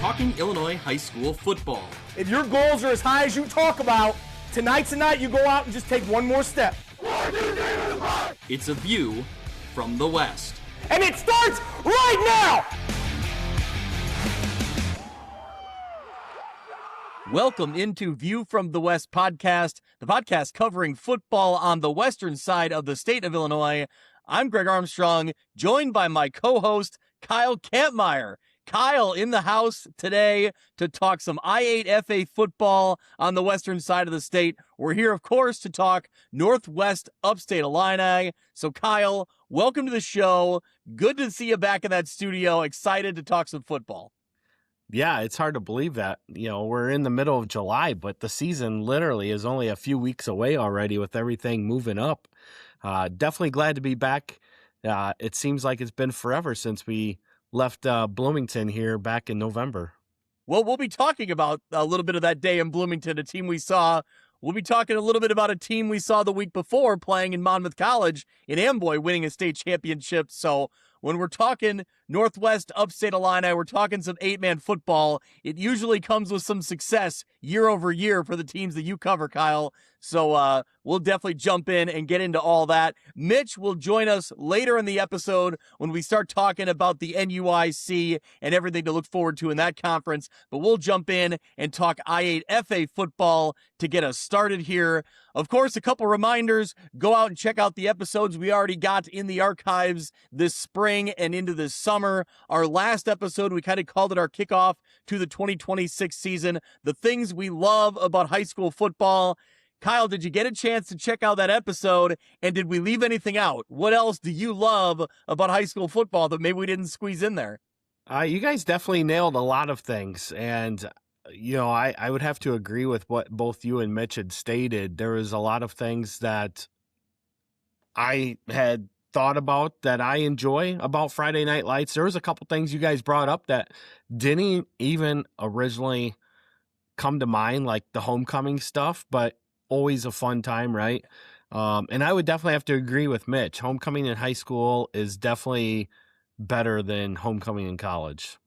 talking Illinois high school football. If your goals are as high as you talk about, tonight's the night you go out and just take one more step. It's a view from the West. And it starts right now! Welcome into View from the West podcast, the podcast covering football on the western side of the state of Illinois. I'm Greg Armstrong, joined by my co-host, Kyle Kampmier. Kyle in the house today to talk some I8FA football on the western side of the state. We're here, of course, to talk Northwest Upstate Illini. So, Kyle, welcome to the show. Good to see you back in that studio. Excited to talk some football. Yeah, it's hard to believe that, we're in the middle of July, but the season literally is only a few weeks away already with everything moving up. Definitely glad to be back. It seems like it's been forever since we left Bloomington here back in November. Well, we'll be talking about a little bit of that day in Bloomington, a team we saw. We'll be talking a little bit about a team we saw the week before playing in Monmouth College in Amboy, winning a state championship. So when we're talking Northwest Upstate Illini, we're talking some 8-man football. It usually comes with some success year over year for the teams that you cover, Kyle. So we'll definitely jump in and get into all that. Mitch will join us later in the episode when we start talking about the NUIC and everything to look forward to in that conference. But we'll jump in and talk I8FA football to get us started here. Of course, a couple reminders. Go out and check out the episodes we already got in the archives this spring and into this summer. Our last episode, we kind of called it our kickoff to the 2026 season. The things we love about high school football. Kyle, did you get a chance to check out that episode, and did we leave anything out? What else do you love about high school football that maybe we didn't squeeze in there? You guys definitely nailed a lot of things, and I would have to agree with what both you and Mitch had stated. There was a lot of things that I had thought about that I enjoy about Friday Night Lights. There was a couple things you guys brought up that didn't even originally come to mind, like the homecoming stuff, but always a fun time, right? And I would definitely have to agree with Mitch. Homecoming in high school is definitely better than homecoming in college.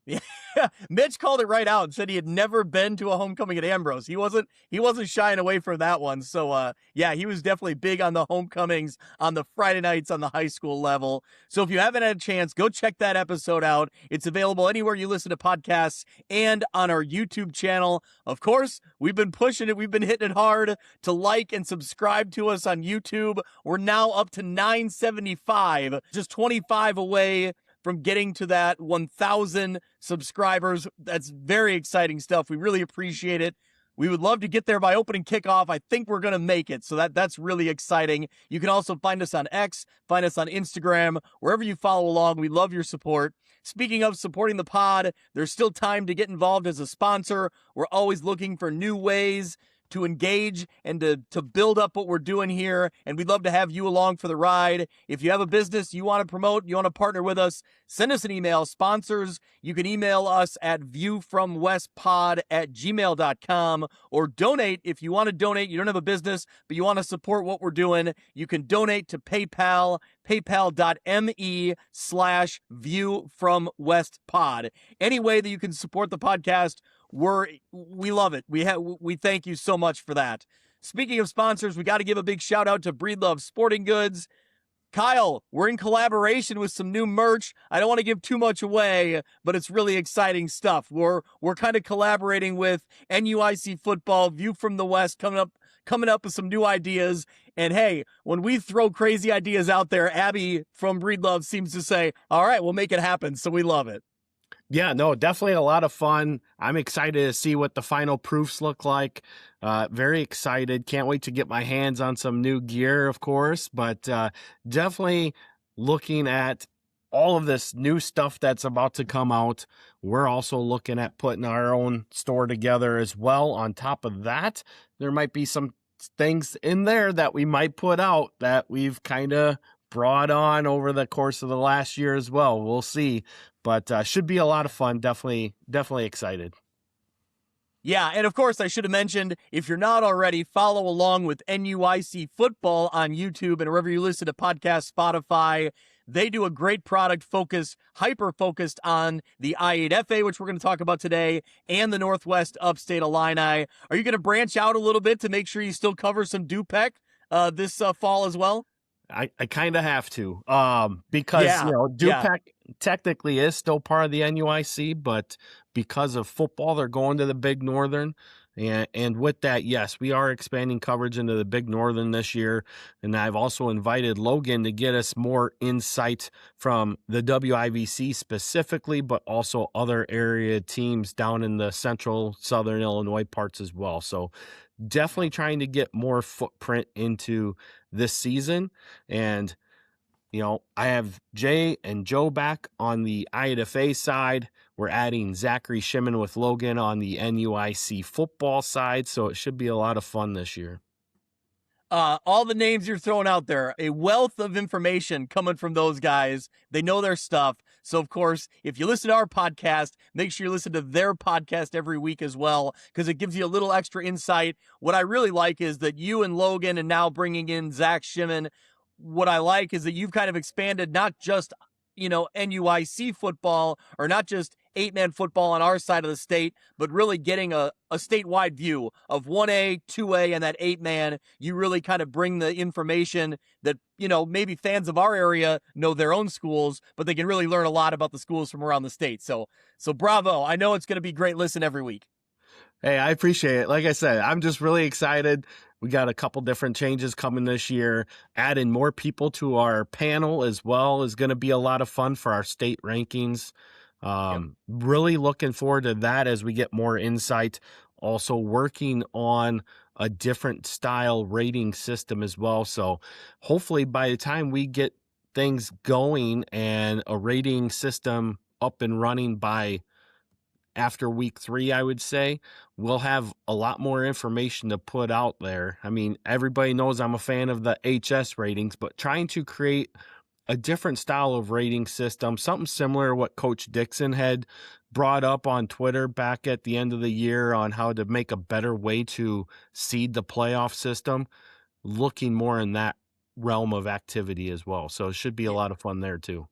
Yeah, Mitch called it right out and said he had never been to a homecoming at Ambrose. He wasn't shying away from that one. So yeah, he was definitely big on the homecomings on the Friday nights on the high school level. So if you haven't had a chance, go check that episode out. It's available anywhere you listen to podcasts and on our YouTube channel. Of course, we've been pushing it. We've been hitting it hard to like and subscribe to us on YouTube. We're now up to 975, just 25 away from getting to that 1,000 subscribers. That's very exciting stuff. We really appreciate it. We would love to get there by opening kickoff. I think we're going to make it. So that's really exciting. You can also find us on X, find us on Instagram, wherever you follow along. We love your support. Speaking of supporting the pod, there's still time to get involved as a sponsor. We're always looking for new ways to engage and to build up what we're doing here. And we'd love to have you along for the ride. If you have a business you want to promote, you want to partner with us, send us an email, sponsors. You can email us at viewfromwestpod@gmail.com, or donate. If you want to donate, you don't have a business, but you want to support what we're doing, you can donate to PayPal, paypal.me/viewfromwestpod. Any way that you can support the podcast, we love it. We thank you so much for that. Speaking of sponsors, we got to give a big shout out to Breedlove Sporting Goods. Kyle, we're in collaboration with some new merch. I don't want to give too much away, but it's really exciting stuff. We're kind of collaborating with NUIC Football, View from the West, coming up with some new ideas. And hey, when we throw crazy ideas out there, Abby from Breedlove seems to say, all right, we'll make it happen. So we love it. Yeah, no, definitely a lot of fun. I'm excited to see what the final proofs look like. Very excited. Can't wait to get my hands on some new gear, of course, but definitely looking at all of this new stuff that's about to come out. We're also looking at putting our own store together as well. On top of that, there might be some things in there that we might put out that we've kind of brought on over the course of the last year as well. We'll see, but should be a lot of fun. Definitely excited. Yeah, and of course, I should have mentioned, if you're not already, follow along with NUIC Football on YouTube and wherever you listen to podcasts, Spotify. They do a great product hyper-focused on the I8FA, which we're going to talk about today, and the Northwest Upstate Illini. Are you going to branch out a little bit to make sure you still cover some DUPEC this fall as well? I kind of have to, because DUPEC technically is still part of the NUIC, but because of football, they're going to the Big Northern. And with that, yes, we are expanding coverage into the Big Northern this year. And I've also invited Logan to get us more insight from the WIVC specifically, but also other area teams down in the central, southern Illinois parts as well. So definitely trying to get more footprint into this season. And, I have Jay and Joe back on the I8FA side. We're adding Zachary Shimon with Logan on the NUIC football side. So it should be a lot of fun this year. All the names you're throwing out there, a wealth of information coming from those guys. They know their stuff. So, of course, if you listen to our podcast, make sure you listen to their podcast every week as well, because it gives you a little extra insight. What I really like is that you and Logan, and now bringing in Zach Shimon, what I like is that you've kind of expanded not just, NUIC football, or not just 8-man football on our side of the state, but really getting a statewide view of 1A, 2A, and that 8-man. You really kind of bring the information that, maybe fans of our area know their own schools, but they can really learn a lot about the schools from around the state. So bravo. I know it's going to be great listen every week. Hey, I appreciate it. Like I said, I'm just really excited. We got a couple different changes coming this year. Adding more people to our panel as well is going to be a lot of fun for our state rankings. Really looking forward to that as we get more insight. Also working on a different style rating system as well. So hopefully by the time we get things going and a rating system up and running by after week 3, I would say, we'll have a lot more information to put out there. I mean, everybody knows I'm a fan of the HS ratings, but trying to create a different style of rating system, something similar to what Coach Dixon had brought up on Twitter back at the end of the year on how to make a better way to seed the playoff system, looking more in that realm of activity as well. So it should be a lot of fun there too.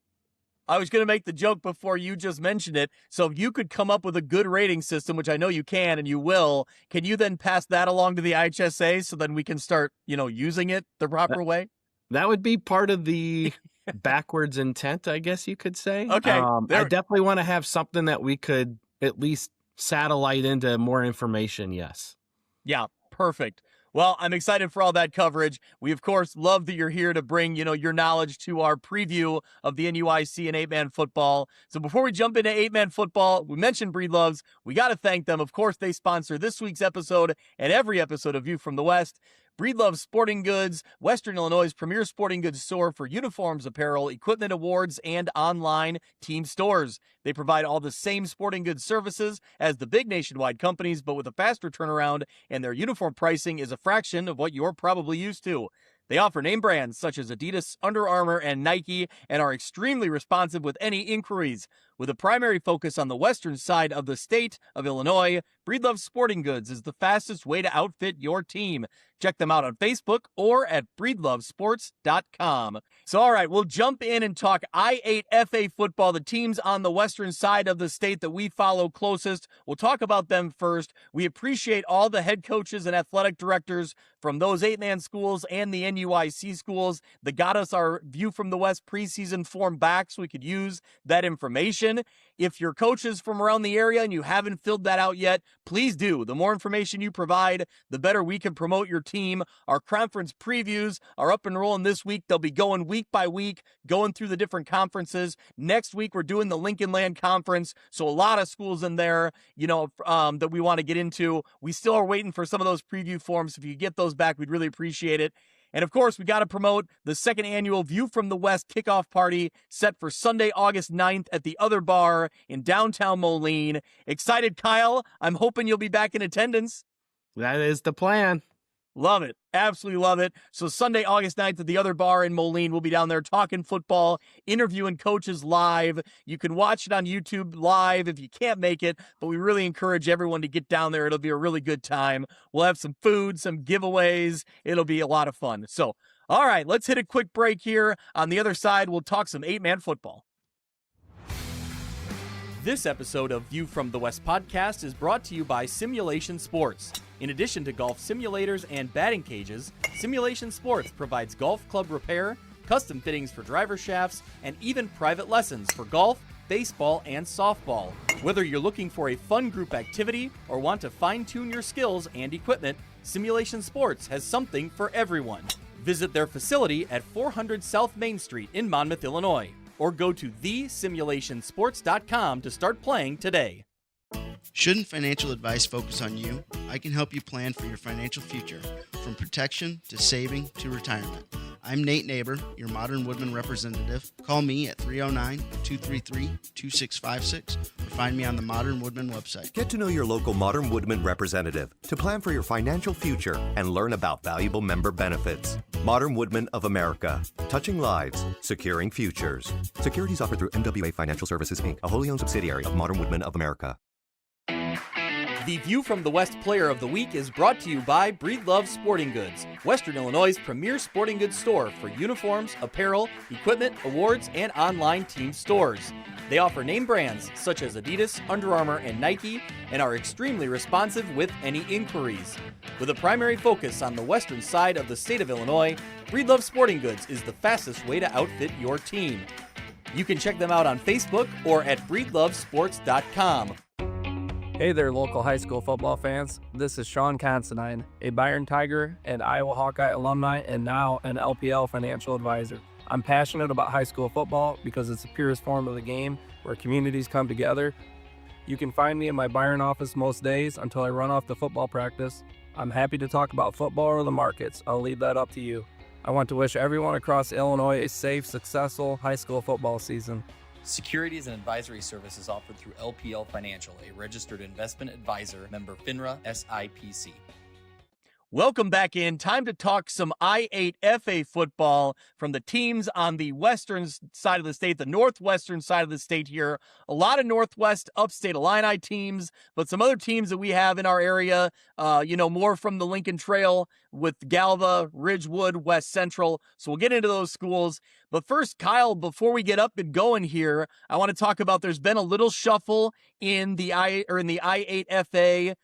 I was going to make the joke before you just mentioned it. So if you could come up with a good rating system, which I know you can and you will, can you then pass that along to the IHSA so then we can start, using it the proper way? That would be part of the backwards intent, I guess you could say. Okay. I definitely want to have something that we could at least satellite into more information. Yes. Yeah, perfect. Well, I'm excited for all that coverage. We, of course, love that you're here to bring, your knowledge to our preview of the NUIC and 8-man football. So before we jump into 8-man football, we mentioned Breedlove's. We got to thank them. Of course, they sponsor this week's episode and every episode of View from the West. Breedlove Sporting Goods, Western Illinois' premier sporting goods store for uniforms, apparel, equipment, awards, and online team stores. They provide all the same sporting goods services as the big nationwide companies, but with a faster turnaround, and their uniform pricing is a fraction of what you're probably used to. They offer name brands such as Adidas, Under Armour, and Nike, and are extremely responsive with any inquiries. With a primary focus on the western side of the state of Illinois, Breedlove Sporting Goods is the fastest way to outfit your team. Check them out on Facebook or at breedlovesports.com. So, all right, we'll jump in and talk I8FA football, the teams on the western side of the state that we follow closest. We'll talk about them first. We appreciate all the head coaches and athletic directors from those 8-man schools and the NUIC schools that got us our View from the West preseason form back so we could use that information. If you're coaches from around the area and you haven't filled that out yet, please do. The more information you provide, the better we can promote your team. Our conference previews are up and rolling this week. They'll be going week by week, going through the different conferences. Next week, we're doing the Lincoln Land Conference, so a lot of schools in there, that we want to get into. We still are waiting for some of those preview forms. If you get those back, we'd really appreciate it. And of course, we got to promote the second annual View from the West kickoff party set for Sunday, August 9th at the Other Bar in downtown Moline. Excited, Kyle? I'm hoping you'll be back in attendance. That is the plan. Love it. Absolutely love it. So Sunday, August 9th at the Other Bar in Moline, we'll be down there talking football, interviewing coaches live. You can watch it on YouTube live if you can't make it, but we really encourage everyone to get down there. It'll be a really good time. We'll have some food, some giveaways. It'll be a lot of fun. So, All right, let's hit a quick break here. On the other side, we'll talk some 8-man football. This episode of View from the West podcast is brought to you by Simulation Sports. In addition to golf simulators and batting cages, Simulation Sports provides golf club repair, custom fittings for driver shafts, and even private lessons for golf, baseball, and softball. Whether you're looking for a fun group activity or want to fine-tune your skills and equipment, Simulation Sports has something for everyone. Visit their facility at 400 South Main Street in Monmouth, Illinois, or go to thesimulationsports.com to start playing today. Shouldn't financial advice focus on you? I can help you plan for your financial future, from protection to saving to retirement. I'm Nate Neighbor, your Modern Woodman representative. Call me at 309-233-2656 or find me on the Modern Woodman website. Get to know your local Modern Woodman representative to plan for your financial future and learn about valuable member benefits. Modern Woodman of America. Touching lives, securing futures. Securities offered through NWA Financial Services, Inc., a wholly owned subsidiary of Modern Woodman of America. The View from the West Player of the Week is brought to you by Breedlove Sporting Goods, Western Illinois' premier sporting goods store for uniforms, apparel, equipment, awards, and online team stores. They offer name brands such as Adidas, Under Armour, and Nike, and are extremely responsive with any inquiries. With a primary focus on the western side of the state of Illinois, Breedlove Sporting Goods is the fastest way to outfit your team. You can check them out on Facebook or at breedlovesports.com. Hey there, local high school football fans. This is Sean Considine, a Byron Tiger and Iowa Hawkeye alumni and now an LPL financial advisor. I'm passionate about high school football because it's the purest form of the game where communities come together. You can find me in my Byron office most days until I run off to football practice. I'm happy to talk about football or the markets. I'll leave that up to you. I want to wish everyone across Illinois a safe, successful high school football season. Securities and advisory services offered through LPL Financial, a registered investment advisor, member FINRA SIPC. Welcome back in. Time to talk some I8FA football from the teams on the western side of the state, the northwestern side of the state here. A lot of Northwest Upstate Illini teams, but some other teams that we have in our area, more from the Lincoln Trail with Galva, Ridgewood, West Central. So we'll get into those schools. But first, Kyle, before we get up and going here, I want to talk about there's been a little shuffle in the I8FA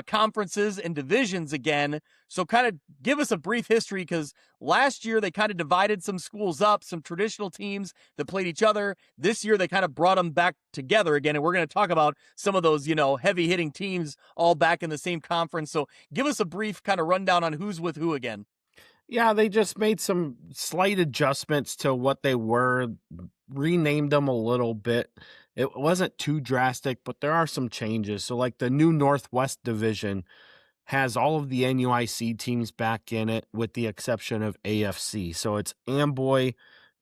conferences and divisions again. So kind of give us a brief history, because last year they kind of divided some schools up, some traditional teams that played each other. This year they kind of brought them back together again, and we're going to talk about some of those, heavy hitting teams all back in the same conference. So give us a brief kind of rundown on who's with who again. Yeah, they just made some slight adjustments to what they were, renamed them a little bit. It wasn't too drastic, but there are some changes. So like the new Northwest Division has all of the NUIC teams back in it with the exception of AFC. So it's Amboy,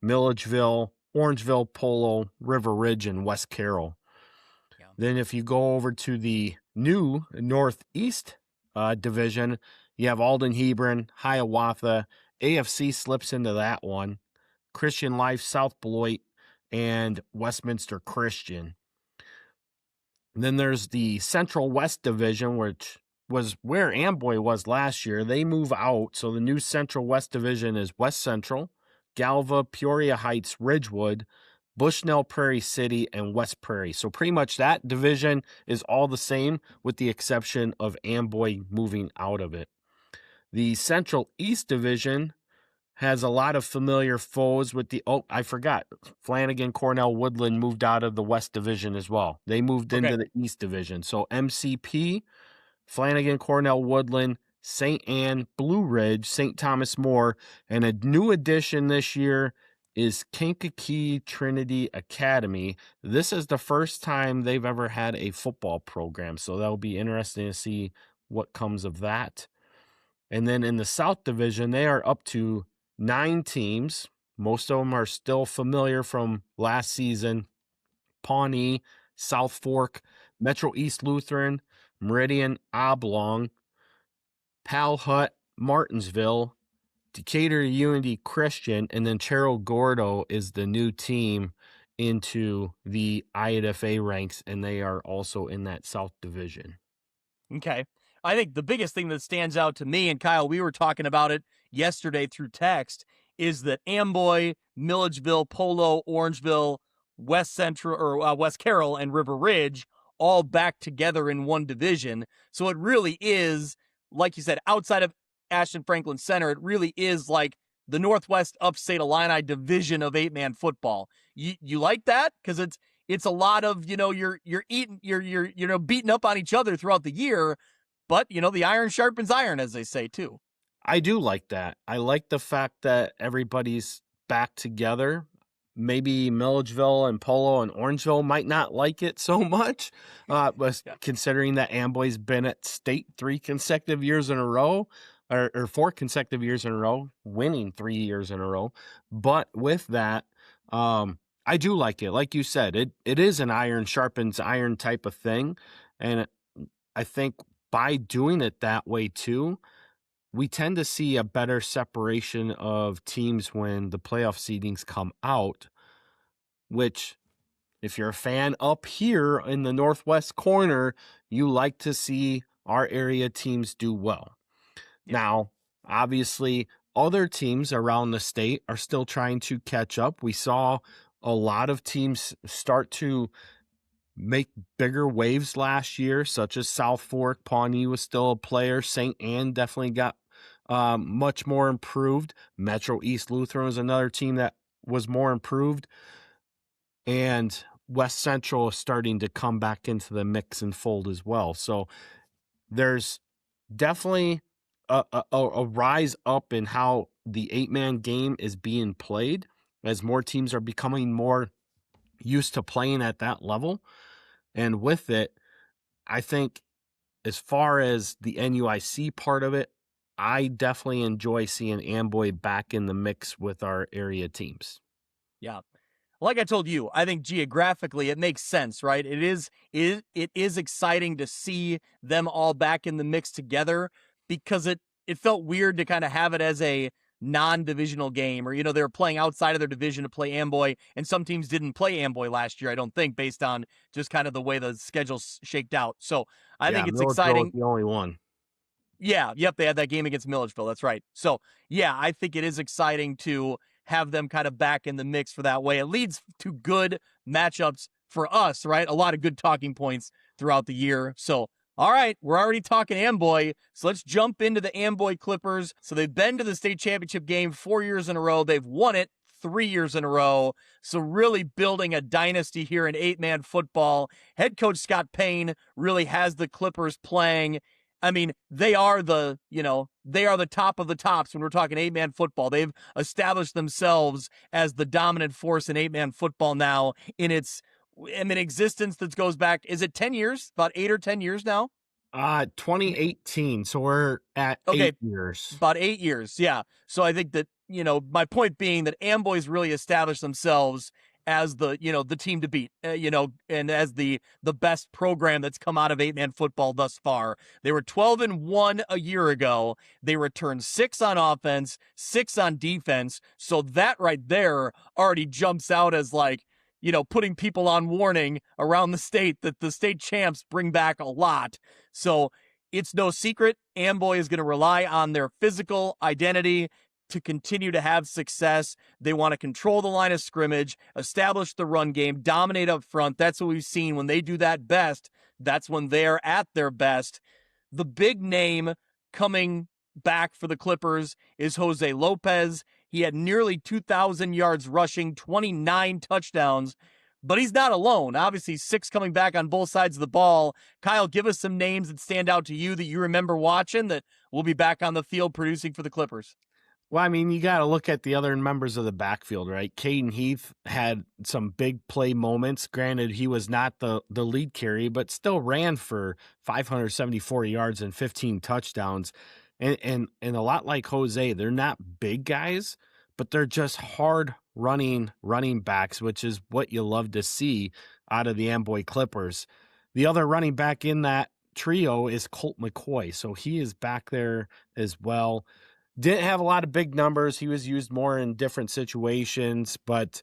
Milledgeville, Orangeville, Polo, River Ridge, and West Carroll. Yeah. Then if you go over to the new Northeast Division, you have Alden Hebron, Hiawatha. AFC slips into that one. Christian Life, South Beloit, and Westminster Christian. And then there's the Central West Division, which was where Amboy was last year. They move out, so the new Central West Division is West Central, Galva, Peoria Heights, Ridgewood, Bushnell, Prairie City, and West Prairie. So pretty much that division is all the same with the exception of Amboy moving out of it. The Central East Division has a lot of familiar foes with Flanagan, Cornell, Woodland moved out of the West Division as well. They moved into the East Division. So MCP, Flanagan, Cornell, Woodland, St. Anne, Blue Ridge, St. Thomas More, and a new addition this year is Kankakee Trinity Academy. This is the first time they've ever had a football program, so that'll be interesting to see what comes of that. And then in the South Division, they are up to 9 teams. Most of them are still familiar from last season. Pawnee, South Fork, Metro East Lutheran, Meridian, Oblong, Pal Hut, Martinsville, Decatur Unity Christian, and then Cerro Gordo is the new team into the I8FA ranks, and they are also in that South Division. Okay. I think the biggest thing that stands out to me, and Kyle, we were talking about it yesterday through text, is that Amboy, Milledgeville, Polo, Orangeville, West Central or West Carroll, and River Ridge all back together in one division. So it really is, like you said, outside of Ashton Franklin Center, it really is like the Northwest Upstate Illini division of 8-man football. You like that? Because it's a lot of, you're beating up on each other throughout the year, but the iron sharpens iron, as they say too. I do like that. I like the fact that everybody's back together. Maybe Milledgeville and Polo and Orangeville might not like it so much, but considering that Amboy's been at state 3 consecutive years in a row, or 4 consecutive years in a row, winning 3 years in a row. But with that, I do like it. Like you said, it is an iron sharpens iron type of thing. And I think by doing it that way too, we tend to see a better separation of teams when the playoff seedings come out, which if you're a fan up here in the Northwest corner, you like to see our area teams do well. Yeah. Now, obviously, other teams around the state are still trying to catch up. We saw a lot of teams start to make bigger waves last year, such as South Fork. Pawnee was still a player. St. Anne definitely got much more improved. Metro East Lutheran was another team that was more improved. And West Central is starting to come back into the mix and fold as well. So there's definitely a rise up in how the 8-man game is being played as more teams are becoming more used to playing at that level. And with it, I think as far as the NUIC part of it, I definitely enjoy seeing Amboy back in the mix with our area teams. Yeah. Like I told you, I think geographically it makes sense, right? It is exciting to see them all back in the mix together, because it felt weird to kind of have it as a non-divisional game, or they were playing outside of their division to play Amboy, and some teams didn't play Amboy last year, I don't think, based on just kind of the way the schedule shaked out. So I think it's exciting. The only one. Yeah, yep, they had that game against Milledgeville, that's right. So yeah, I think it is exciting to have them kind of back in the mix for that way. It leads to good matchups for us, right? A lot of good talking points throughout the year. So all right, we're already talking Amboy, so let's jump into the Amboy Clippers. So they've been to the state championship game 4 years in a row. They've won it 3 years in a row. So really building a dynasty here in 8-man football. Head coach Scott Payne really has the Clippers playing. I mean, they are the top of the tops when we're talking 8-man football. They've established themselves as the dominant force in 8-man football now in its existence that goes back, is it 10 years? About 8 or 10 years now? 2018. So we're at 8 years. About 8 years, yeah. So I think that, my point being that Amboy's really established themselves as the team to beat, and as the best program that's come out of 8-man football thus far. They were 12-1 a year ago. They returned 6 on offense, 6 on defense. So that right there already jumps out as like, putting people on warning around the state that the state champs bring back a lot. So it's no secret Amboy is going to rely on their physical identity to continue to have success. They want to control the line of scrimmage, establish the run game, dominate up front. That's what we've seen. When they do that best, that's when they're at their best. The big name coming back for the Clippers is Jose Lopez. He had nearly 2,000 yards rushing, 29 touchdowns, but he's not alone. Obviously, 6 coming back on both sides of the ball. Kyle, give us some names that stand out to you that you remember watching that will be back on the field producing for the Clippers. Well, I mean, you got to look at the other members of the backfield, right? Caden Heath had some big play moments. Granted, he was not the lead carry, but still ran for 574 yards and 15 touchdowns. And a lot like Jose, they're not big guys, but they're just hard running backs, which is what you love to see out of the Amboy Clippers. The other running back in that trio is Colt McCoy, so he is back there as well. Didn't have a lot of big numbers. He was used more in different situations, but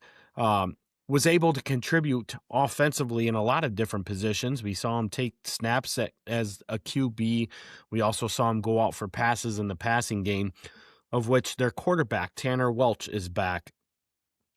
was able to contribute offensively in a lot of different positions. We saw him take snaps as a QB. We also saw him go out for passes in the passing game, of which their quarterback, Tanner Welch, is back.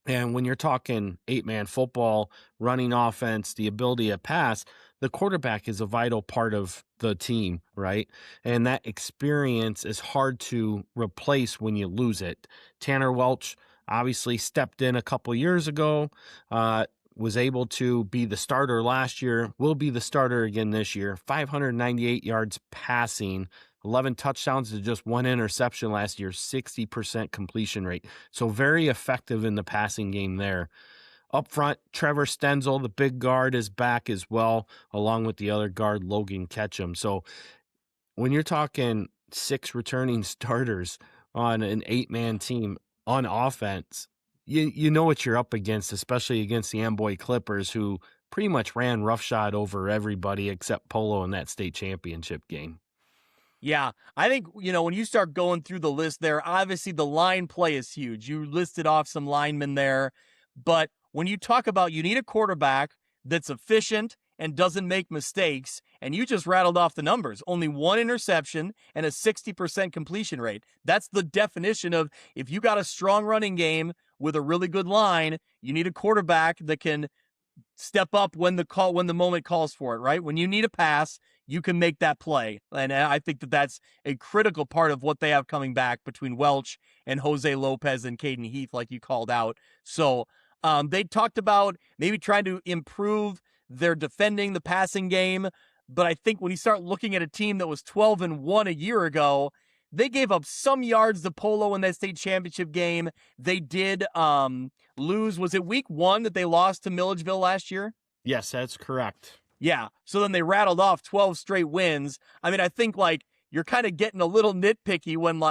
And when you're talking 8-man football, running offense, the ability to pass, the quarterback is a vital part of the team, right? And that experience is hard to replace when you lose it. Tanner Welch obviously stepped in a couple years ago, was able to be the starter last year, will be the starter again this year. 598 yards passing, 11 touchdowns to just 1 interception last year, 60% completion rate. So very effective in the passing game there. Up front, Trevor Stenzel, the big guard, is back as well, along with the other guard, Logan Ketchum. So when you're talking 6 returning starters on an 8-man team on offense, you know what you're up against, especially against the Amboy Clippers, who pretty much ran roughshod over everybody except Polo in that state championship game. Yeah, I think, when you start going through the list there, obviously the line play is huge. You listed off some linemen there, but when you talk about you need a quarterback that's efficient and doesn't make mistakes, and you just rattled off the numbers, only 1 interception and a 60% completion rate. That's the definition of, if you got a strong running game with a really good line, you need a quarterback that can step up when the moment calls for it, right? When you need a pass, you can make that play. And I think that that's a critical part of what they have coming back between Welch and Jose Lopez and Caden Heath, like you called out. So they talked about maybe trying to improve their defending, the passing game. But I think when you start looking at a team that was 12-1 a year ago, they gave up some yards to Polo in that state championship game. They did lose. Was it week 1 that they lost to Milledgeville last year? Yes, that's correct. Yeah. So then they rattled off 12 straight wins. I mean, I think you're kind of getting a little nitpicky when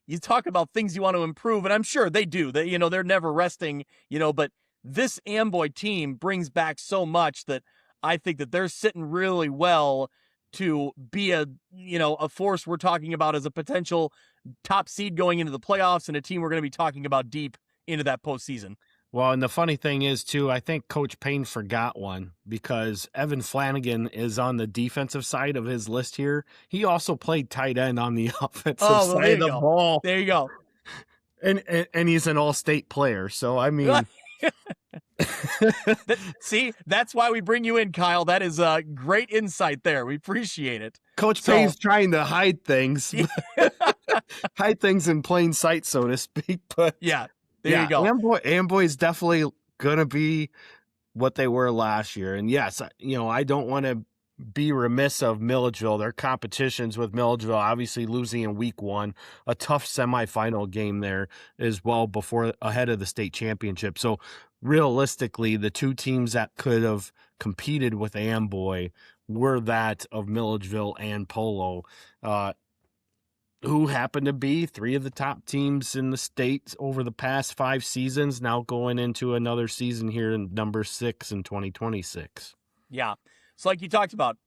you talk about things you want to improve, and I'm sure they do. They're never resting, but this Amboy team brings back so much that I think that they're sitting really well to be a force we're talking about as a potential top seed going into the playoffs, and a team we're going to be talking about deep into that postseason. Well, and the funny thing is, too, I think Coach Payne forgot one, because Evan Flanagan is on the defensive side of his list here. He also played tight end on the offensive side of the ball. There you go. And he's an all-state player, so I mean... See, that's why we bring you in, Kyle. That is a great insight there. We appreciate it. Coach Payne's trying to hide things. Hide things in plain sight, so to speak. But yeah. There you go. Amboy is definitely going to be what they were last year. And yes, I don't want to be remiss of Milledgeville. Their competitions with Milledgeville, obviously losing in week 1, a tough semifinal game there as well ahead of the state championship. So realistically, the 2 teams that could have competed with Amboy were that of Milledgeville and Polo, who happen to be 3 of the top teams in the state over the past 5 seasons, now going into another season here in number 6 in 2026. Yeah. So like you talked about,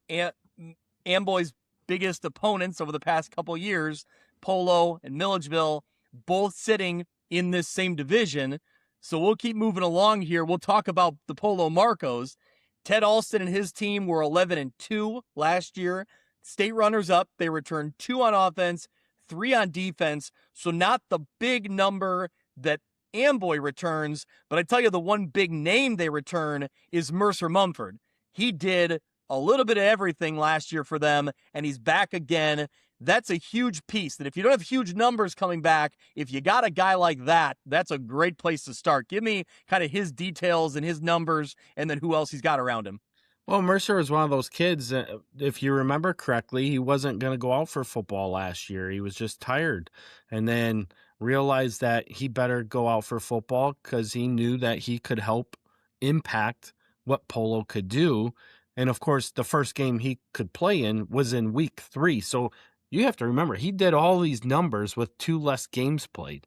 Amboy's biggest opponents over the past couple years, Polo and Milledgeville, both sitting in this same division. So we'll keep moving along here. We'll talk about the Polo Marcos. Ted Alston and his team were 11-2 last year. State runners up. They returned 2 on offense, 3 on defense. So not the big number that Amboy returns, but I tell you, the one big name they return is Mercer Mumford. He did a little bit of everything last year for them, and he's back again. That's a huge piece, that if you don't have huge numbers coming back, if you got a guy like that, that's a great place to start. Give me kind of his details and his numbers, and then who else he's got around him. Well, Mercer was one of those kids, if you remember correctly, he wasn't going to go out for football last year. He was just tired, and then realized that he better go out for football because he knew that he could help impact what Polo could do. And of course, the first game he could play in was in week 3. So you have to remember, he did all these numbers with 2 less games played.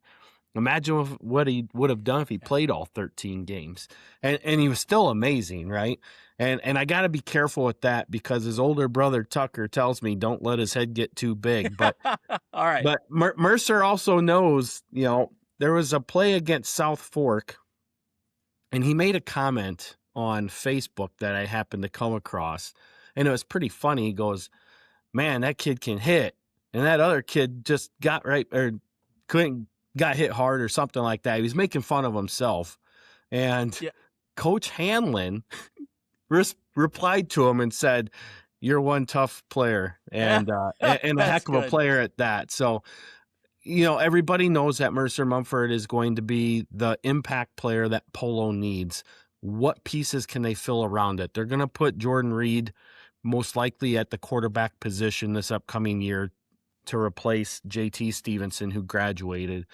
Imagine what he would have done if he played all 13 games. And he was still amazing, right? And I got to be careful with that, because his older brother Tucker tells me don't let his head get too big. But all right. But Mercer also knows, there was a play against South Fork And he made a comment on Facebook that I happened to come across, and it was pretty funny. He goes, "Man, that kid can hit, and that other kid just got hit hard or something like that." He was making fun of himself, and Coach Hanlon replied to him and said, "You're one tough player, and a heck of a player at that." So, everybody knows that Mercer Mumford is going to be the impact player that Polo needs. What pieces can they fill around it? They're going to put Jordan Reed most likely at the quarterback position this upcoming year to replace JT Stevenson, who graduated.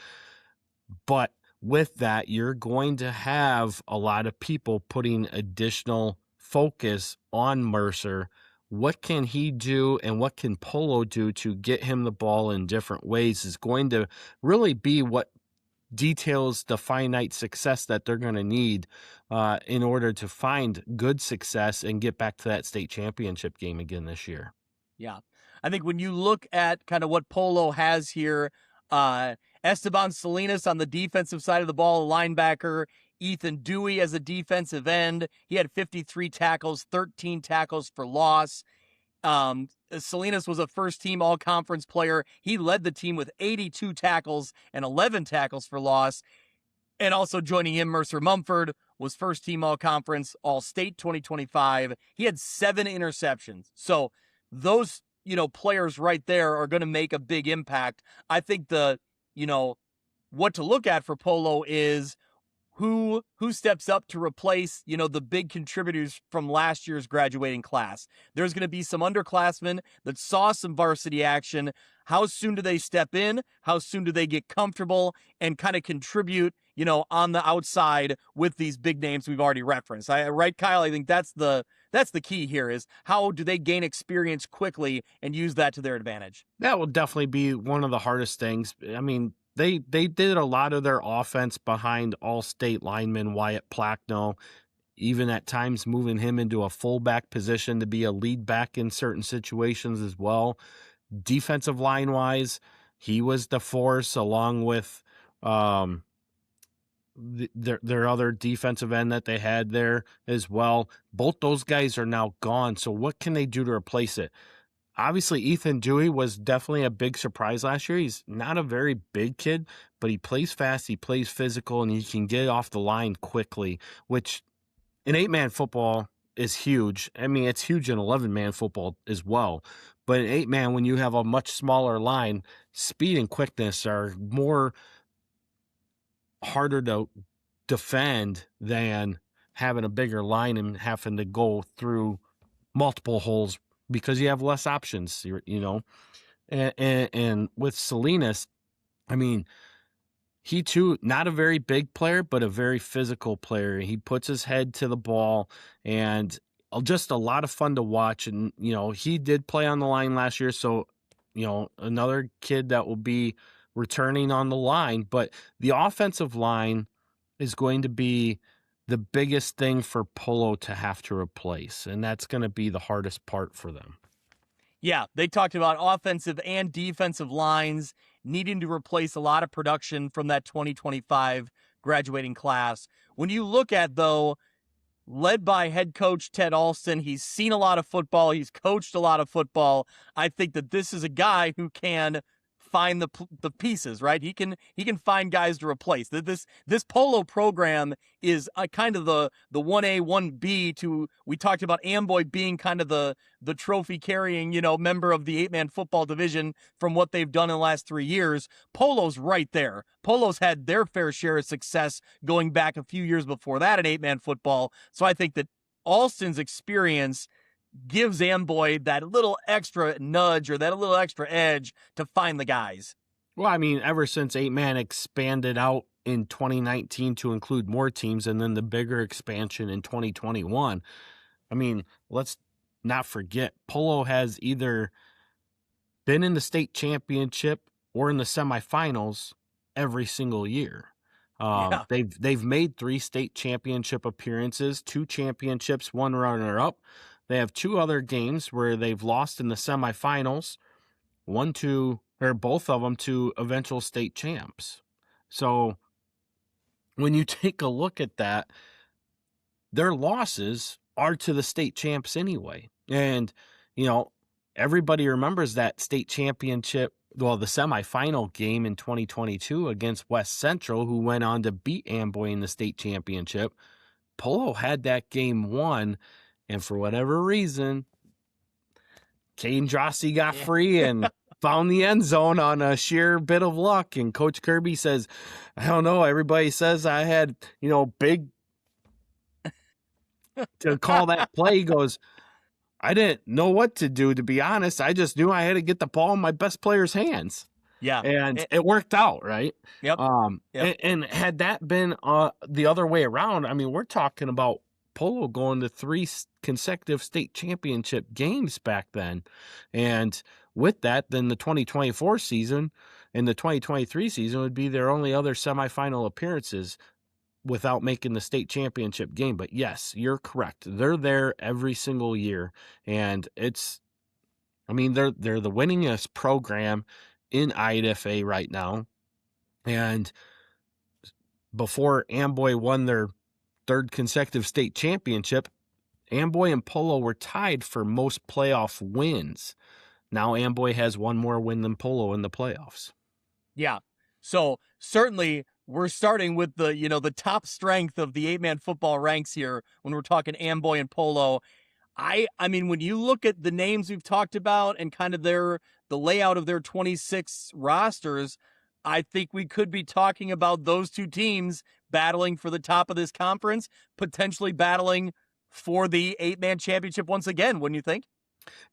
But with that, you're going to have a lot of people putting additional focus on Mercer. What can he do and what can Polo do to get him the ball in different ways is going to really be what details the finite success that they're going to need in order to find good success and get back to that state championship game again this year. Yeah. I think when you look at kind of what Polo has here, Esteban Salinas on the defensive side of the ball, a linebacker, Ethan Dewey as a defensive end. He had 53 tackles, 13 tackles for loss. Salinas was a first-team all-conference player. He led the team with 82 tackles and 11 tackles for loss. And also joining him, Mercer Mumford was first-team all-conference, all-state 2025. He had 7 interceptions. So those, players right there are going to make a big impact. I think what to look at for Polo is who steps up to replace, the big contributors from last year's graduating class. There's going to be some underclassmen that saw some varsity action. How soon do they step in? How soon do they get comfortable and kind of contribute, on the outside with these big names we've already referenced? Right, Kyle? I think that's the key here is how do they gain experience quickly and use that to their advantage? That will definitely be one of the hardest things. I mean, They did a lot of their offense behind all-state lineman Wyatt Placknell, even at times moving him into a fullback position to be a lead back in certain situations as well. Defensive line-wise, he was the force along with their other defensive end that they had there as well. Both those guys are now gone, so what can they do to replace it? Obviously, Ethan Dewey was definitely a big surprise last year. He's not a very big kid, but he plays fast, he plays physical, and he can get off the line quickly, which in 8-man football is huge. I mean, it's huge in 11-man football as well. But in 8-man, when you have a much smaller line, speed and quickness are more harder to defend than having a bigger line and having to go through multiple holes because you have less options, and with Salinas, I mean, he too, not a very big player, but a very physical player. He puts his head to the ball and just a lot of fun to watch. And, he did play on the line last year. So, another kid that will be returning on the line, but the offensive line is going to be the biggest thing for Polo to have to replace, and that's going to be the hardest part for them. Yeah, they talked about offensive and defensive lines needing to replace a lot of production from that 2025 graduating class. When you look at, though, led by head coach Ted Alston, he's seen a lot of football, he's coached a lot of football. I think that this is a guy who can find the pieces, right? He can find guys to replace. This Polo program is kind of the 1A, 1B to, we talked about Amboy being kind of the trophy carrying, member of the 8-man football division from what they've done in the last 3 years. Polo's right there. Polo's had their fair share of success going back a few years before that in 8-man football. So I think that Alston's experience gives Amboy that little extra nudge or that little extra edge to find the guys. Well, I mean, ever since 8-man expanded out in 2019 to include more teams and then the bigger expansion in 2021, I mean, let's not forget, Polo has either been in the state championship or in the semifinals every single year. They've made 3 state championship appearances, 2 championships, 1 runner-up. They have 2 other games where they've lost in the semifinals, both of them to eventual state champs. So when you take a look at that, their losses are to the state champs anyway. And, everybody remembers that state championship, the semifinal game in 2022 against West Central, who went on to beat Amboy in the state championship. Polo had that game won, and for whatever reason, Caden Drossi got free and found the end zone on a sheer bit of luck. And Coach Kirby says, I don't know, everybody says I had, big to call that play. He goes, I didn't know what to do, to be honest. I just knew I had to get the ball in my best player's hands. Yeah. And it worked out, right? Yep. And had that been the other way around, I mean, we're talking about Polo going to 3 consecutive state championship games back then. And with that, then the 2024 season and the 2023 season would be their only other semifinal appearances without making the state championship game. But yes, you're correct. They're there every single year. And they're the winningest program in I8FA right now. And before Amboy won their 3rd consecutive state championship, Amboy and Polo were tied for most playoff wins. Now Amboy has one more win than Polo in the playoffs. Yeah. So certainly we're starting with the top strength of the 8-man football ranks here when we're talking Amboy and Polo. I mean, when you look at the names we've talked about and kind of the layout of their 26 rosters, I think we could be talking about those two teams battling for the top of this conference, potentially battling for the 8-man championship once again, wouldn't you think?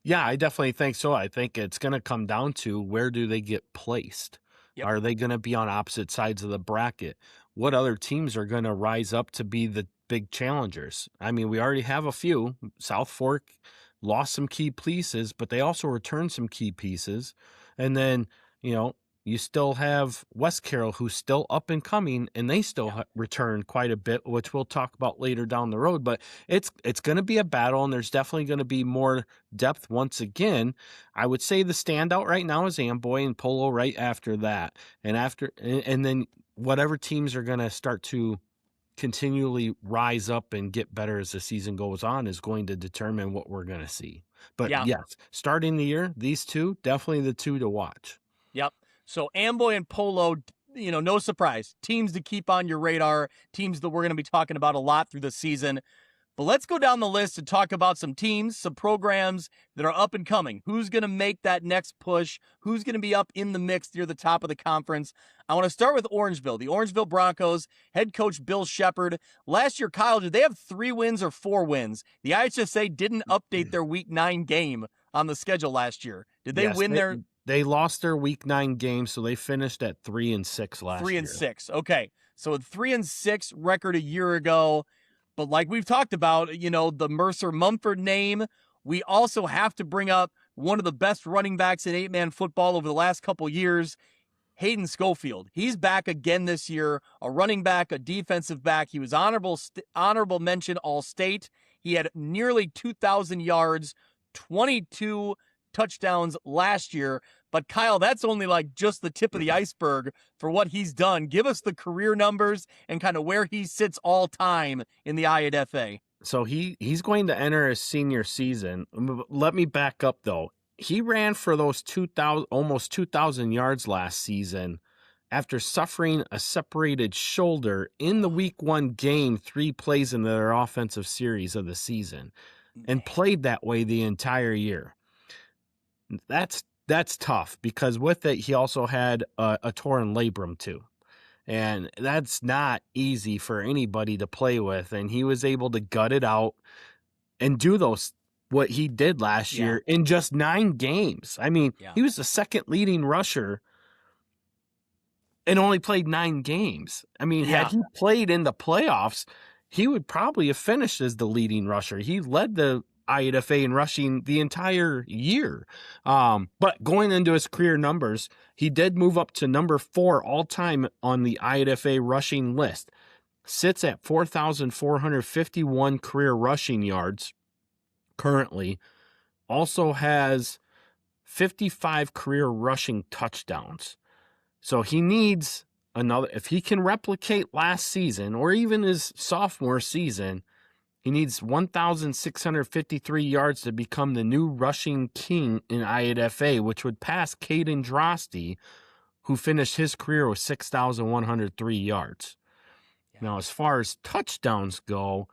Yeah, I definitely think so. I think it's going to come down to where do they get placed? Yep. Are they going to be on opposite sides of the bracket? What other teams are going to rise up to be the big challengers? I mean, we already have a few. South Fork lost some key pieces, but they also returned some key pieces. And then, you still have West Carroll, who's still up and coming, and they still return quite a bit, which we'll talk about later down the road. But it's going to be a battle, and there's definitely going to be more depth once again. I would say the standout right now is Amboy and Polo right after that. And then whatever teams are going to start to continually rise up and get better as the season goes on is going to determine what we're going to see. But yes, starting the year, these two, definitely the two to watch. Yep. So Amboy and Polo, no surprise, teams to keep on your radar, teams that we're going to be talking about a lot through the season. But let's go down the list and talk about some teams, some programs that are up and coming. Who's going to make that next push? Who's going to be up in the mix near the top of the conference? I want to start with Orangeville. The Orangeville Broncos, head coach Bill Shepard. Last year, Kyle, did they have 3 wins or 4 wins? The IHSA didn't update their Week 9 game on the schedule last year. Did they win their... They lost their Week 9 game, so they finished at 3-6 last year. 3-6. Okay. So a 3-6 record a year ago. But like we've talked about, the Mercer Mumford name, we also have to bring up one of the best running backs in 8-man football over the last couple years, Hayden Schofield. He's back again this year, a running back, a defensive back. He was honorable mention All-State. He had nearly 2,000 yards, 22 touchdowns last year. But Kyle, that's only like just the tip of the iceberg for what he's done. Give us the career numbers and kind of where he sits all time in the I8FA. So he's going to enter his senior season. Let me back up though. He ran for those almost 2,000 yards last season after suffering a separated shoulder in the Week 1 game 3 plays in their offensive series of the season, and played that way the entire year. That's tough because with it, he also had a torn labrum too. And that's not easy for anybody to play with. And he was able to gut it out and do what he did last year in just 9 games. I mean, he was the second leading rusher and only played 9 games. I mean, had he played in the playoffs, he would probably have finished as the leading rusher. He led the I8FA in rushing the entire year. But going into his career numbers, he did move up to number 4 all time on the I8FA rushing list. Sits at 4,451 career rushing yards currently. Also has 55 career rushing touchdowns. So he needs another, if he can replicate last season or even his sophomore season, He needs 1,653 yards to become the new rushing king in I8FA, which would pass Caden Drosty, who finished his career with 6,103 yards. Now, as far as touchdowns go,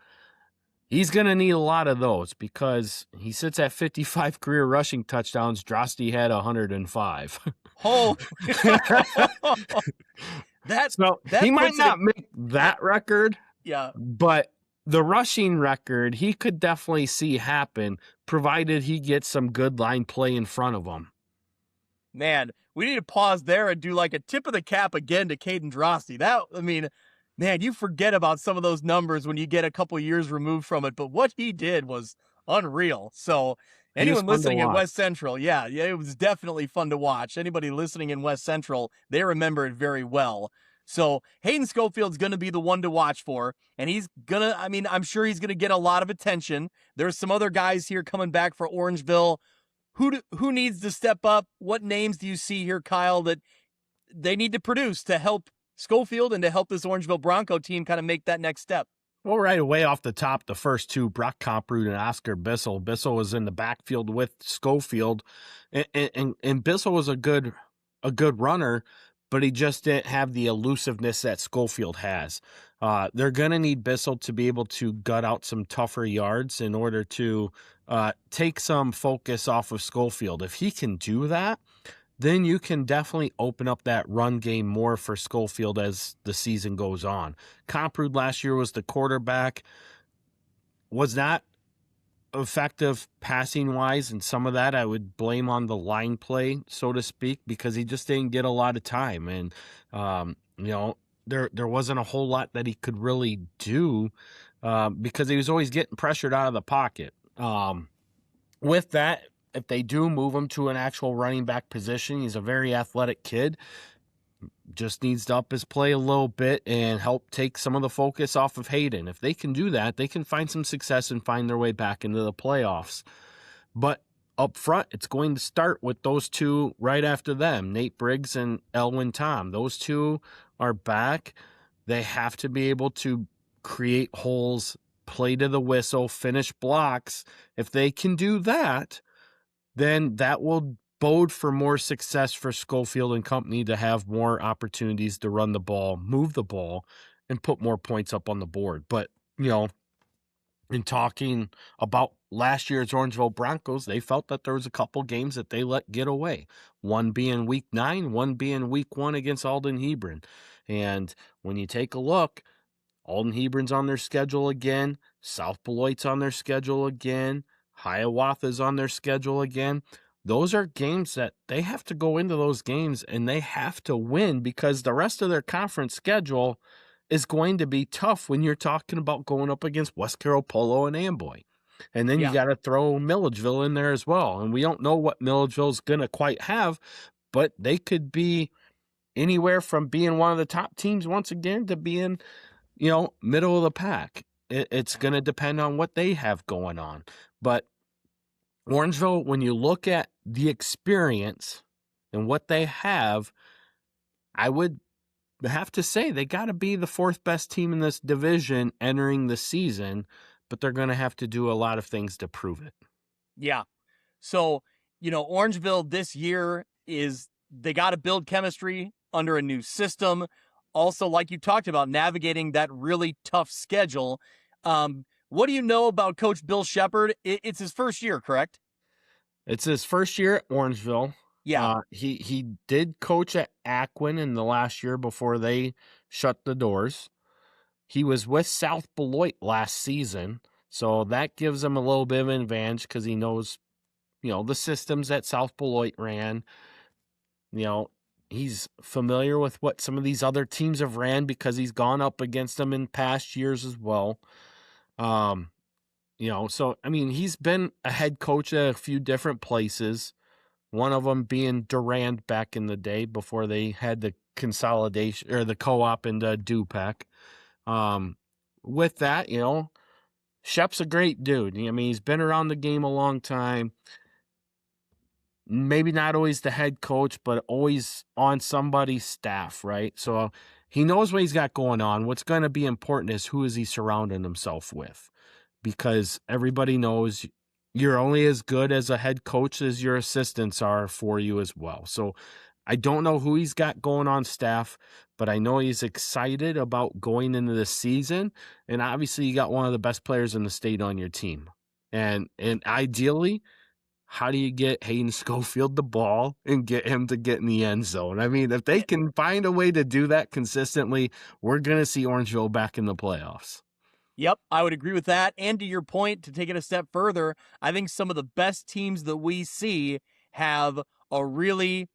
he's going to need a lot of those because he sits at 55 career rushing touchdowns. Drosty had 105. Oh, he might not make that record. Yeah, but the rushing record, he could definitely see happen, provided he gets some good line play in front of him. Man, we need to pause there and do like a tip of the cap again to Caden Drosty. Man, you forget about some of those numbers when you get a couple years removed from it, but what he did was unreal. So anyone listening in West Central, yeah, it was definitely fun to watch. Anybody listening in West Central, they remember it very well. So Hayden Schofield's going to be the one to watch for, and I'm sure he's going to get a lot of attention. There's some other guys here coming back for Orangeville. Who needs to step up? What names do you see here, Kyle, that they need to produce to help Schofield and to help this Orangeville Bronco team kind of make that next step? Well, right away off the top, the first two, Brock Komprud and Oscar Bissell. Bissell was in the backfield with Schofield, and Bissell was a good runner, but he just didn't have the elusiveness that Schofield has. They're going to need Bissell to be able to gut out some tougher yards in order to take some focus off of Schofield. If he can do that, then you can definitely open up that run game more for Schofield as the season goes on. Komprud last year was the quarterback, was not effective passing-wise, and some of that I would blame on the line play, so to speak, because he just didn't get a lot of time. And, there wasn't a whole lot that he could really do because he was always getting pressured out of the pocket. With that, if they do move him to an actual running back position, he's a very athletic kid. Just needs to up his play a little bit and help take some of the focus off of Hayden. If they can do that, they can find some success and find their way back into the playoffs. But up front, it's going to start with those two right after them, Nate Briggs and Elwin Tom. Those two are back. They have to be able to create holes, play to the whistle, finish blocks. If they can do that, then that will bode for more success for Schofield and company to have more opportunities to run the ball, move the ball, and put more points up on the board. But, in talking about last year's Orangeville Broncos, they felt that there was a couple games that they let get away. One being week 9, one being week 1 against Alden Hebron. And when you take a look, Alden Hebron's on their schedule again. South Beloit's on their schedule again. Hiawatha's on their schedule again. Those are games that they have to go into those games and they have to win because the rest of their conference schedule is going to be tough when you're talking about going up against West Carroll, Polo, and Amboy. And then you got to throw Milledgeville in there as well. And we don't know what Milledgeville's going to quite have, but they could be anywhere from being one of the top teams once again to being, middle of the pack. It's going to depend on what they have going on. But Orangeville, when you look at the experience and what they have, I would have to say they got to be the 4th best team in this division entering the season, but they're going to have to do a lot of things to prove it. Yeah. So, Orangeville this year they got to build chemistry under a new system. Also, like you talked about, navigating that really tough schedule. What do you know about Coach Bill Shepard? It's his first year, correct? It's his first year at Orangeville. Yeah. He did coach at Aquin in the last year before they shut the doors. He was with South Beloit last season, so that gives him a little bit of an advantage because he knows, the systems that South Beloit ran. He's familiar with what some of these other teams have ran because he's gone up against them in past years as well. He's been a head coach at a few different places. One of them being Durand back in the day before they had the consolidation or the co-op into Dupac. With that, Shep's a great dude. He's been around the game a long time. Maybe not always the head coach, but always on somebody's staff, right? So he knows what he's got going on. What's going to be important is who is he surrounding himself with? because everybody knows you're only as good as a head coach as your assistants are for you as well. So I don't know who he's got going on staff, but I know he's excited about going into the season. And obviously you got one of the best players in the state on your team. And ideally, how do you get Hayden Schofield the ball and get him to get in the end zone? I mean, if they can find a way to do that consistently, we're going to see Orangeville back in the playoffs. Yep, I would agree with that. And to your point, to take it a step further, I think some of the best teams that we see have a really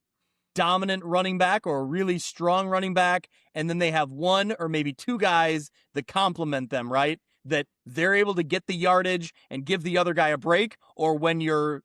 dominant running back or a really strong running back, and then they have one or maybe two guys that complement them, right? That they're able to get the yardage and give the other guy a break, or when your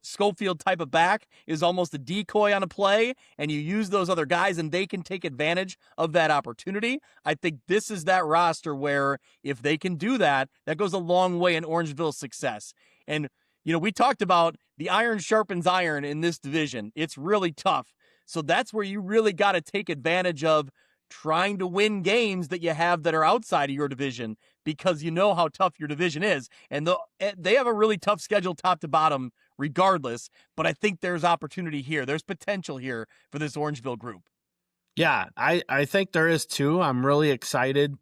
Schofield type of back is almost a decoy on a play and you use those other guys and they can take advantage of that opportunity. I think this is that roster where if they can do that, that goes a long way in Orangeville's success. And, we talked about the iron sharpens iron in this division. It's really tough. So that's where you really got to take advantage of trying to win games that you have that are outside of your division, because you know how tough your division is. And they have a really tough schedule top to bottom regardless, but I think there's opportunity here. There's potential here for this Orangeville group. Yeah, I think there is too. I'm really excited.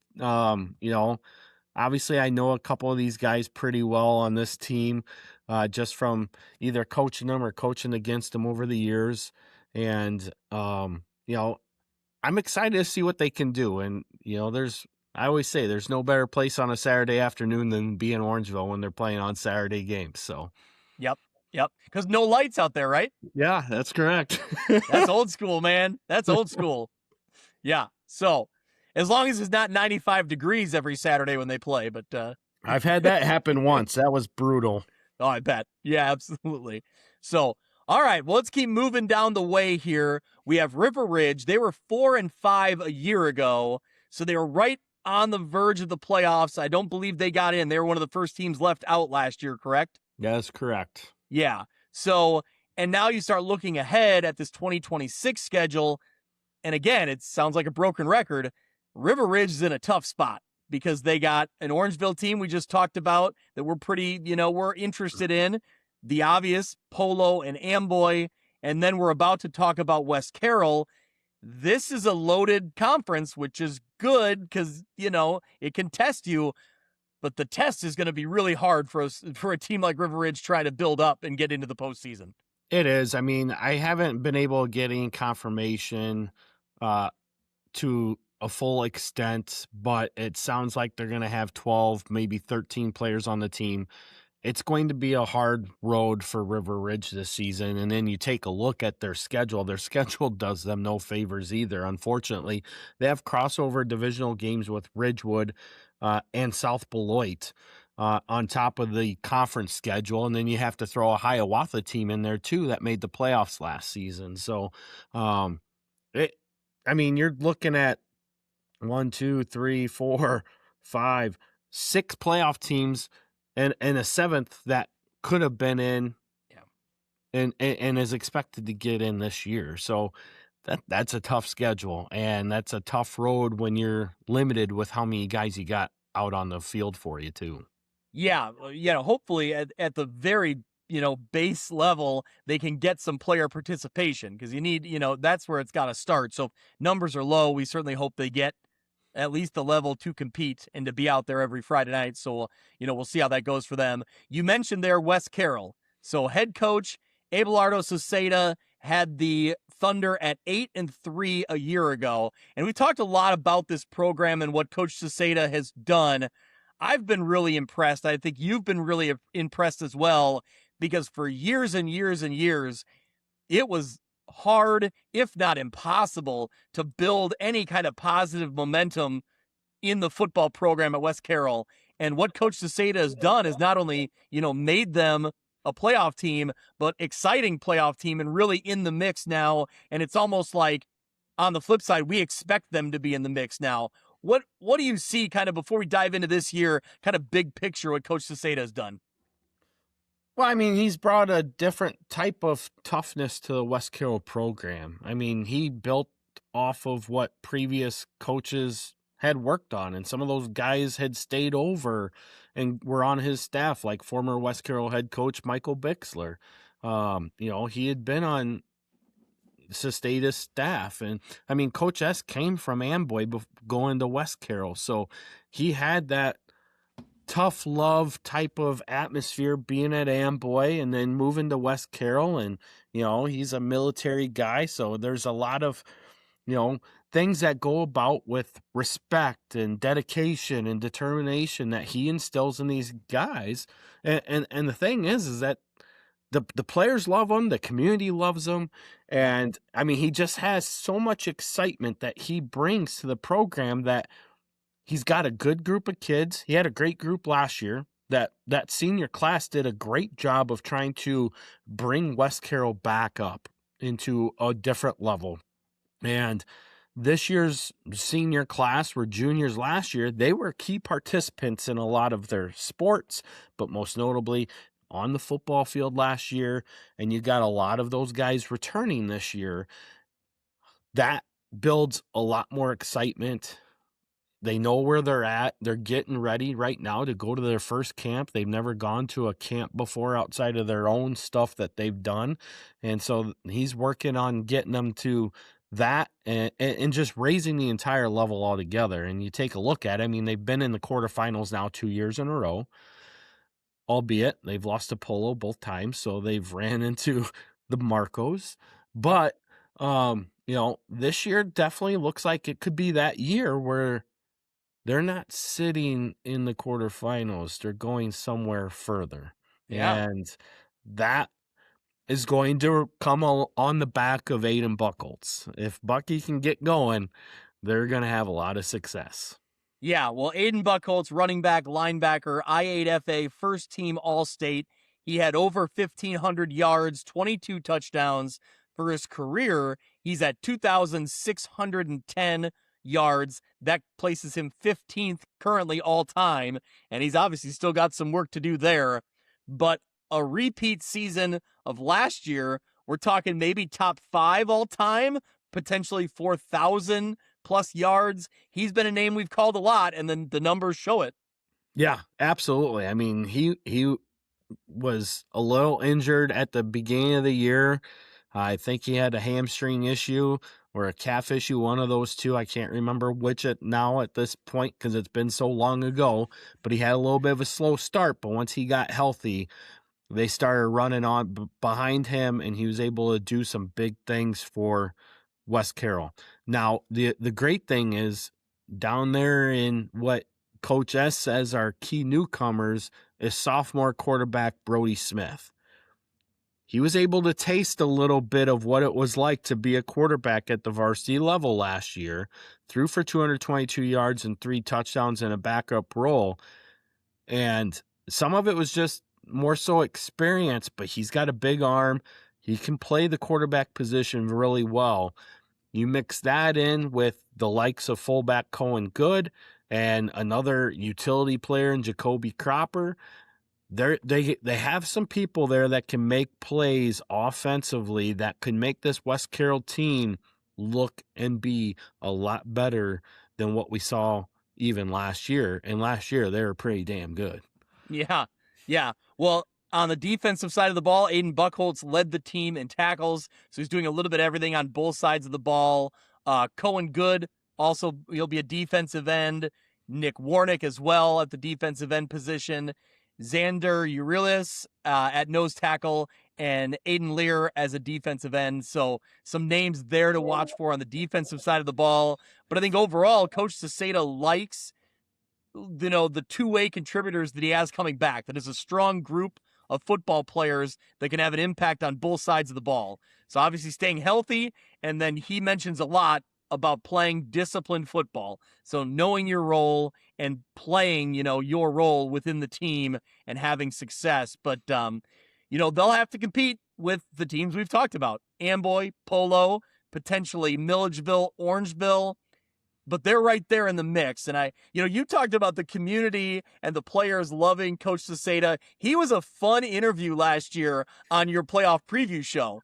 Obviously I know a couple of these guys pretty well on this team, just from either coaching them or coaching against them over the years. And, I'm excited to see what they can do. And, I always say there's no better place on a Saturday afternoon than be in Orangeville when they're playing on Saturday games. So, Yep. Because no lights out there, right? Yeah, that's correct. That's old school, man. That's old school. Yeah. So as long as it's not 95 degrees every Saturday when they play, but I've had that happen once. That was brutal. Oh, I bet. Yeah, absolutely. So, all right, well, let's keep moving down the way here. We have River Ridge. They were 4-5 a year ago, so they were right on the verge of the playoffs. I don't believe they got in. They were one of the first teams left out last year, correct? That's correct. Yeah. So, and now you start looking ahead at this 2026 schedule, and again, it sounds like a broken record. River Ridge is in a tough spot because they got an Orangeville team we just talked about that we're pretty, we're interested in. The obvious, Polo and Amboy, and then we're about to talk about West Carroll. This is a loaded conference, which is good because, it can test you, but the test is going to be really hard for a team like River Ridge trying to build up and get into the postseason. It is. I mean, I haven't been able to get any confirmation to a full extent, but it sounds like they're going to have 12, maybe 13 players on the team. It's going to be a hard road for River Ridge this season. And then you take a look at their schedule. Their schedule does them no favors either. Unfortunately, they have crossover divisional games with Ridgewood and South Beloit on top of the conference schedule. And then you have to throw a Hiawatha team in there too that made the playoffs last season. So, you're looking at 1, 2, 3, 4, 5, 6 playoff teams and a seventh that could have been in and is expected to get in this year. So that's a tough schedule, and that's a tough road when you're limited with how many guys you got out on the field for you too. Yeah, hopefully at the very, base level, they can get some player participation because you need, that's where it's got to start. So if numbers are low, we certainly hope they get at least the level to compete and to be out there every Friday night. So, we'll see how that goes for them. You mentioned there West Carroll. So head coach Abelardo Soseda had the Thunder at 8-3 a year ago. And we talked a lot about this program and what Coach Soseda has done. I've been really impressed. I think you've been really impressed as well, because for years and years and years, it was hard, if not impossible, to build any kind of positive momentum in the football program at West Carroll. And what Coach Soseda has done is not only, made them a playoff team, but exciting playoff team and really in the mix now. And it's almost like on the flip side, we expect them to be in the mix now. What do you see kind of before we dive into this year, kind of big picture, what Coach Soseda has done? Well, he's brought a different type of toughness to the West Carroll program. He built off of what previous coaches had worked on, and some of those guys had stayed over and were on his staff, like former West Carroll head coach Michael Bixler. He had been on Sestata's staff, and I mean, Coach S came from Amboy going to West Carroll, so he had that tough love type of atmosphere being at Amboy and then moving to West Carroll. And, he's a military guy. So there's a lot of, things that go about with respect and dedication and determination that he instills in these guys. And the thing is that the players love him. The community loves him. And I mean, he just has so much excitement that he brings to the program that he's got a good group of kids. He had a great group last year. That senior class did a great job of trying to bring West Carroll back up into a different level. And this year's senior class were juniors last year. They were key participants in a lot of their sports, but most notably on the football field last year. And you got a lot of those guys returning this year. That builds a lot more excitement. They know where they're at. They're getting ready right now to go to their first camp. They've never gone to a camp before outside of their own stuff that they've done. And so he's working on getting them to that and just raising the entire level altogether. And you take a look at it, I mean, they've been in the quarterfinals now 2 years in a row, albeit they've lost to Polo both times. So they've ran into the Marcos. But, this year definitely looks like it could be that year where they're not sitting in the quarterfinals. They're going somewhere further. Yeah. And that is going to come on the back of Aiden Buchholz. If Bucky can get going, they're going to have a lot of success. Yeah, well, Aiden Buchholz, running back, linebacker, I8FA, first team All-State. He had over 1,500 yards, 22 touchdowns for his career. He's at 2,610 yards. That places him 15th currently all time, and he's obviously still got some work to do there. But a repeat season of last year, we're talking maybe top 5 all time, potentially 4,000 plus yards. He's been a name we've called a lot, and then the numbers show it. Yeah, absolutely. I mean, he was a little injured at the beginning of the year. I think he had a hamstring issue or a calf issue, one of those two. I can't remember which at this point because it's been so long ago. But he had a little bit of a slow start. But once he got healthy, they started running on behind him, and he was able to do some big things for West Carroll. Now, the great thing is down there in what Coach S says are key newcomers is sophomore quarterback Brody Smith. He was able to taste a little bit of what it was like to be a quarterback at the varsity level last year, threw for 222 yards and 3 touchdowns in a backup role. And some of it was just more so experience, but he's got a big arm. He can play the quarterback position really well. You mix that in with the likes of fullback Cohen Good and another utility player in Jacoby Cropper. They have some people there that can make plays offensively that could make this West Carroll team look and be a lot better than what we saw even last year. And last year, they were pretty damn good. Yeah. Well, on the defensive side of the ball, Aiden Buchholz led the team in tackles, so he's doing a little bit of everything on both sides of the ball. Cohen Good, also, he'll be a defensive end. Nick Warnick as well at the defensive end position. Xander Urilis at nose tackle, and Aiden Lear as a defensive end. So some names there to watch for on the defensive side of the ball. But I think overall, Coach Sestata likes, the two-way contributors that he has coming back. That is a strong group of football players that can have an impact on both sides of the ball. So obviously staying healthy, and then he mentions a lot about playing disciplined football. So knowing your role and playing, your role within the team and having success. But, they'll have to compete with the teams we've talked about. Amboy, Polo, potentially Milledgeville, Orangeville. But they're right there in the mix. And you talked about the community and the players loving Coach Sestata. He was a fun interview last year on your playoff preview show.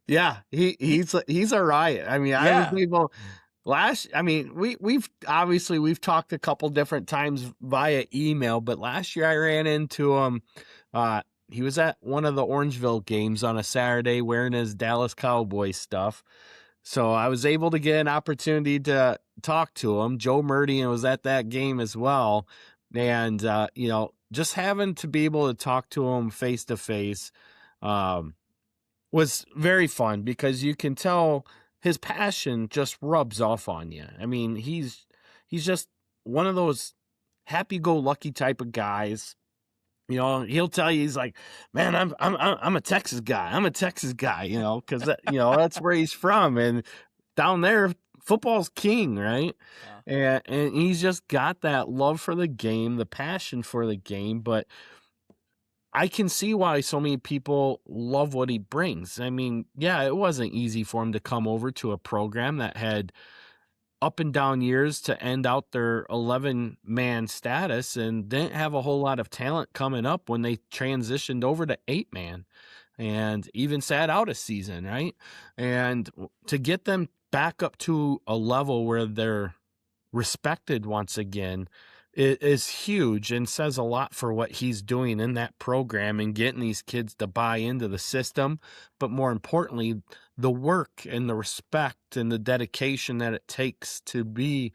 Yeah, he's a riot. I mean, I was able, we've talked a couple different times via email, but last year I ran into him. He was at one of the Orangeville games on a Saturday wearing his Dallas Cowboys stuff. So I was able to get an opportunity to talk to him. Joe Murdy was at that game as well. And, just having to be able to talk to him face to face was very fun, because you can tell his passion just rubs off on you. I mean, he's just one of those happy-go-lucky type of guys. He'll tell you, he's like, man, I'm a Texas guy. I'm a Texas guy, because that's where he's from, and down there, football's king, right? Yeah. And he's just got that love for the game, the passion for the game. But I can see why so many people love what he brings. I mean, yeah, it wasn't easy for him to come over to a program that had up and down years to end out their 11-man status and didn't have a whole lot of talent coming up when they transitioned over to 8-man and even sat out a season, right? And to get them back up to a level where they're respected once again, it is huge and says a lot for what he's doing in that program and getting these kids to buy into the system. But more importantly, the work and the respect and the dedication that it takes to be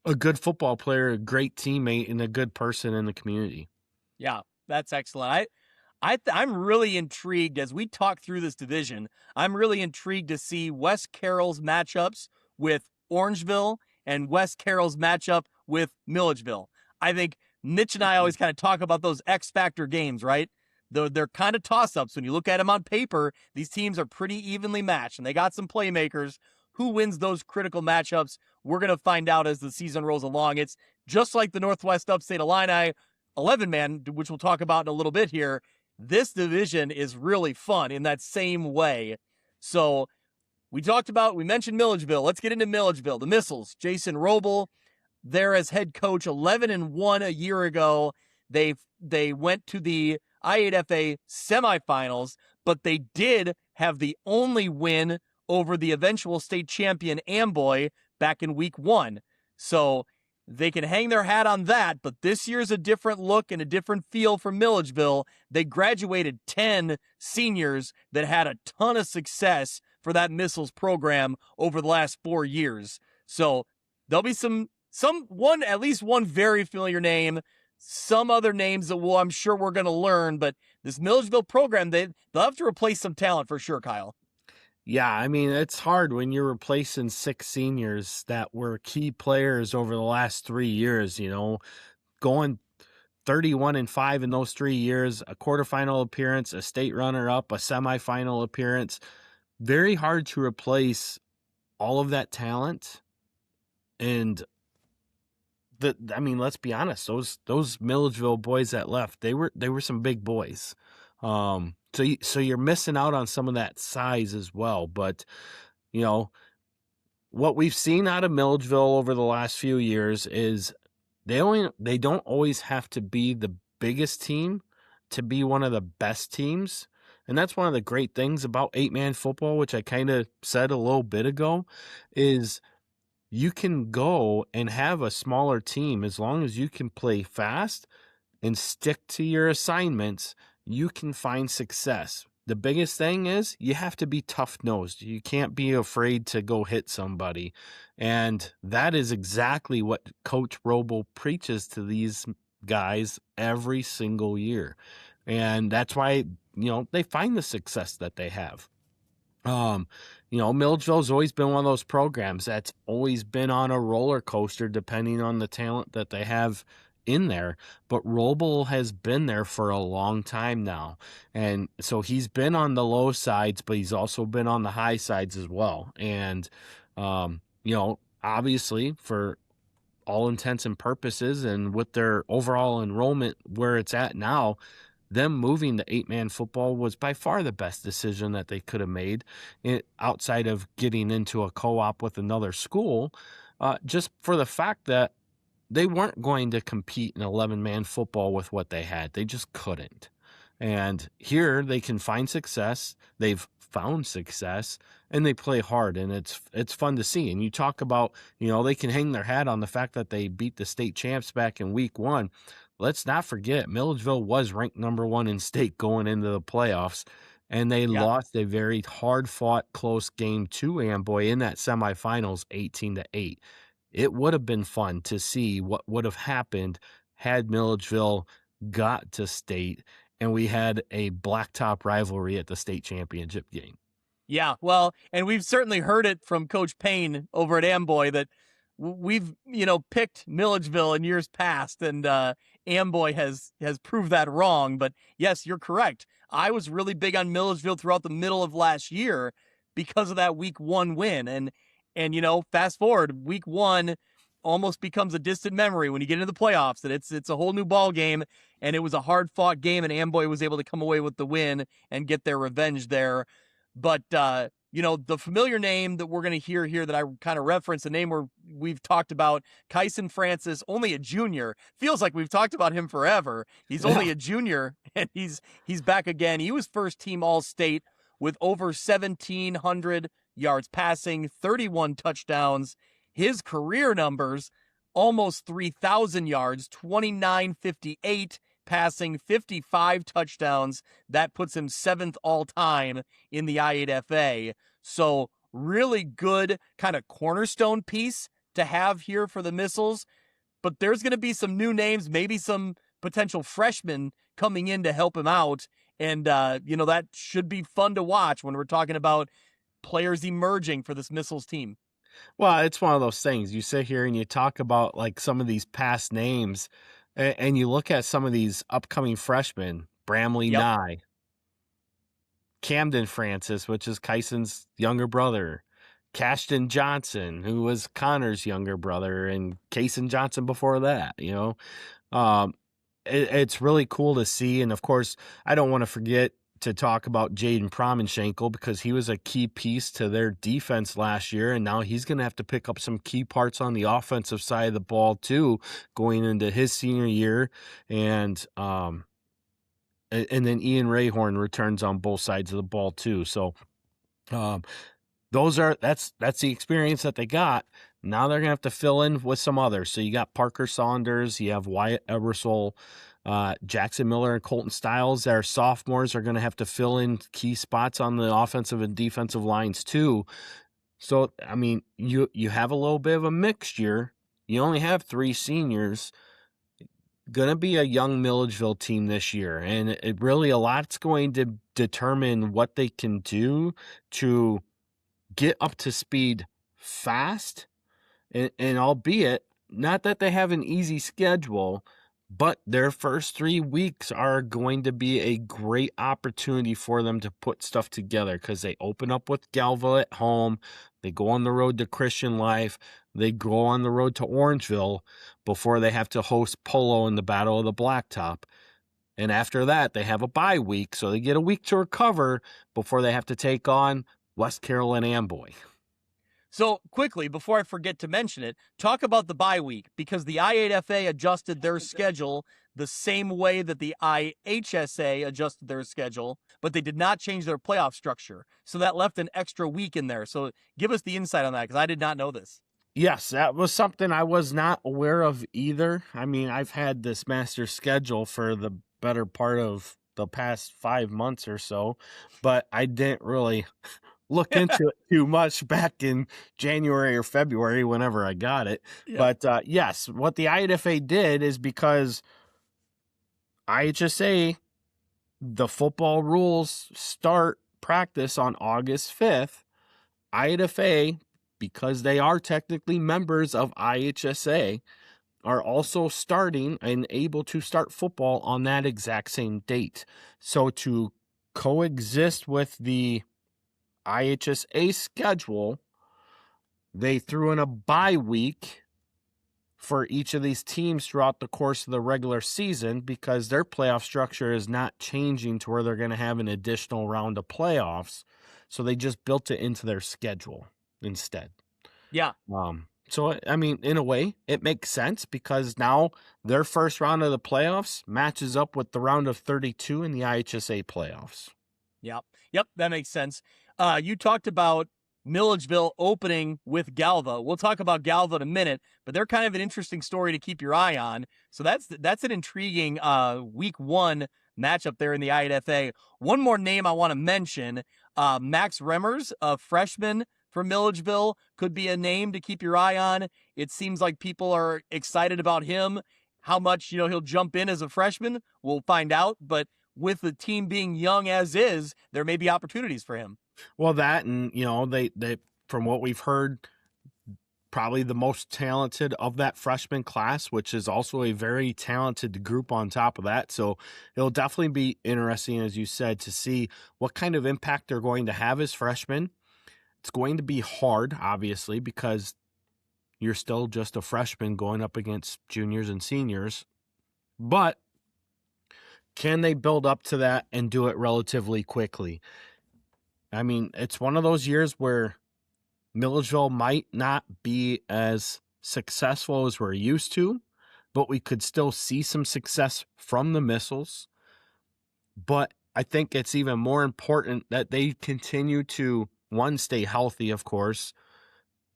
a good football player, a great teammate, and a good person in the community. Yeah, that's excellent. I'm really intrigued as we talk through this division. I'm really intrigued to see West Carroll's matchups with Orangeville and West Carroll's matchup with Milledgeville. I think Mitch and I always kind of talk about those X factor games, right? They're kind of toss-ups. When you look at them on paper, these teams are pretty evenly matched, and they got some playmakers. Who wins those critical matchups? We're going to find out as the season rolls along. It's just like the Northwest Upstate Illini 11-man, which we'll talk about in a little bit here. This division is really fun in that same way. So we mentioned Milledgeville. Let's get into Milledgeville. The Missiles, Jason Roble, there as head coach, 11-1 a year ago. They went to the I8FA semifinals, but they did have the only win over the eventual state champion Amboy back in week 1. So they can hang their hat on that, but this year's a different look and a different feel for Milledgeville. They graduated 10 seniors that had a ton of success for that Missiles program over the last 4 years. So there'll be at least one very familiar name, some other names that I'm sure we're going to learn, but this Milledgeville program, they'll have to replace some talent for sure, Kyle. Yeah, I mean, it's hard when you're replacing 6 seniors that were key players over the last 3 years, going 31-5 in those 3 years, a quarterfinal appearance, a state runner-up, a semifinal appearance. Very hard to replace all of that talent. And let's be honest, those Milledgeville boys that left, they were some big boys. So you're missing out on some of that size as well. But, what we've seen out of Milledgeville over the last few years is they don't always have to be the biggest team to be one of the best teams. And that's one of the great things about 8-man football, which I kind of said a little bit ago, is you can go and have a smaller team as long as you can play fast and stick to your assignments. You can find success. The biggest thing is you have to be tough-nosed. You can't be afraid to go hit somebody. And that is exactly what Coach Roble preaches to these guys every single year. And that's why, they find the success that they have. Milledgeville's always been one of those programs that's always been on a roller coaster depending on the talent that they have in there. But Roble has been there for a long time now. And so he's been on the low sides, but he's also been on the high sides as well. And, obviously for all intents and purposes and with their overall enrollment where it's at now, them moving to 8-man football was by far the best decision that they could have made outside of getting into a co-op with another school, just for the fact that they weren't going to compete in 11-man football with what they had. They just couldn't. And here they can find success. They've found success, and they play hard, and it's fun to see. And you talk about, they can hang their hat on the fact that they beat the state champs back in week 1. Let's not forget, Milledgeville was ranked number 1 in state going into the playoffs, and they lost a very hard-fought, close game to Amboy in that semifinals, 18-8. It would have been fun to see what would have happened had Milledgeville got to state and we had a blacktop rivalry at the state championship game. Yeah, well, and we've certainly heard it from Coach Payne over at Amboy that we've, picked Milledgeville in years past, and Amboy has proved that wrong. But yes, you're correct. I was really big on Milledgeville throughout the middle of last year because of that week 1 win. And fast forward, week 1 almost becomes a distant memory when you get into the playoffs, and it's a whole new ball game, and it was a hard-fought game, and Amboy was able to come away with the win and get their revenge there. But, the familiar name that we're going to hear here that I kind of referenced, a name we've talked about, Kyson Francis, only a junior. Feels like we've talked about him forever. He's only a junior, and he's back again. He was first-team All-State with over 1,700 yards passing, 31 touchdowns. His career numbers, almost 3,000 yards, 2,958 passing, 55 touchdowns. That puts him 7th all-time in the I8FA. So really good kind of cornerstone piece to have here for the Missiles. But there's going to be some new names, maybe some potential freshmen coming in to help him out. And, that should be fun to watch when we're talking about players emerging for this Missiles team. Well, it's one of those things. You sit here and you talk about like some of these past names, and you look at some of these upcoming freshmen, Bramley Nye, Camden Francis, which is Kyson's younger brother, Cashton Johnson, who was Connor's younger brother, and Kaysen Johnson before that, it's really cool to see. And of course, I don't want to forget to talk about Jaden Promenschenkel, because he was a key piece to their defense last year, and now he's going to have to pick up some key parts on the offensive side of the ball too, going into his senior year. And then Ian Rayhorn returns on both sides of the ball too. So that's the experience that they got. Now they're going to have to fill in with some others. So you got Parker Saunders, you have Wyatt Ebersol, Jackson Miller and Colton Stiles, their sophomores, are going to have to fill in key spots on the offensive and defensive lines too. So, I mean, you have a little bit of a mixture. You only have 3 seniors. Going to be a young Milledgeville team this year, and it really, a lot's going to determine what they can do to get up to speed fast, and albeit not that they have an easy schedule, but their first 3 weeks are going to be a great opportunity for them to put stuff together, because they open up with Galva at home. They go on the road to Christian Life. They go on the road to Orangeville before they have to host Polo in the Battle of the Blacktop. And after that, they have a bye week, so they get a week to recover before they have to take on West Carroll and Amboy. So quickly, before I forget to mention it, talk about the bye week, because the I8FA adjusted their schedule the same way that the IHSA adjusted their schedule, but they did not change their playoff structure. So that left an extra week in there. So give us the insight on that, because I did not know this. Yes, that was something I was not aware of either. I mean, I've had this master schedule for the better part of the past 5 months or so, but I didn't really look into it too much back in January or February whenever I got it. Yeah. But yes, what the I8FA did is, because IHSA, the football rules start practice on August 5th. I8FA, because they are technically members of IHSA, are also starting and able to start football on that exact same date. So to coexist with the IHSA schedule, they threw in a bye week for each of these teams throughout the course of the regular season, because their playoff structure is not changing to where they're going to have an additional round of playoffs. So they just built it into their schedule instead. Yeah. So, I mean, in a way, it makes sense, because now their first round of the playoffs matches up with the round of 32 in the IHSA playoffs. Yep, that makes sense. You talked about Milledgeville opening with Galva. We'll talk about Galva in a minute, but they're kind of an interesting story to keep your eye on. So that's an intriguing week 1 matchup there in the I8FA. One more name I want to mention, Max Remmers, a freshman from Milledgeville, could be a name to keep your eye on. It seems like people are excited about him. How much, he'll jump in as a freshman, we'll find out, but with the team being young as is, there may be opportunities for him. Well, that, and they from what we've heard, probably the most talented of that freshman class, which is also a very talented group on top of that. So it'll definitely be interesting, as you said, to see what kind of impact they're going to have as freshmen. It's going to be hard, obviously, because you're still just a freshman going up against juniors and seniors. But can they build up to that and do it relatively quickly? I mean, it's one of those years where Milledgeville might not be as successful as we're used to, but we could still see some success from the missiles. But I think it's even more important that they continue to, 1, stay healthy, of course,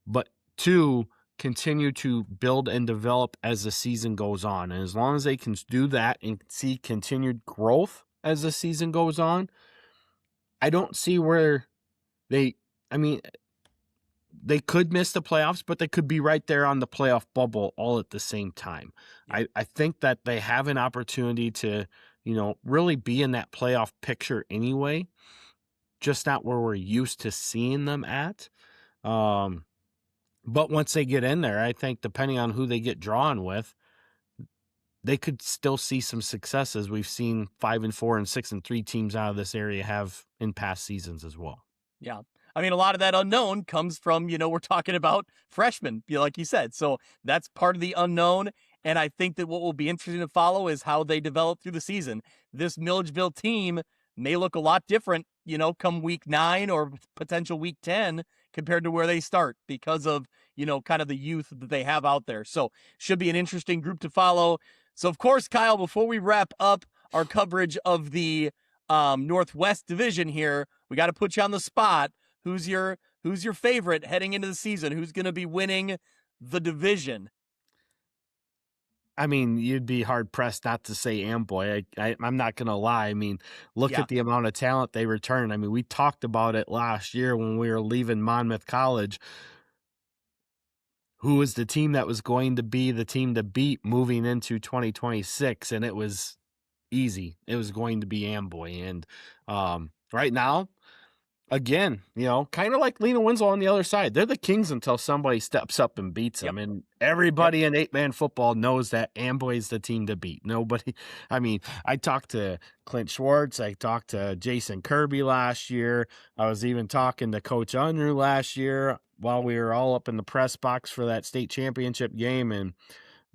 but 2, continue to build and develop as the season goes on. And as long as they can do that and see continued growth as the season goes on, I don't see where they could miss the playoffs, but they could be right there on the playoff bubble all at the same time. I think that they have an opportunity to, really be in that playoff picture anyway, just not where we're used to seeing them at. But once they get in there, I think depending on who they get drawn with, they could still see some successes. We've seen 5-4 and 6-3 teams out of this area have in past seasons as well. Yeah. I mean, a lot of that unknown comes from, we're talking about freshmen, like you said. So that's part of the unknown. And I think that what will be interesting to follow is how they develop through the season. This Milledgeville team may look a lot different, come week 9 or potential week 10 compared to where they start because of, kind of the youth that they have out there. So should be an interesting group to follow. So, of course, Kyle, before we wrap up our coverage of the Northwest Division here, we got to put you on the spot. Who's your favorite heading into the season? Who's going to be winning the division? I mean, you'd be hard-pressed not to say Amboy. I'm not going to lie. I mean, look at the amount of talent they return. I mean, we talked about it last year when we were leaving Monmouth College. Who was the team that was going to be the team to beat moving into 2026? And it was easy. It was going to be Amboy. And right now, again, kind of like Lena Winslow on the other side. They're the kings until somebody steps up and beats them. And everybody in 8-man football knows that Amboy is the team to beat. Nobody. I mean, I talked to Clint Schwartz. I talked to Jason Kirby last year. I was even talking to Coach Unruh last year while we were all up in the press box for that state championship game. And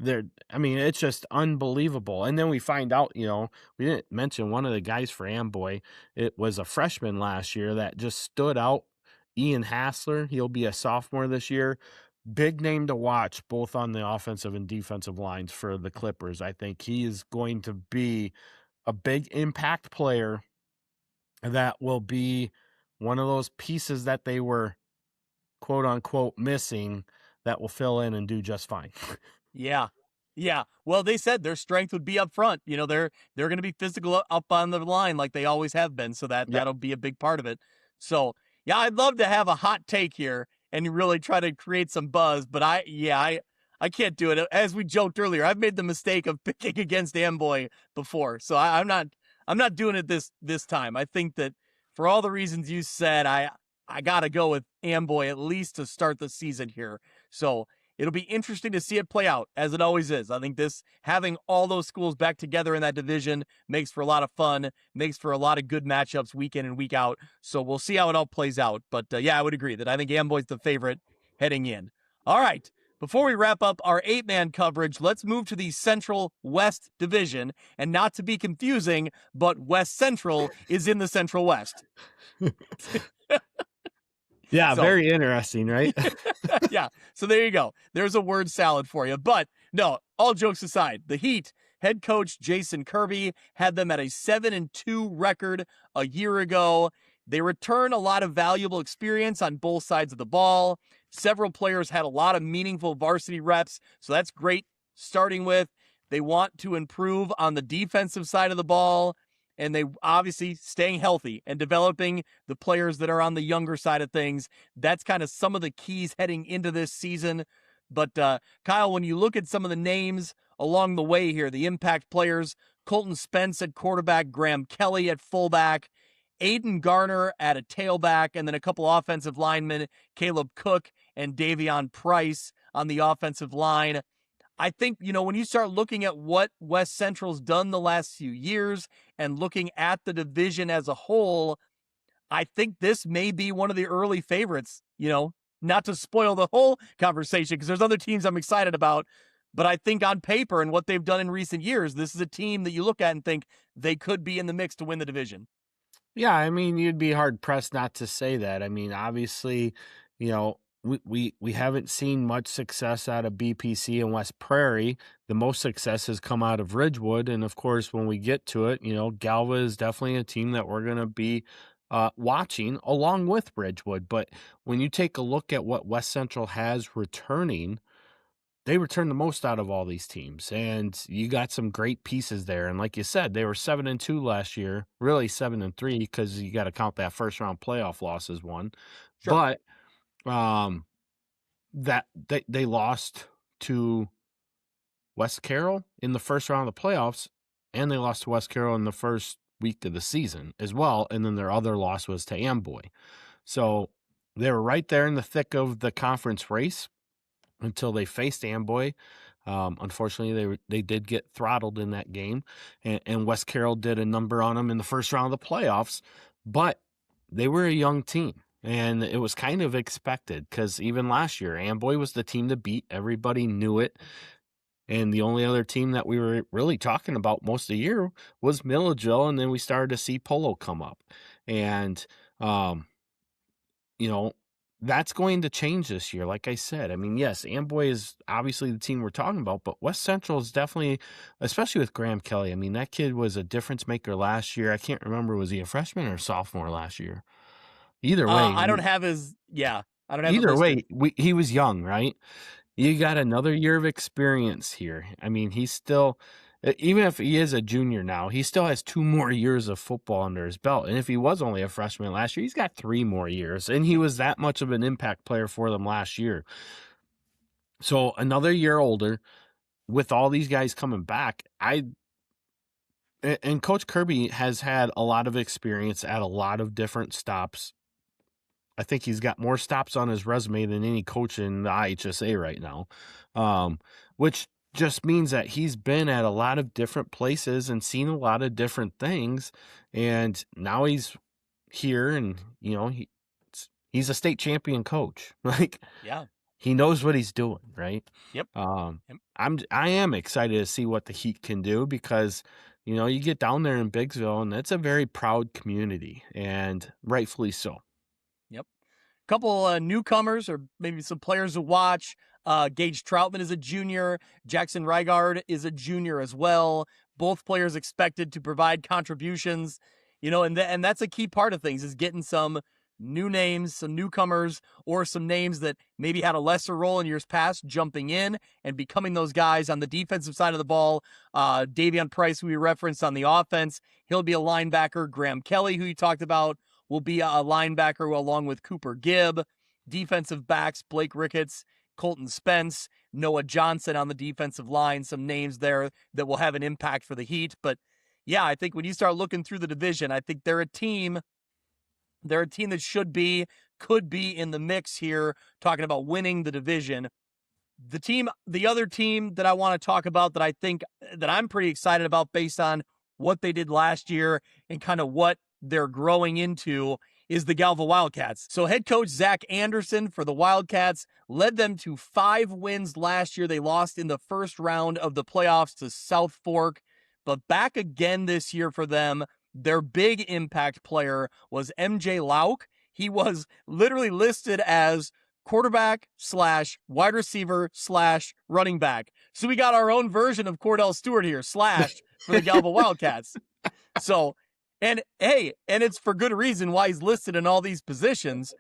it's just unbelievable. And then we find out, we didn't mention one of the guys for Amboy. It was a freshman last year that just stood out, Ian Hassler. He'll be a sophomore this year. Big name to watch, both on the offensive and defensive lines for the Clippers. I think he is going to be a big impact player that will be one of those pieces that they were, quote unquote, missing, that will fill in and do just fine. Yeah. Well, they said their strength would be up front. They're going to be physical up on the line like they always have been. So that'll be a big part of it. So yeah, I'd love to have a hot take here and really try to create some buzz, but I can't do it. As we joked earlier, I've made the mistake of picking against Amboy before. So I'm not doing it this time. I think that for all the reasons you said, I got to go with Amboy at least to start the season here. So it'll be interesting to see it play out, as it always is. I think having all those schools back together in that division makes for a lot of fun, makes for a lot of good matchups week in and week out. So we'll see how it all plays out. But I would agree that I think Amboy's the favorite heading in. All right. Before we wrap up our 8-man coverage, let's move to the Central West Division. And not to be confusing, but West Central is in the Central West. Yeah, very interesting, right? Yeah, so there you go. There's a word salad for you. But no, all jokes aside, the Heat Head coach Jason Kirby had them at a 7-2 record a year ago. They return a lot of valuable experience on both sides of the ball. Several players had a lot of meaningful varsity reps, so that's great starting with. They want to improve on the defensive side of the ball, and they obviously staying healthy and developing the players that are on the younger side of things. That's kind of some of the keys heading into this season. But Kyle, when you look at some of the names along the way here, the impact players, Colton Spence at quarterback, Graham Kelly at fullback, Aiden Garner at a tailback, and then a couple offensive linemen, Caleb Cook and Davion Price on the offensive line. I think, when you start looking at what West Central's done the last few years and looking at the division as a whole, I think this may be one of the early favorites, not to spoil the whole conversation because there's other teams I'm excited about. But I think on paper and what they've done in recent years, this is a team that you look at and think they could be in the mix to win the division. Yeah, I mean, you'd be hard-pressed not to say that. I mean, obviously, we haven't seen much success out of BPC and West Prairie. The most success has come out of Ridgewood. And, of course, when we get to it, Galva is definitely a team that we're going to be watching along with Ridgewood. But when you take a look at what West Central has returning, they return the most out of all these teams, and you got some great pieces there. And like you said, they were 7-2 last year, really 7-3 because you got to count that first round playoff loss as one. Sure. But that they lost to West Carroll in the first round of the playoffs, and they lost to West Carroll in the first week of the season as well. And then their other loss was to Amboy. So they were right there in the thick of the conference race until they faced Amboy. Unfortunately, they did get throttled in that game, and West Carroll did a number on them in the first round of the playoffs, but they were a young team, and it was kind of expected because even last year, Amboy was the team to beat. Everybody knew it, and the only other team that we were really talking about most of the year was Milledgeville, and then we started to see Polo come up, and that's going to change this year. Like I said, I mean, yes, Amboy is obviously the team we're talking about, but West Central is definitely, especially with Graham Kelly. I mean, that kid was a difference maker last year. I can't remember, was he a freshman or sophomore last year? Either way. I don't have his, either way, he was young, right? You got another year of experience here. I mean, he's still, even if he is a junior now, he still has 2 more years of football under his belt. And if he was only a freshman last year, he's got 3 more years. And he was that much of an impact player for them last year. So another year older, with all these guys coming back, and Coach Kirby has had a lot of experience at a lot of different stops. I think he's got more stops on his resume than any coach in the I8FA right now, which just means that he's been at a lot of different places and seen a lot of different things, and now he's here, and he's a state champion coach. He knows what he's doing, right? Yep. I am excited to see what the Heat can do because you get down there in Biggsville, and it's a very proud community, and rightfully so. Yep. Couple newcomers or maybe some players to watch. Gage Troutman is a junior. Jackson Rygard is a junior as well. Both players expected to provide contributions, and that's a key part of things is getting some new names, some newcomers, or some names that maybe had a lesser role in years past, jumping in and becoming those guys on the defensive side of the ball. Davion Price, who we referenced on the offense, he'll be a linebacker. Graham Kelly, who you talked about, will be a linebacker along with Cooper Gibb. Defensive backs, Blake Ricketts, Colton Spence, Noah Johnson on the defensive line, some names there that will have an impact for the Heat. But yeah, I think when you start looking through the division, I think they're a team that could be in the mix here, talking about winning the division. The other team that I want to talk about that I think that I'm pretty excited about based on what they did last year and kind of what they're growing into is the Galva Wildcats. So head coach Zach Anderson for the Wildcats led them to 5 wins last year. They lost in the first round of the playoffs to South Fork, but back again this year for them. Their big impact player was MJ Lauk. He was literally listed as quarterback / wide receiver / running back. So we got our own version of Cordell Stewart here, / for the Galva Wildcats. So, and hey, and it's for good reason why he's listed in all these positions.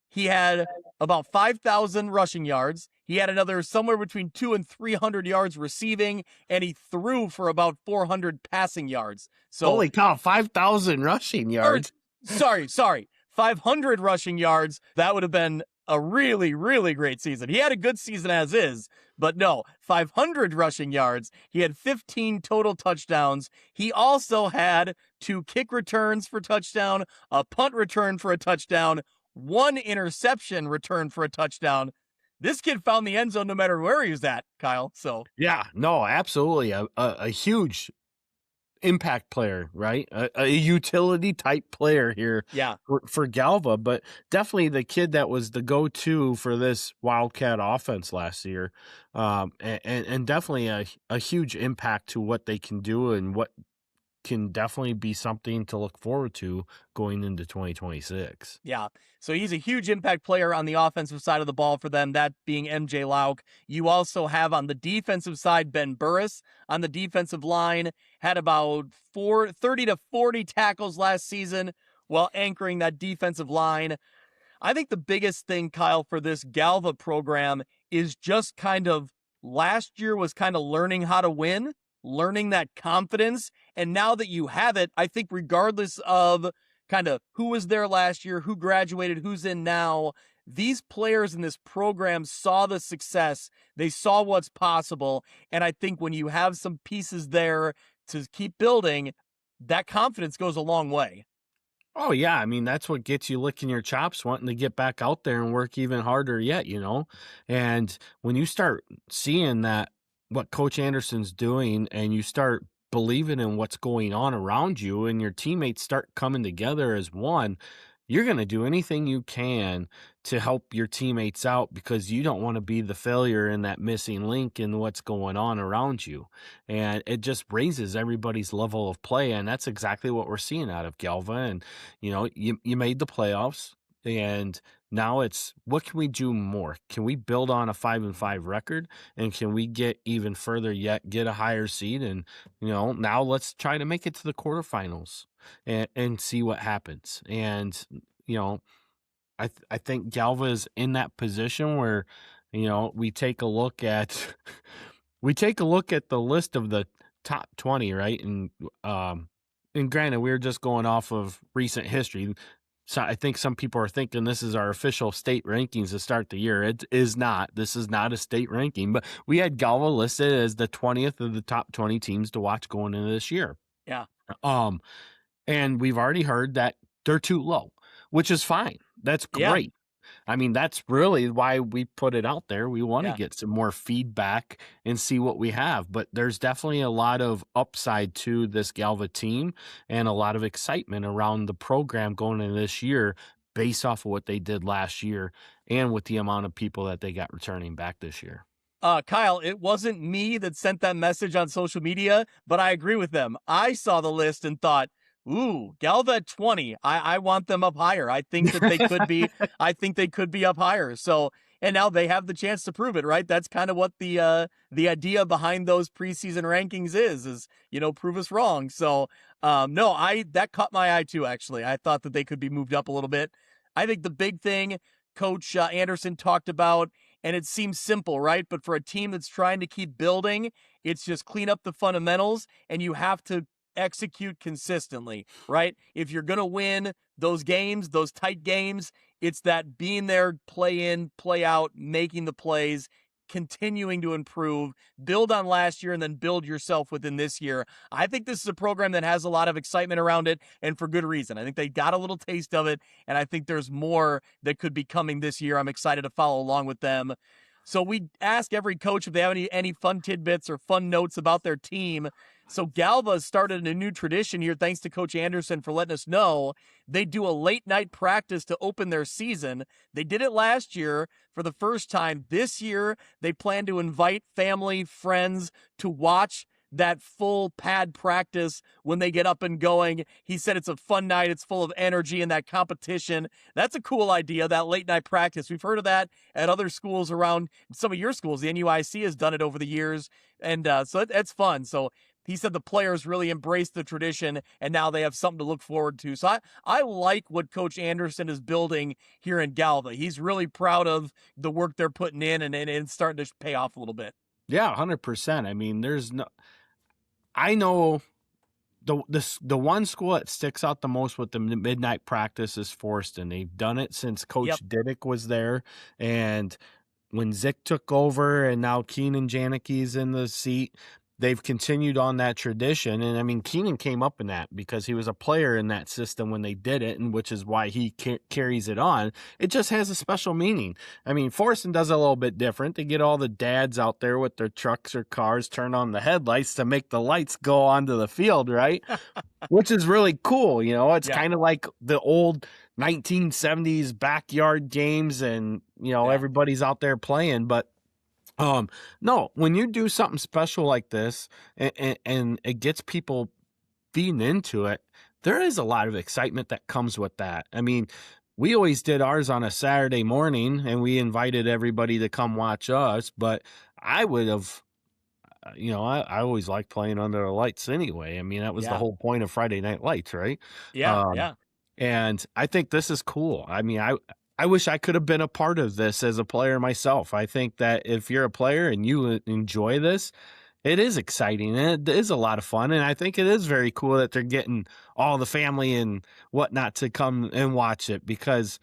He had about 5,000 rushing yards. He had another somewhere between 200 and 300 yards receiving, and he threw for about 400 passing yards. So, holy cow, 5,000 rushing yards. Sorry, 500 rushing yards. That would have been a really, really great season. He had a good season as is, but no, 500 rushing yards. He had 15 total touchdowns. He also had 2 kick returns for touchdown, a punt return for a touchdown, 1 interception return for a touchdown. This kid found the end zone no matter where he was at, Kyle. So yeah, no, absolutely. A huge impact player, right? A utility type player here for Galva, but definitely the kid that was the go-to for this Wildcat offense last year. And definitely a huge impact to what they can do and what can definitely be something to look forward to going into 2026. Yeah. So he's a huge impact player on the offensive side of the ball for them, that being MJ Lauk. You also have on the defensive side, Ben Burris on the defensive line, had about 30 to 40 tackles last season while anchoring that defensive line. I think the biggest thing, Kyle, for this Galva program is just kind of last year was kind of learning how to win, learning that confidence. And now that you have it, I think regardless of kind of who was there last year, who graduated, who's in now, these players in this program saw the success. They saw what's possible. And I think when you have some pieces there to keep building, that confidence goes a long way. Oh, yeah. I mean, that's what gets you licking your chops, wanting to get back out there and work even harder yet, you know? And when you start seeing that, what Coach Anderson's doing, and you start believing in what's going on around you and your teammates start coming together as one, you're going to do anything you can to help your teammates out because you don't want to be the failure in that missing link in what's going on around you. And it just raises everybody's level of play. And that's exactly what we're seeing out of Galva. And, you know, you made the playoffs, and now it's, what can we do more? Can we build on a 5-5 record? And can we get even further yet, get a higher seed? And, you know, now let's try to make it to the quarterfinals and see what happens. And, you know, I think Galva is in that position where, you know, we take a look at the list of the top 20, right? And granted, we're just going off of recent history. So I think some people are thinking this is our official state rankings to start the year. It is not. This is not a state ranking, but we had Galva listed as the 20th of the top 20 teams to watch going into this year. Yeah. And we've already heard that they're too low, which is fine. That's great. Yeah. I mean, that's really why we put it out there. We want to get some more feedback and see what we have. But there's definitely a lot of upside to this Galva team and a lot of excitement around the program going into this year based off of what they did last year and with the amount of people that they got returning back this year. Kyle, it wasn't me that sent that message on social media, but I agree with them. I saw the list and thought, ooh, Galva at 20. I want them up higher. I think that they could be. I think they could be up higher. So, and now they have the chance to prove it, right? That's kind of what the idea behind those preseason rankings is, you know, prove us wrong. So, that caught my eye too. Actually, I thought that they could be moved up a little bit. I think the big thing Coach Anderson talked about, and it seems simple, right? But for a team that's trying to keep building, it's just clean up the fundamentals, and you have to execute consistently, right? If you're going to win those games, those tight games, it's that being there, play in, play out, making the plays, continuing to improve, build on last year, and then build yourself within this year. I think this is a program that has a lot of excitement around it, and for good reason. I think they got a little taste of it, and I think there's more that could be coming this year. I'm excited to follow along with them. So we ask every coach if they have any fun tidbits or fun notes about their team. So Galva started a new tradition here, thanks to Coach Anderson for letting us know. They do a late night practice to open their season. They did it last year for the first time. This year, they plan to invite family, friends to watch that full pad practice when they get up and going. He said it's a fun night. It's full of energy and that competition. That's a cool idea, that late night practice. We've heard of that at other schools around some of your schools. The NUIC has done it over the years. And so that's fun. So he said the players really embraced the tradition, and now they have something to look forward to. So I like what Coach Anderson is building here in Galva. He's really proud of the work they're putting in, and it's starting to pay off a little bit. Yeah, 100%. I mean, I know the one school that sticks out the most with the midnight practice is Forston. They've done it since Coach Diddick was there, and when Zick took over and now Keenan Janicki's in the seat, they've continued on that tradition. And I mean, Keenan came up in that because he was a player in that system when they did it, and which is why he carries it on. It just has a special meaning. I mean, Forston does it a little bit different. They get all the dads out there with their trucks or cars, turn on the headlights to make the lights go onto the field, right? Which is really cool. You know, it's kind of like the old 1970s backyard games, and, you know, everybody's out there playing. But no, when you do something special like this and it gets people feeding into it, there is a lot of excitement that comes with that. I mean, we always did ours on a Saturday morning and we invited everybody to come watch us, but I would have, you know, I always liked playing under the lights anyway. I mean, that was the whole point of Friday Night Lights, right? Yeah. And I think this is cool. I mean, I wish I could have been a part of this as a player myself. I think that if you're a player and you enjoy this, it is exciting and it is a lot of fun. And I think it is very cool that they're getting all the family and whatnot to come and watch it, because,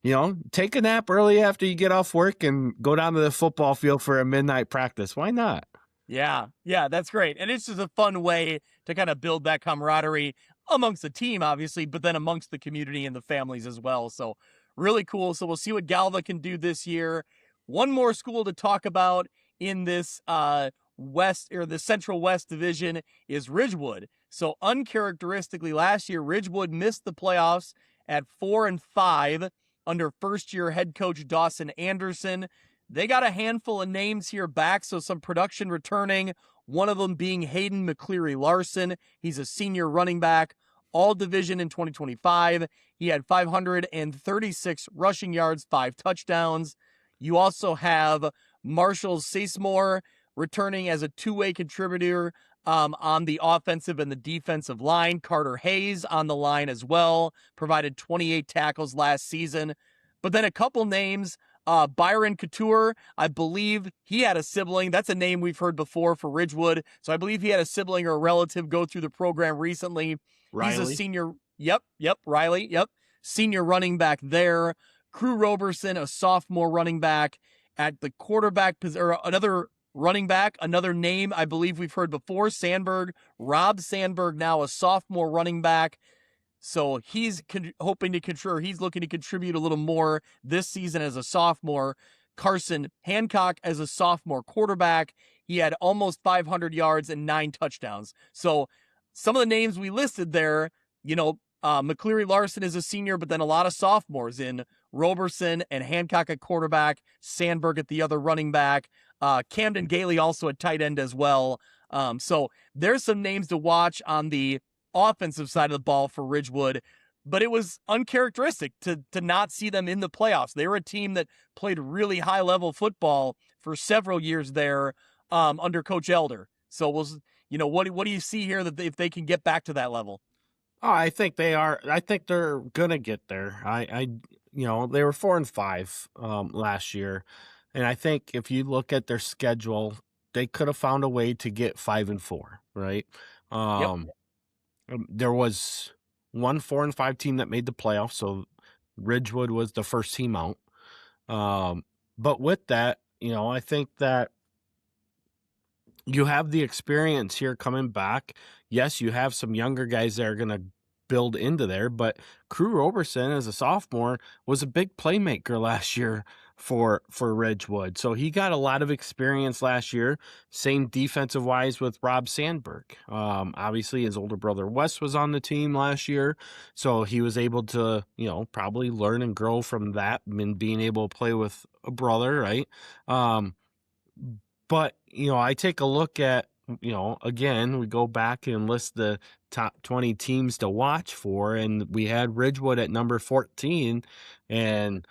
you know, take a nap early after you get off work and go down to the football field for a midnight practice. Why not? Yeah, that's great. And it's just a fun way to kind of build that camaraderie amongst the team, obviously, but then amongst the community and the families as well. So really cool. So we'll see what Galva can do this year. One more school to talk about in this West, or the Central West division, is Ridgewood. So uncharacteristically, last year, Ridgewood missed the playoffs at 4-5 under first-year head coach Dawson Anderson. They got a handful of names here back, so some production returning, one of them being Hayden McCleary Larson. He's a senior running back, all division in 2025. He had 536 rushing yards, 5 touchdowns. You also have Marshall Sasmore returning as a two-way contributor on the offensive and the defensive line. Carter Hayes on the line as well, provided 28 tackles last season. But then a couple names, Byron Couture, I believe he had a sibling. That's a name we've heard before for Ridgewood. So I believe he had a sibling or a relative go through the program recently. Riley. He's a senior. Yep, Riley. Yep. Senior running back there. Crew Roberson, a sophomore running back at the quarterback position, or another running back, another name I believe we've heard before, Sandberg. Rob Sandberg, now a sophomore running back. So he's hoping to contribute. He's looking to contribute a little more this season as a sophomore. Carson Hancock as a sophomore quarterback. He had almost 500 yards and 9 touchdowns. So some of the names we listed there, you know, McCleary Larson is a senior, but then a lot of sophomores in Roberson and Hancock at quarterback, Sandberg at the other running back, Camden Gailey also at tight end as well. So there's some names to watch on the offensive side of the ball for Ridgewood, but it was uncharacteristic to not see them in the playoffs. They were a team that played really high level football for several years there under Coach Elder. So what do you see here that if they can get back to that level? Oh, I think they are. I think they're gonna get there. They were 4-5 last year, and I think if you look at their schedule, they could have found a way to get 5-4. Right? There was one 4-5 team that made the playoffs, so Ridgewood was the first team out. But with that, I think that you have the experience here coming back. Yes, you have some younger guys that are going to build into there, but Crew Roberson as a sophomore was a big playmaker last year for Ridgewood. So he got a lot of experience last year. Same defensive wise with Rob Sandberg. Obviously his older brother Wes was on the team last year, so he was able to, probably learn and grow from that and being able to play with a brother, right? But, I take a look at again, we go back and list the top 20 teams to watch for, and we had Ridgewood at number 14, and,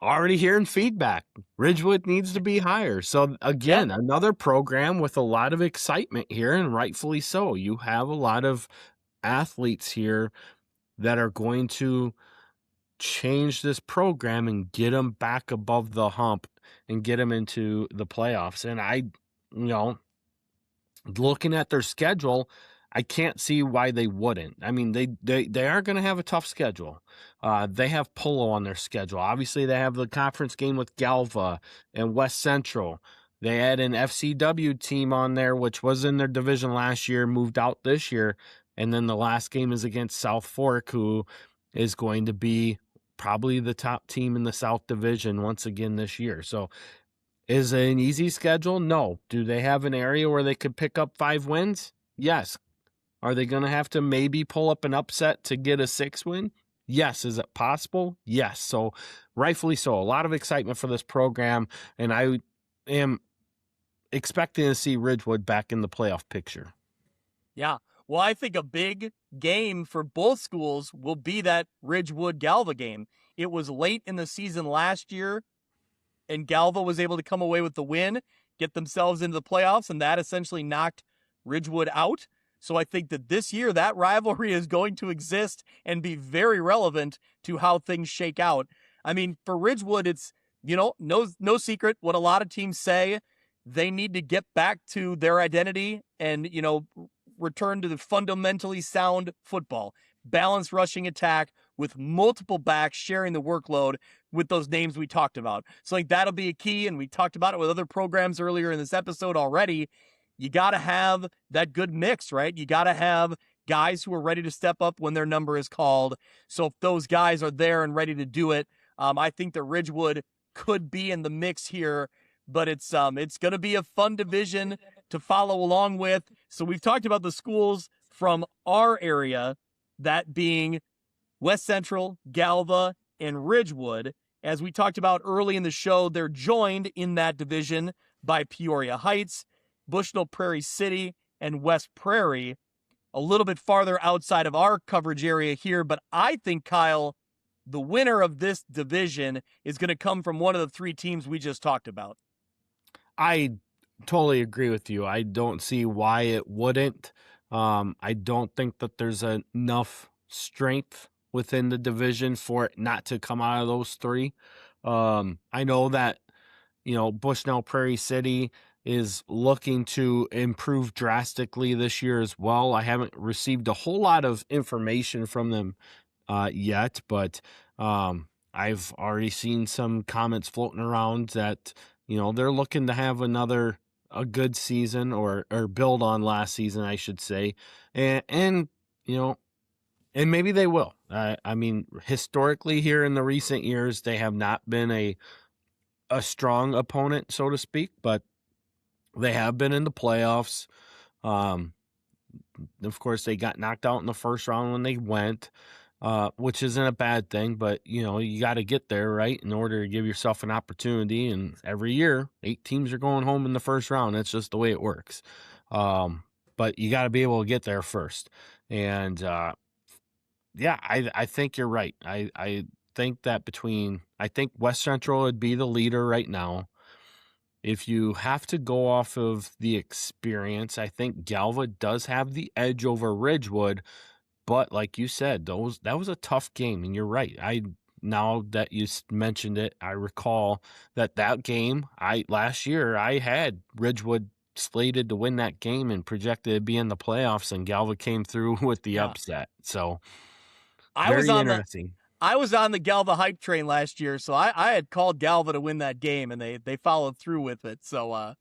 already hearing feedback. Ridgewood needs to be higher. So again, another program with a lot of excitement here, and rightfully so. You have a lot of athletes here that are going to change this program and get them back above the hump and get them into the playoffs. And looking at their schedule, I can't see why they wouldn't. I mean, they are going to have a tough schedule. They have Polo on their schedule. Obviously, they have the conference game with Galva and West Central. They had an FCW team on there, which was in their division last year, moved out this year. And then the last game is against South Fork, who is going to be probably the top team in the South Division once again this year. So is it an easy schedule? No. Do they have an area where they could pick up 5 wins? Yes. Are they going to have to maybe pull up an upset to get a 6 win? Yes. Is it possible? Yes. So rightfully so. A lot of excitement for this program, and I am expecting to see Ridgewood back in the playoff picture. Yeah. Well, I think a big game for both schools will be that Ridgewood-Galva game. It was late in the season last year, and Galva was able to come away with the win, get themselves into the playoffs, and that essentially knocked Ridgewood out. So I think that this year that rivalry is going to exist and be very relevant to how things shake out. I mean, for Ridgewood, it's, no secret what a lot of teams say. They need to get back to their identity and, return to the fundamentally sound football, balanced rushing attack with multiple backs sharing the workload with those names we talked about. So that'll be a key, and we talked about it with other programs earlier in this episode already. You got to have that good mix, right? You got to have guys who are ready to step up when their number is called. So if those guys are there and ready to do it, I think that Ridgewood could be in the mix here, but it's going to be a fun division to follow along with. So we've talked about the schools from our area, that being West Central, Galva, and Ridgewood. As we talked about early in the show, they're joined in that division by Peoria Heights, Bushnell Prairie City, and West Prairie, a little bit farther outside of our coverage area here. But I think, Kyle, the winner of this division is going to come from one of the 3 teams we just talked about. I totally agree with you. I don't see why it wouldn't. I don't think that there's enough strength within the division for it not to come out of those 3. I know that, Bushnell Prairie City is looking to improve drastically this year as well. I haven't received a whole lot of information from them yet, but I've already seen some comments floating around that, they're looking to have a good season or build on last season, I should say. And maybe they will. I mean, historically here in the recent years, they have not been a strong opponent, so to speak, but they have been in the playoffs. Of course, they got knocked out in the first round when they went, which isn't a bad thing, but, you got to get there, right, in order to give yourself an opportunity. And every year, 8 teams are going home in the first round. That's just the way it works. But you got to be able to get there first. And, I think you're right. I think that I think West Central would be the leader right now. If you have to go off of the experience, I think Galva does have the edge over Ridgewood. But like you said, that was a tough game, and you're right. Now that you mentioned it, I recall that game. Last year I had Ridgewood slated to win that game and projected to be in the playoffs, and Galva came through with the upset. So very interesting. I was on the Galva hype train last year, so I had called Galva to win that game, and they followed through with it. So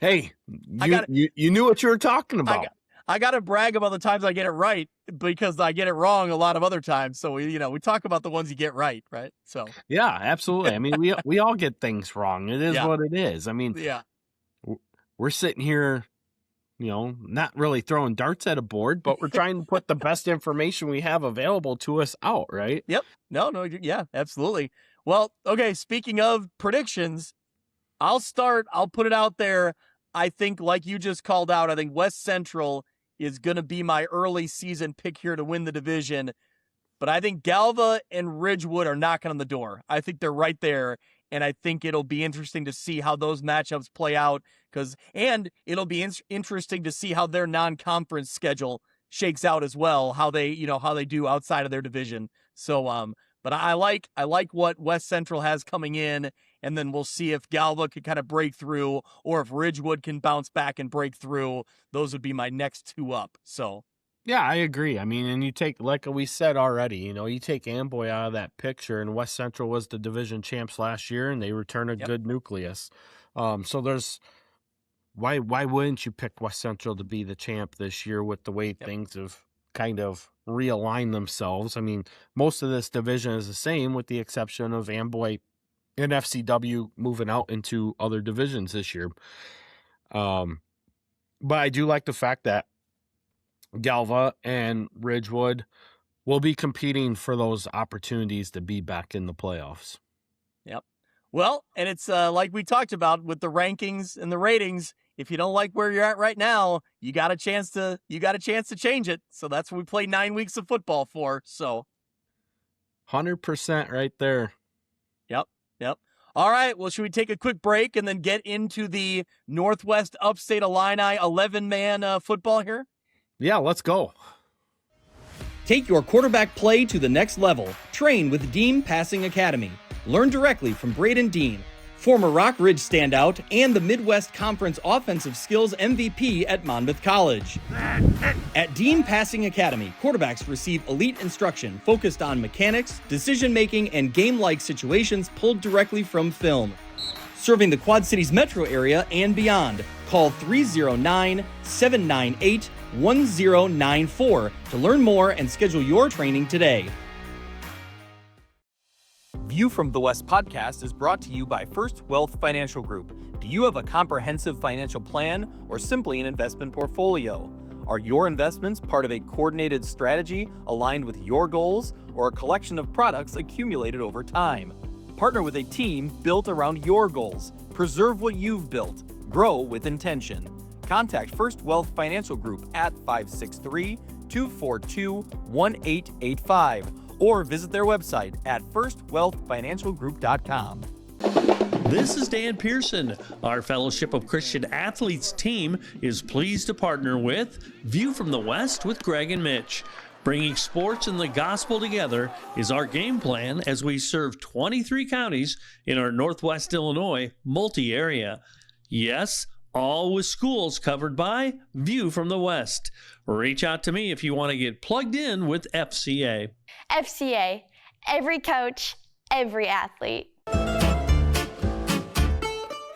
hey, you knew what you were talking about. I got to brag about the times I get it right, because I get it wrong a lot of other times. So we talk about the ones you get right? So yeah, absolutely. I mean, we all get things wrong. It is what it is. I mean, we're sitting here, not really throwing darts at a board, but we're trying to put the best information we have available to us out, right? Yep. No, yeah, absolutely. Well, okay. Speaking of predictions, I'll put it out there. I think, like you just called out, I think West Central is going to be my early season pick here to win the division. But I think Galva and Ridgewood are knocking on the door. I think they're right there. And I think it'll be interesting to see how those matchups play out. And it'll be interesting to see how their non-conference schedule shakes out as well, how they do outside of their division. So, but I like what West Central has coming in, and then we'll see if Galva can kind of break through, or if Ridgewood can bounce back and break through. Those would be my next two up. So, yeah, I agree. I mean, and you take, like we said already, you take Amboy out of that picture, and West Central was the division champs last year, and they return a good nucleus. So there's why wouldn't you pick West Central to be the champ this year with the way things have kind of realigned themselves? I mean, most of this division is the same with the exception of Amboy and FCW moving out into other divisions this year. But I do like the fact that Galva and Ridgewood will be competing for those opportunities to be back in the playoffs. Yep. Well, and it's like we talked about with the rankings and the ratings. If you don't like where you're at right now, you got a chance to change it. So that's what we play 9 weeks of football for. So 100% right there. Yep. All right. Well, should we take a quick break and then get into the Northwest Upstate Illini 11-man football here? Yeah, let's go. Take your quarterback play to the next level. Train with Dean Passing Academy. Learn directly from Braden Dean, former Rock Ridge standout and the Midwest Conference Offensive Skills MVP at Monmouth College. At Dean Passing Academy, quarterbacks receive elite instruction focused on mechanics, decision-making, and game-like situations pulled directly from film. Serving the Quad Cities metro area and beyond, call 309-798-1094 to learn more and schedule your training today. View from the West podcast is brought to you by First Wealth Financial Group. Do you have a comprehensive financial plan or simply an investment portfolio? Are your investments part of a coordinated strategy aligned with your goals or a collection of products accumulated over time? Partner with a team built around your goals. Preserve what you've built. Grow with intention. Contact First Wealth Financial Group at 563-242-1885 or visit their website at firstwealthfinancialgroup.com. This is Dan Pearson. Our Fellowship of Christian Athletes team is pleased to partner with View from the West with Greg and Mitch. Bringing sports and the gospel together is our game plan as we serve 23 counties in our Northwest Illinois multi-area. Yes, all with schools covered by View from the West. Reach out to me if you want to get plugged in with FCA. FCA, every coach, every athlete.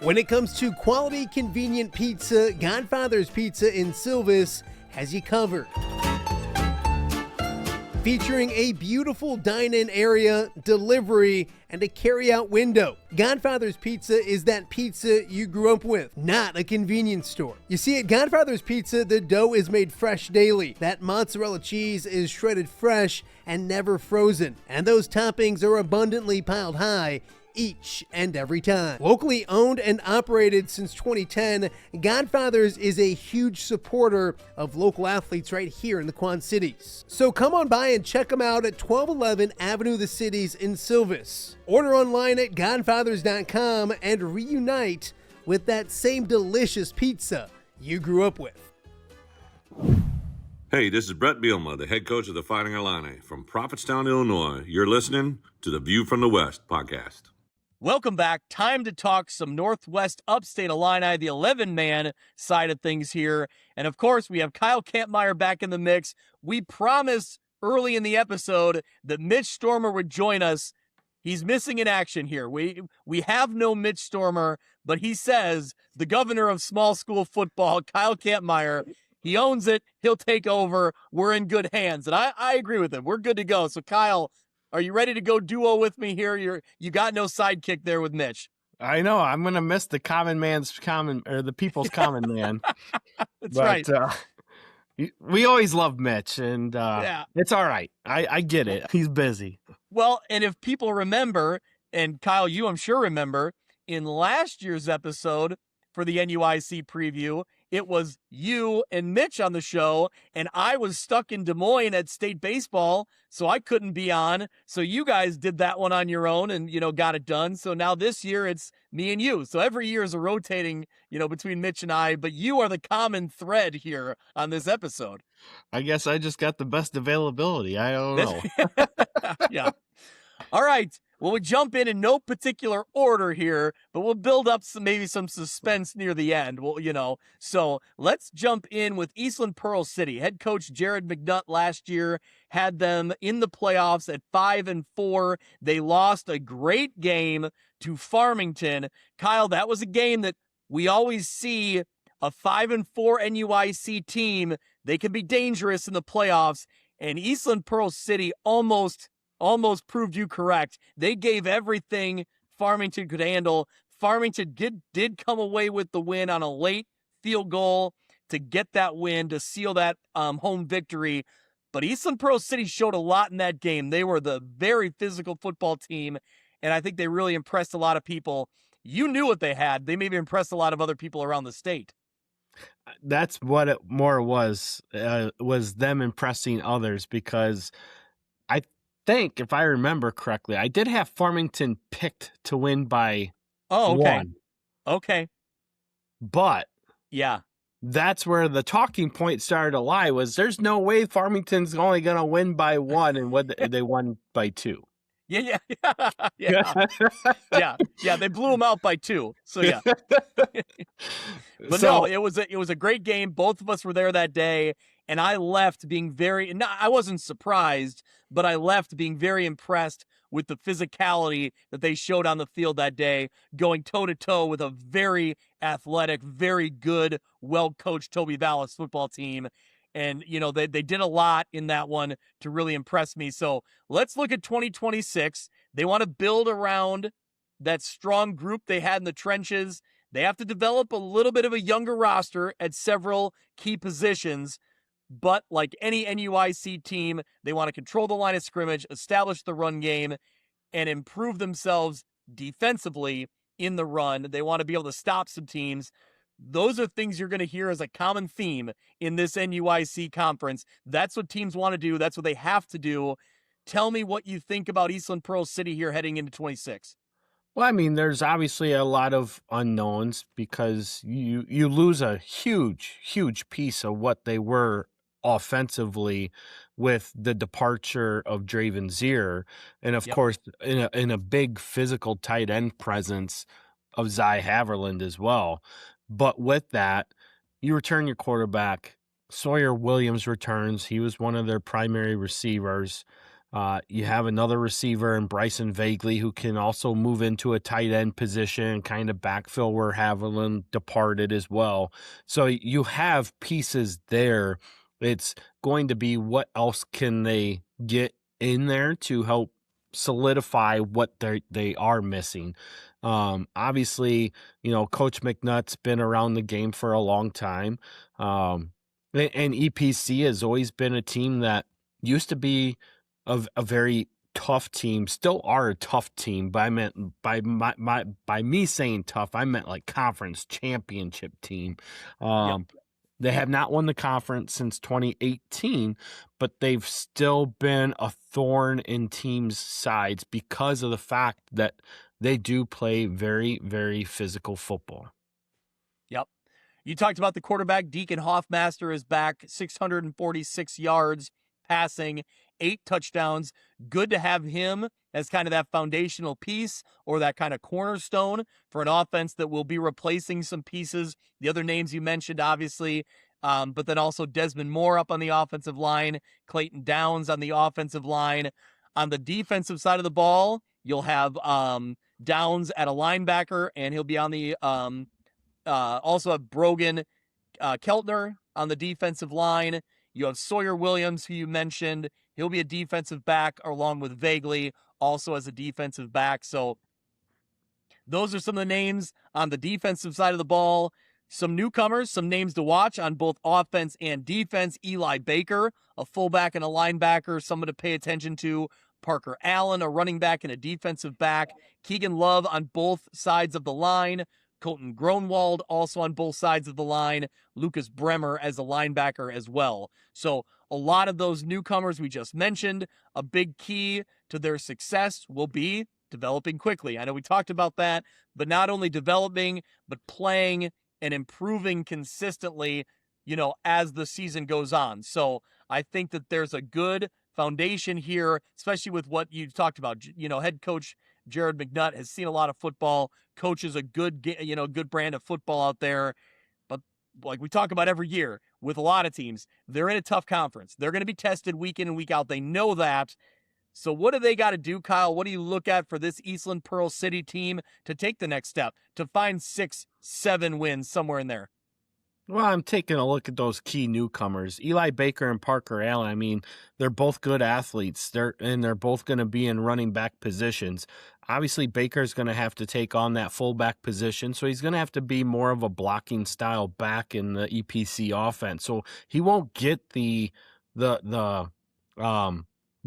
When it comes to quality, convenient pizza, Godfather's Pizza in Silvis has you covered. Featuring a beautiful dine-in area, delivery, and a carry-out window. Godfather's Pizza is that pizza you grew up with, not a convenience store. You see, at Godfather's Pizza, the dough is made fresh daily. That mozzarella cheese is shredded fresh and never frozen. And those toppings are abundantly piled high each and every time. Locally owned and operated since 2010, Godfather's is a huge supporter of local athletes right here in the Quad Cities. So come on by and check them out at 1211 Avenue of the Cities in Silvis. Order online at godfathers.com and reunite with that same delicious pizza you grew up with. Hey, this is Brett Bielma, the head coach of the Fighting Illini from Prophetstown, Illinois. You're listening to the View from the West podcast. Welcome back. Time to talk some Northwest Upstate Illini, the 11-man side of things here. And of course, we have Kyle Kampmier back in the mix. We promised early in the episode that Mitch Stormer would join us. He's missing in action here. We have no Mitch Stormer, but he says the governor of small school football, Kyle Kampmier, he owns it. He'll take over. We're in good hands. And I agree with him. We're good to go. So, Kyle, are you ready to go duo with me here? You got no sidekick there with Mitch. I know. I'm going to miss the the people's common man. That's right. We always love Mitch, and yeah. It's all right. I get it. He's busy. Well, and if people remember, and Kyle, you I'm sure remember, in last year's episode for the NUIC preview, it was you and Mitch on the show, and I was stuck in Des Moines at state baseball, so I couldn't be on. So you guys did that one on your own and, got it done. So now this year it's me and you. So every year is a rotating, between Mitch and I, but you are the common thread here on this episode. I guess I just got the best availability. I don't know. Yeah. All right. Well, we jump in no particular order here, but we'll build up maybe some suspense near the end. Well, so let's jump in with Eastland Pearl City. Head coach Jared McNutt last year had them in the playoffs at 5-4. They lost a great game to Farmington. Kyle, that was a game that we always see a 5-4 NUIC team. They can be dangerous in the playoffs, and Eastland Pearl City almost proved you correct. They gave everything Farmington could handle. Farmington did come away with the win on a late field goal to get that win, to seal that home victory. But Eastland Pearl City showed a lot in that game. They were the very physical football team, and I think they really impressed a lot of people. You knew what they had. They maybe impressed a lot of other people around the state. That's what it more was them impressing others, because I think, if I remember correctly, I did have Farmington picked to win by one. Okay. But yeah, that's where the talking point started to lie, was there's no way Farmington's only going to win by one, and they won by two. Yeah. They blew them out by 2. So yeah. But no, it was a great game. Both of us were there that day, and I left being I wasn't surprised, but I left being very impressed with the physicality that they showed on the field that day, going toe-to-toe with a very athletic, very good, well-coached Toby Vallis football team. And, they did a lot in that one to really impress me. So let's look at 2026. They want to build around that strong group they had in the trenches. They have to develop a little bit of a younger roster at several key positions. But like any NUIC team, they want to control the line of scrimmage, establish the run game, and improve themselves defensively in the run. They want to be able to stop some teams. Those are things you're going to hear as a common theme in this NUIC conference. That's what teams want to do. That's what they have to do. Tell me what you think about Eastland Pearl City here heading into 26. Well, I mean, there's obviously a lot of unknowns, because you lose a huge piece of what they were offensively with the departure of Draven Zier, and of course in a big physical tight end presence of Zy Haverland as well. But with that, you return your quarterback. Sawyer Williams returns. He was one of their primary receivers. You have another receiver in Bryson Vagley, who can also move into a tight end position and kind of backfill where Haviland departed as well. So you have pieces there. It's going to be what else can they get in there to help solidify what they are missing. Obviously, Coach McNutt's been around the game for a long time. And EPC has always been a team that used to be a very tough team, still are a tough team, but I meant by me saying tough, I meant like conference championship team. They have not won the conference since 2018, but they've still been a thorn in teams' sides because of the fact that they do play very, very physical football. Yep. You talked about the quarterback. Deacon Hoffmaster is back, 646 yards passing, 8 touchdowns. Good to have him as kind of that foundational piece, or that kind of cornerstone for an offense that will be replacing some pieces. The other names you mentioned, obviously, but then also Desmond Moore up on the offensive line, Clayton Downs on the offensive line. On the defensive side of the ball, you'll have Downs at a linebacker, and he'll be on the also have Brogan Keltner on the defensive line. You have Sawyer Williams, who you mentioned. He'll be a defensive back along with Vagley, also as a defensive back. So those are some of the names on the defensive side of the ball. Some newcomers, some names to watch on both offense and defense. Eli Baker, a fullback and a linebacker, someone to pay attention to Parker Allen, a running back and a defensive back. Keegan Love on both sides of the line. Colton Gronwald also on both sides of the line. Lucas Bremer as a linebacker as well. So a lot of those newcomers we just mentioned, a big key to their success will be developing quickly. I know we talked about that, but not only developing, but playing and improving consistently, as the season goes on. So I think that there's a good foundation here, especially with what you talked about. Head coach Jared McNutt has seen a lot of football, coaches a good brand of football out there. But like we talk about every year with a lot of teams, they're in a tough conference. They're going to be tested week in and week out. They know that. So what do they got to do, Kyle? What do you look at for this Eastland Pearl City team to take the next step, to find 6-7 wins somewhere in there? Well, I'm taking a look at those key newcomers, Eli Baker and Parker Allen. I mean, they're both good athletes. They're both going to be in running back positions. Obviously, Baker's going to have to take on that fullback position, so he's going to have to be more of a blocking style back in the EPC offense. So he won't get the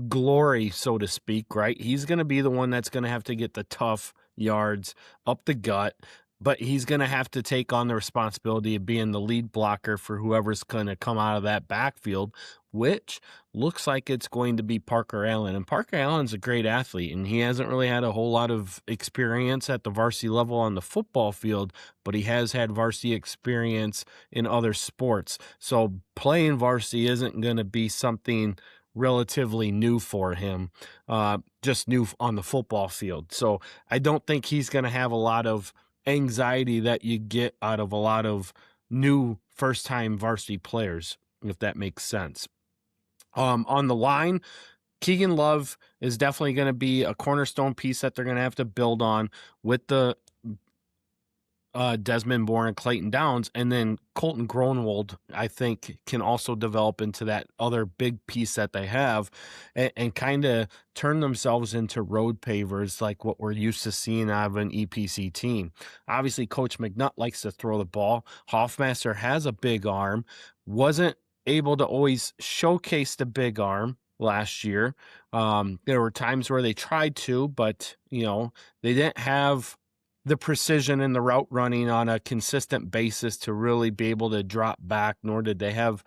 glory, so to speak, right? He's going to be the one that's going to have to get the tough yards up the gut. But he's going to have to take on the responsibility of being the lead blocker for whoever's going to come out of that backfield, which looks like it's going to be Parker Allen. And Parker Allen's a great athlete, and he hasn't really had a whole lot of experience at the varsity level on the football field, but he has had varsity experience in other sports. So playing varsity isn't going to be something relatively new for him, just new on the football field. So I don't think he's going to have a lot of anxiety that you get out of a lot of new first-time varsity players, if that makes sense. On the line, Keegan Love is definitely going to be a cornerstone piece that they're going to have to build on with the Desmond Bourne and Clayton Downs, and then Colton Gronwald, I think, can also develop into that other big piece that they have and kind of turn themselves into road pavers like what we're used to seeing out of an EPC team. Obviously, Coach McNutt likes to throw the ball. Hoffmaster has a big arm, wasn't able to always showcase the big arm last year. There were times where they tried to, but, they didn't have the precision in the route running on a consistent basis to really be able to drop back, nor did they have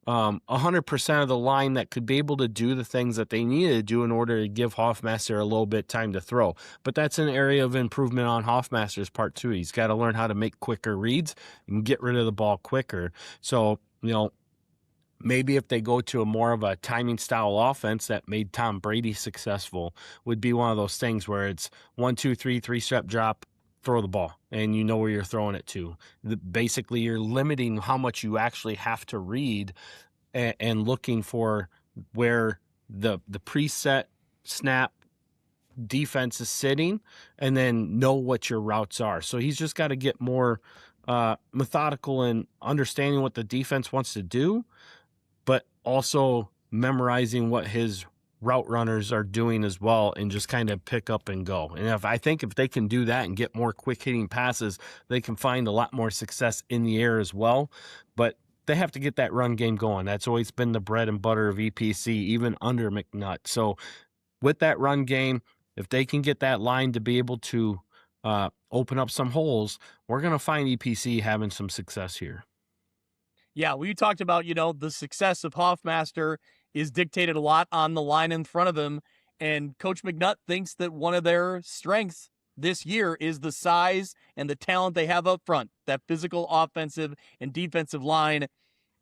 100% of the line that could be able to do the things that they needed to do in order to give Hoffmaster a little bit time to throw. But that's an area of improvement on Hoffmaster's part too. He's got to learn how to make quicker reads and get rid of the ball quicker. So, maybe if they go to a more of a timing style offense that made Tom Brady successful would be one of those things where it's 1, 2, 3, 3-step drop, throw the ball, and you know where you're throwing it to. Basically, you're limiting how much you actually have to read and looking for where the preset snap defense is sitting and then know what your routes are. So he's just got to get more methodical in understanding what the defense wants to do, but also memorizing what his route runners are doing as well and just kind of pick up and go. And I think if they can do that and get more quick hitting passes, they can find a lot more success in the air as well. But they have to get that run game going. That's always been the bread and butter of EPC, even under McNutt. So with that run game, if they can get that line to be able to open up some holes, we're going to find EPC having some success here. Yeah, we talked about, the success of Hoffmaster is dictated a lot on the line in front of him. And Coach McNutt thinks that one of their strengths this year is the size and the talent they have up front, that physical offensive and defensive line.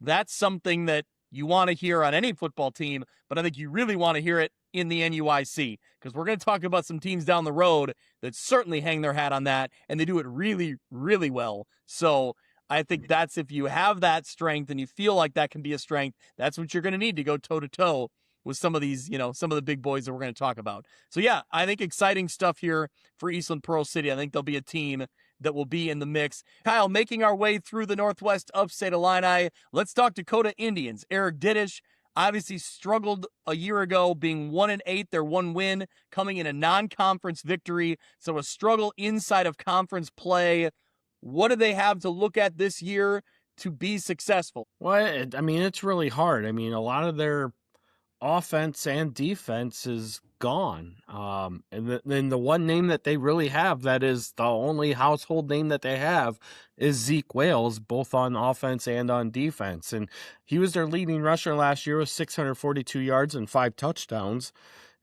That's something that you want to hear on any football team, but I think you really want to hear it in the NUIC, because we're going to talk about some teams down the road that certainly hang their hat on that, and they do it really, really well. So I think that's, if you have that strength and you feel like that can be a strength, that's what you're going to need to go toe-to-toe with some of these, some of the big boys that we're going to talk about. So yeah, I think exciting stuff here for Eastland Pearl City. I think they'll be a team that will be in the mix. Kyle, making our way through the Northwest Upstate Illini, let's talk Dakota Indians. Eric Diddish obviously struggled a year ago, being 1-8, their one win coming in a non-conference victory. So a struggle inside of conference play. What do they have to look at this year to be successful? Well, it's really hard. A lot of their offense and defense is gone. And then the one name that they really have, that is the only household name that they have, is Zeke Wales, both on offense and on defense. And he was their leading rusher last year with 642 yards and 5 touchdowns.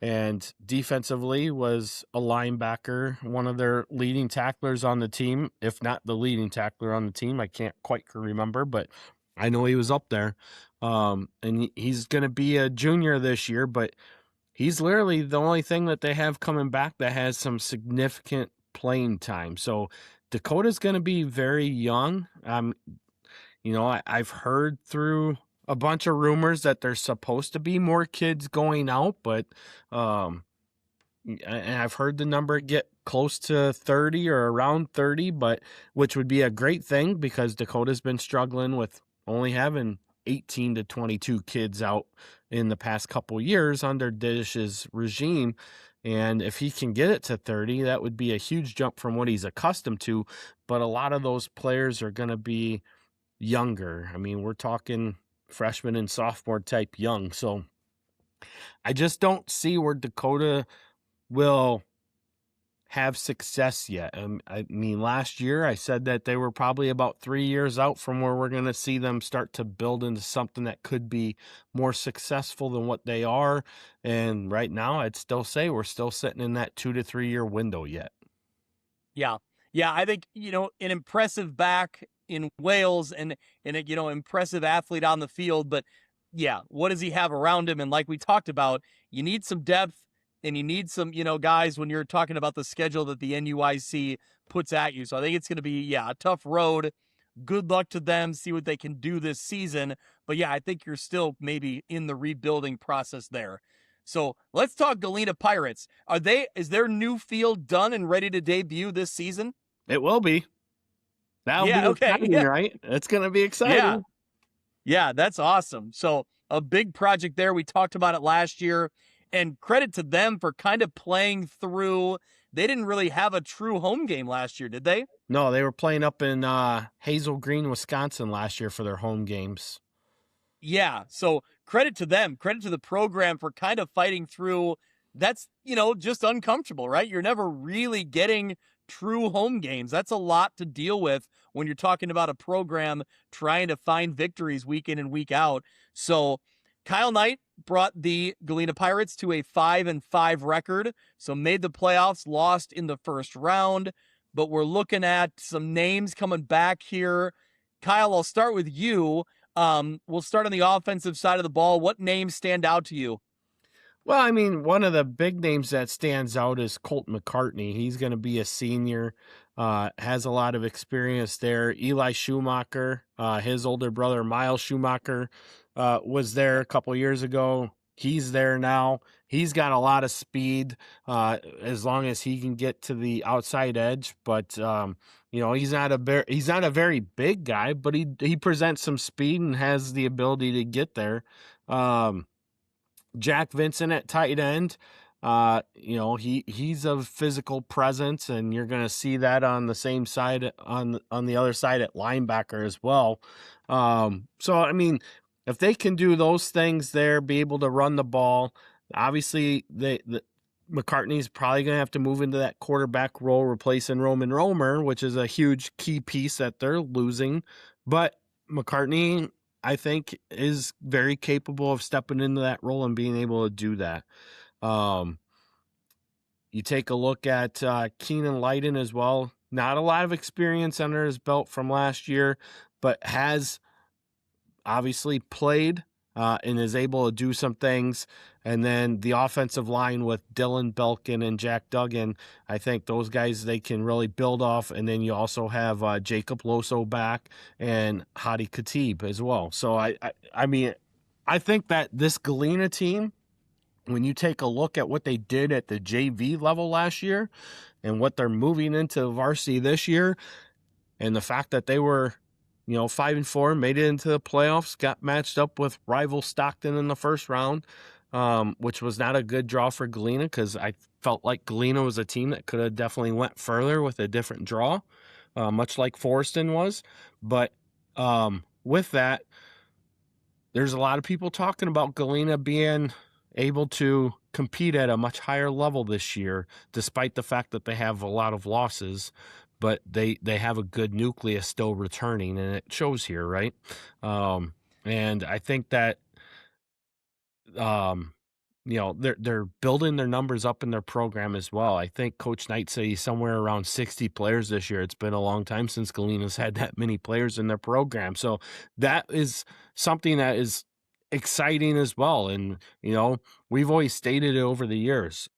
And defensively was a linebacker, one of their leading tacklers on the team, if not the leading tackler on the team. I can't quite remember, but I know he was up there. And he's going to be a junior this year, but he's literally the only thing that they have coming back that has some significant playing time. So Dakota's going to be very young. I've heard through a bunch of rumors that there's supposed to be more kids going out, but and I've heard the number get close to 30 or around 30, but which would be a great thing because Dakota's been struggling with only having 18 to 22 kids out in the past couple years under Dish's regime. And if he can get it to 30, that would be a huge jump from what he's accustomed to. But a lot of those players are going to be younger. I mean, we're talking freshman and sophomore type young. So I just don't see where Dakota will have success yet. I mean, last year I said that they were probably about 3 years out from where we're going to see them start to build into something that could be more successful than what they are. And right now I'd still say we're still sitting in that 2 to 3 year window yet. Yeah. Yeah. I think, an impressive back in Wales and impressive athlete on the field, but yeah, what does he have around him? And like we talked about, you need some depth. And you need some, guys when you're talking about the schedule that the NUIC puts at you. So I think it's going to be, a tough road. Good luck to them. See what they can do this season. But yeah, I think you're still maybe in the rebuilding process there. So let's talk Galena Pirates. Is their new field done and ready to debut this season? It will be. That'll be exciting, right? It's going to be exciting. Yeah, that's awesome. So a big project there. We talked about it last year. And credit to them for kind of playing through. They didn't really have a true home game last year, did they? No, they were playing up in Hazel Green, Wisconsin last year for their home games. Yeah, so credit to them. Credit to the program for kind of fighting through. That's, just uncomfortable, right? You're never really getting true home games. That's a lot to deal with when you're talking about a program trying to find victories week in and week out. So Kyle Knight brought the Galena Pirates to a 5-5 record, so made the playoffs, lost in the first round, but we're looking at some names coming back here. Kyle, I'll start with you. We'll start on the offensive side of the ball. What names stand out to you? Well, I mean, one of the big names that stands out is Colt McCartney. He's going to be a senior, has a lot of experience there. Eli Schumacher, his older brother, Miles Schumacher, was there a couple years ago. He's there now. He's got a lot of speed as long as he can get to the outside edge. But, he's not a very big guy, but he presents some speed and has the ability to get there. Jack Vincent at tight end. He's a physical presence, and you're going to see that on the same side, on the other side at linebacker as well. So, I mean, if they can do those things there, be able to run the ball, obviously McCartney's probably going to have to move into that quarterback role, replacing Roman Romer, which is a huge key piece that they're losing. But McCartney, I think, is very capable of stepping into that role and being able to do that. You take a look at Keenan Leiden as well. Not a lot of experience under his belt from last year, but has obviously played and is able to do some things. And then the offensive line with Dylan Belkin and Jack Duggan, I think those guys, they can really build off. And then you also have Jacob Loso back and Hadi Khatib as well. So, I mean, I think that this Galena team, when you take a look at what they did at the JV level last year and what they're moving into varsity this year, and the fact that they were 5-4, made it into the playoffs, got matched up with rival Stockton in the first round, which was not a good draw for Galena because I felt like Galena was a team that could have definitely went further with a different draw, much like Forreston was. But with that, there's a lot of people talking about Galena being able to compete at a much higher level this year, despite the fact that they have a lot of losses, but they have a good nucleus still returning, and it shows here, right? And I think that, they're building their numbers up in their program as well. I think Coach Knight said he's somewhere around 60 players this year. It's been a long time since Galena's had that many players in their program. So that is something that is exciting as well. And, we've always stated it over the years.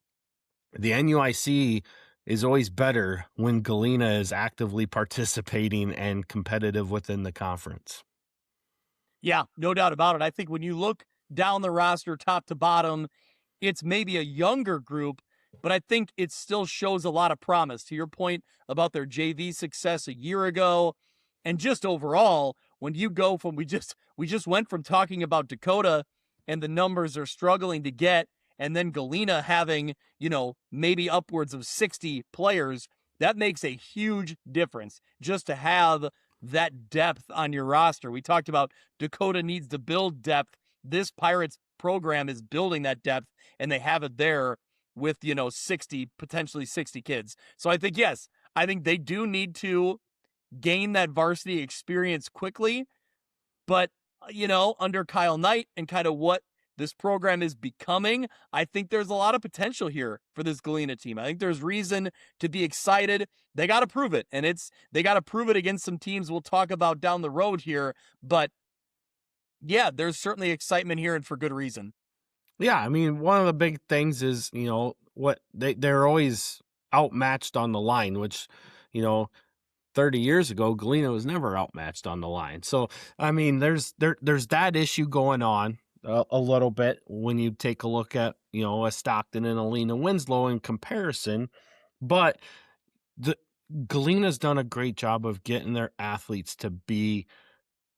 The NUIC is always better when Galena is actively participating and competitive within the conference. Yeah, no doubt about it. I think when you look down the roster, top to bottom, it's maybe a younger group, but I think it still shows a lot of promise. To your point about their JV success a year ago, and just overall, when you go from we just went from talking about Dakota and the numbers are struggling to get, and then Galena having, maybe upwards of 60 players, that makes a huge difference just to have that depth on your roster. We talked about Dakota needs to build depth. This Pirates program is building that depth, and they have it there with, 60, potentially 60 kids. So I think, yes, I think they do need to gain that varsity experience quickly. But, under Kyle Knight and kind of what this program is becoming, I think there's a lot of potential here for this Galena team. I think there's reason to be excited. They got to prove it, and they got to prove it against some teams we'll talk about down the road here. But yeah, there's certainly excitement here, and for good reason. Yeah, I mean, one of the big things is, what they're always outmatched on the line, which, 30 years ago, Galena was never outmatched on the line. So, I mean, there's that issue going on a little bit when you take a look at, a Stockton and Alina Winslow in comparison. But Galena's done a great job of getting their athletes to be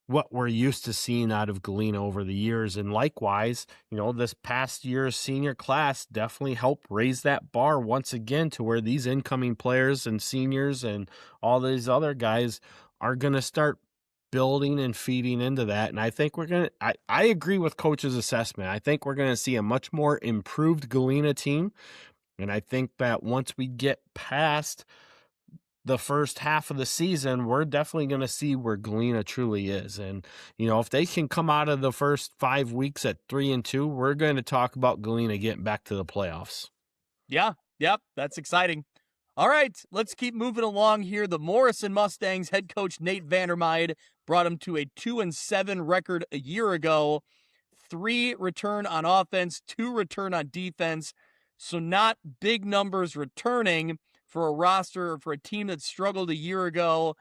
what we're used to seeing out of Galena over the years. And likewise, this past year's senior class definitely helped raise that bar once again to where these incoming players and seniors and all these other guys are going to start building and feeding into that. And I think I agree with Coach's assessment. I think we're going to see a much more improved Galena team. And I think that once we get past the first half of the season, we're definitely going to see where Galena truly is. And, if they can come out of the first 5 weeks at 3-2, we're going to talk about Galena getting back to the playoffs. Yeah. Yep. That's exciting. All right, let's keep moving along here. The Morrison Mustangs head coach Nate Vandermeide brought them to a 2-7 record a year ago. 3 return on offense, 2 return on defense. So not big numbers returning for a roster, for a team that struggled a year ago.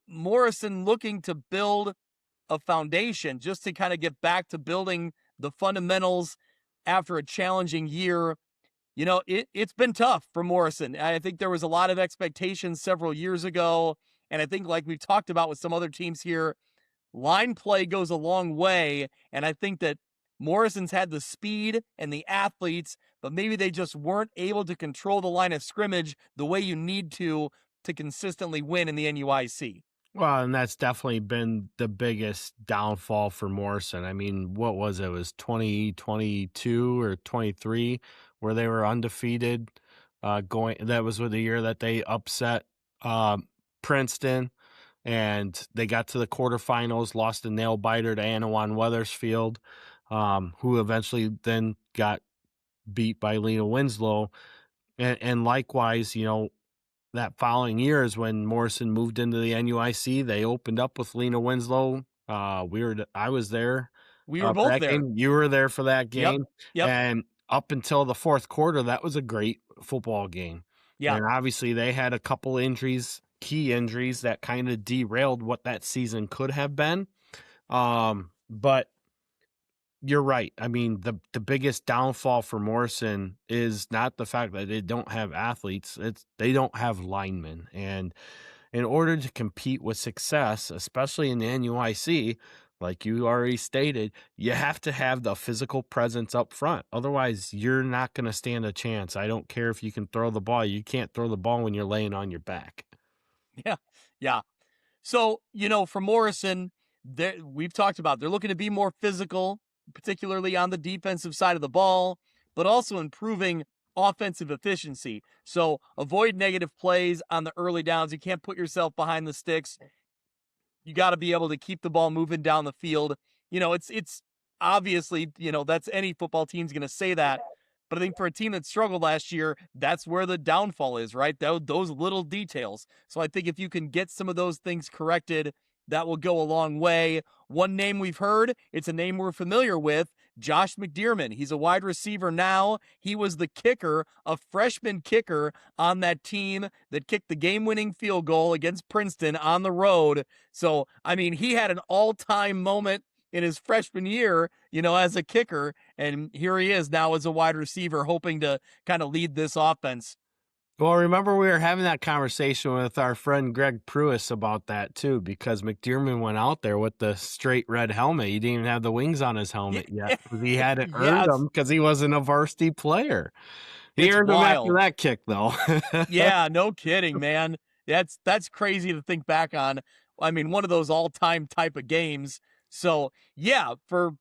Morrison looking to build a foundation just to kind of get back to building the fundamentals after a challenging year. It's been tough for Morrison. I think there was a lot of expectations several years ago. And I think, like we've talked about with some other teams here, line play goes a long way. And I think that Morrison's had the speed and the athletes, but maybe they just weren't able to control the line of scrimmage the way you need to consistently win in the NUIC. Well, and that's definitely been the biggest downfall for Morrison. I mean, what was it? It was 2022 or 23 where they were undefeated. That was the year that they upset Princeton, and they got to the quarterfinals, lost a nail biter to Anawan Weathersfield, who eventually then got beat by Lena Winslow. And likewise, that following year is when Morrison moved into the NUIC. They opened up with Lena Winslow. I was there. We were both there. Game. You were there for that game. Yep. And up until the fourth quarter, that was a great football game. Yeah. And obviously they had a couple injuries, key injuries that kind of derailed what that season could have been. But you're right. I mean, the biggest downfall for Morrison is not the fact that they don't have athletes. It's they don't have linemen. And in order to compete with success, especially in the NUIC, like you already stated, you have to have the physical presence up front. Otherwise, you're not going to stand a chance. I don't care if you can throw the ball. You can't throw the ball when you're laying on your back. Yeah. So, for Morrison, we've talked about they're looking to be more physical. particularly on the defensive side of the ball, but also improving offensive efficiency. So avoid negative plays on the early downs. You can't put yourself behind the sticks. You got to be able to keep the ball moving down the field. It's obviously, that's any football team's going to say that. But I think for a team that struggled last year, that's where the downfall is, right? Those little details. So I think if you can get some of those things corrected, that will go a long way. One name we've heard, it's a name we're familiar with, Josh McDermott. He's a wide receiver now. He was the kicker, a freshman kicker on that team that kicked the game-winning field goal against Princeton on the road. So, he had an all-time moment in his freshman year, as a kicker, and here he is now as a wide receiver hoping to kind of lead this offense. Well, remember we were having that conversation with our friend Greg Pruis about that too, because McDermott went out there with the straight red helmet. He didn't even have the wings on his helmet yet. He hadn't earned them because he wasn't a varsity player. He earned them after that kick, though. Yeah, no kidding, man. That's crazy to think back on. One of those all-time type of games. So, yeah, for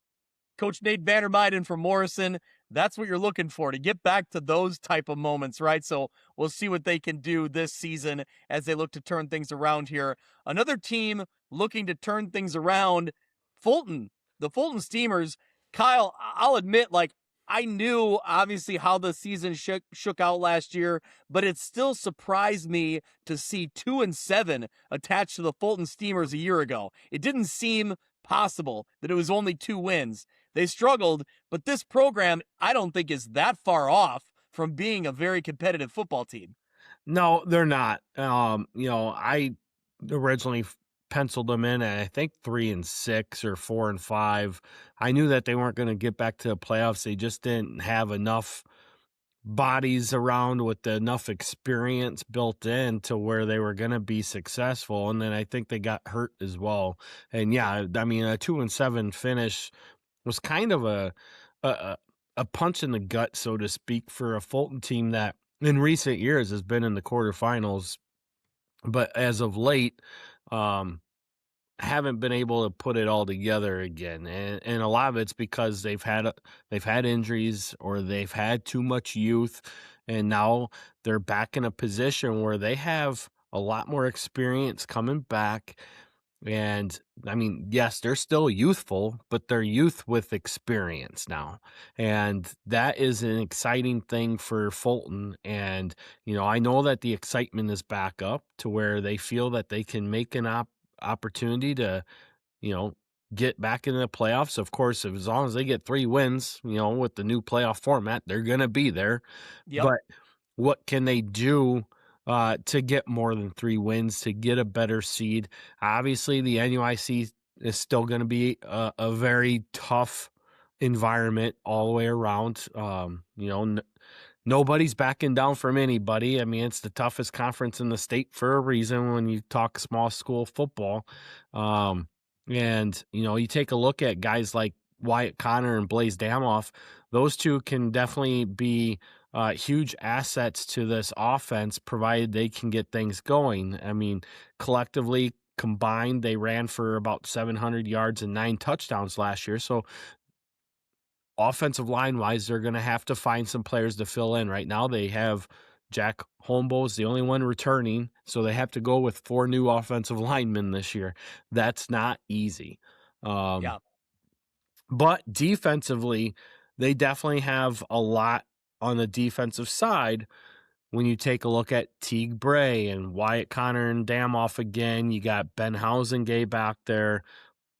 Coach Nate Vandermeiden from Morrison, that's what you're looking for, to get back to those type of moments, right? So we'll see what they can do this season as they look to turn things around here. Another team looking to turn things around, Fulton. The Fulton Steamers. Kyle, I'll admit, I knew obviously how the season shook out last year, but it still surprised me to see 2-7 attached to the Fulton Steamers a year ago. It didn't seem possible that it was only 2 wins. They struggled, but this program, I don't think, is that far off from being a very competitive football team. No, they're not. I originally penciled them in at, I think, 3-6 or 4-5. I knew that they weren't going to get back to the playoffs. They just didn't have enough bodies around with enough experience built in to where they were going to be successful. And then I think they got hurt as well. And yeah, a 2-7 finish was kind of a punch in the gut, so to speak, for a Fulton team that in recent years has been in the quarterfinals, but as of late, haven't been able to put it all together again. And a lot of it's because they've had injuries or they've had too much youth, and now they're back in a position where they have a lot more experience coming back. And yes, they're still youthful, but they're youth with experience now. And that is an exciting thing for Fulton. And, I know that the excitement is back up to where they feel that they can make an opportunity to, get back into the playoffs. Of course, as long as they get 3 wins, with the new playoff format, they're going to be there. Yep. But what can they do to get more than 3 wins, to get a better seed? Obviously, the NUIC is still going to be a very tough environment all the way around. Nobody's backing down from anybody. It's the toughest conference in the state for a reason when you talk small school football. And, you take a look at guys like Wyatt Connor and Blaze Damoff. Those two can definitely be huge assets to this offense, provided they can get things going. Collectively combined, they ran for about 700 yards and 9 touchdowns last year. So offensive line-wise, they're going to have to find some players to fill in. Right now, they have Jack Holmbo's the only one returning, so they have to go with 4 new offensive linemen this year. That's not easy. But defensively, they definitely have a lot on the defensive side. When you take a look at Teague Bray and Wyatt Connor and Damoff again, you got Ben Housengay back there,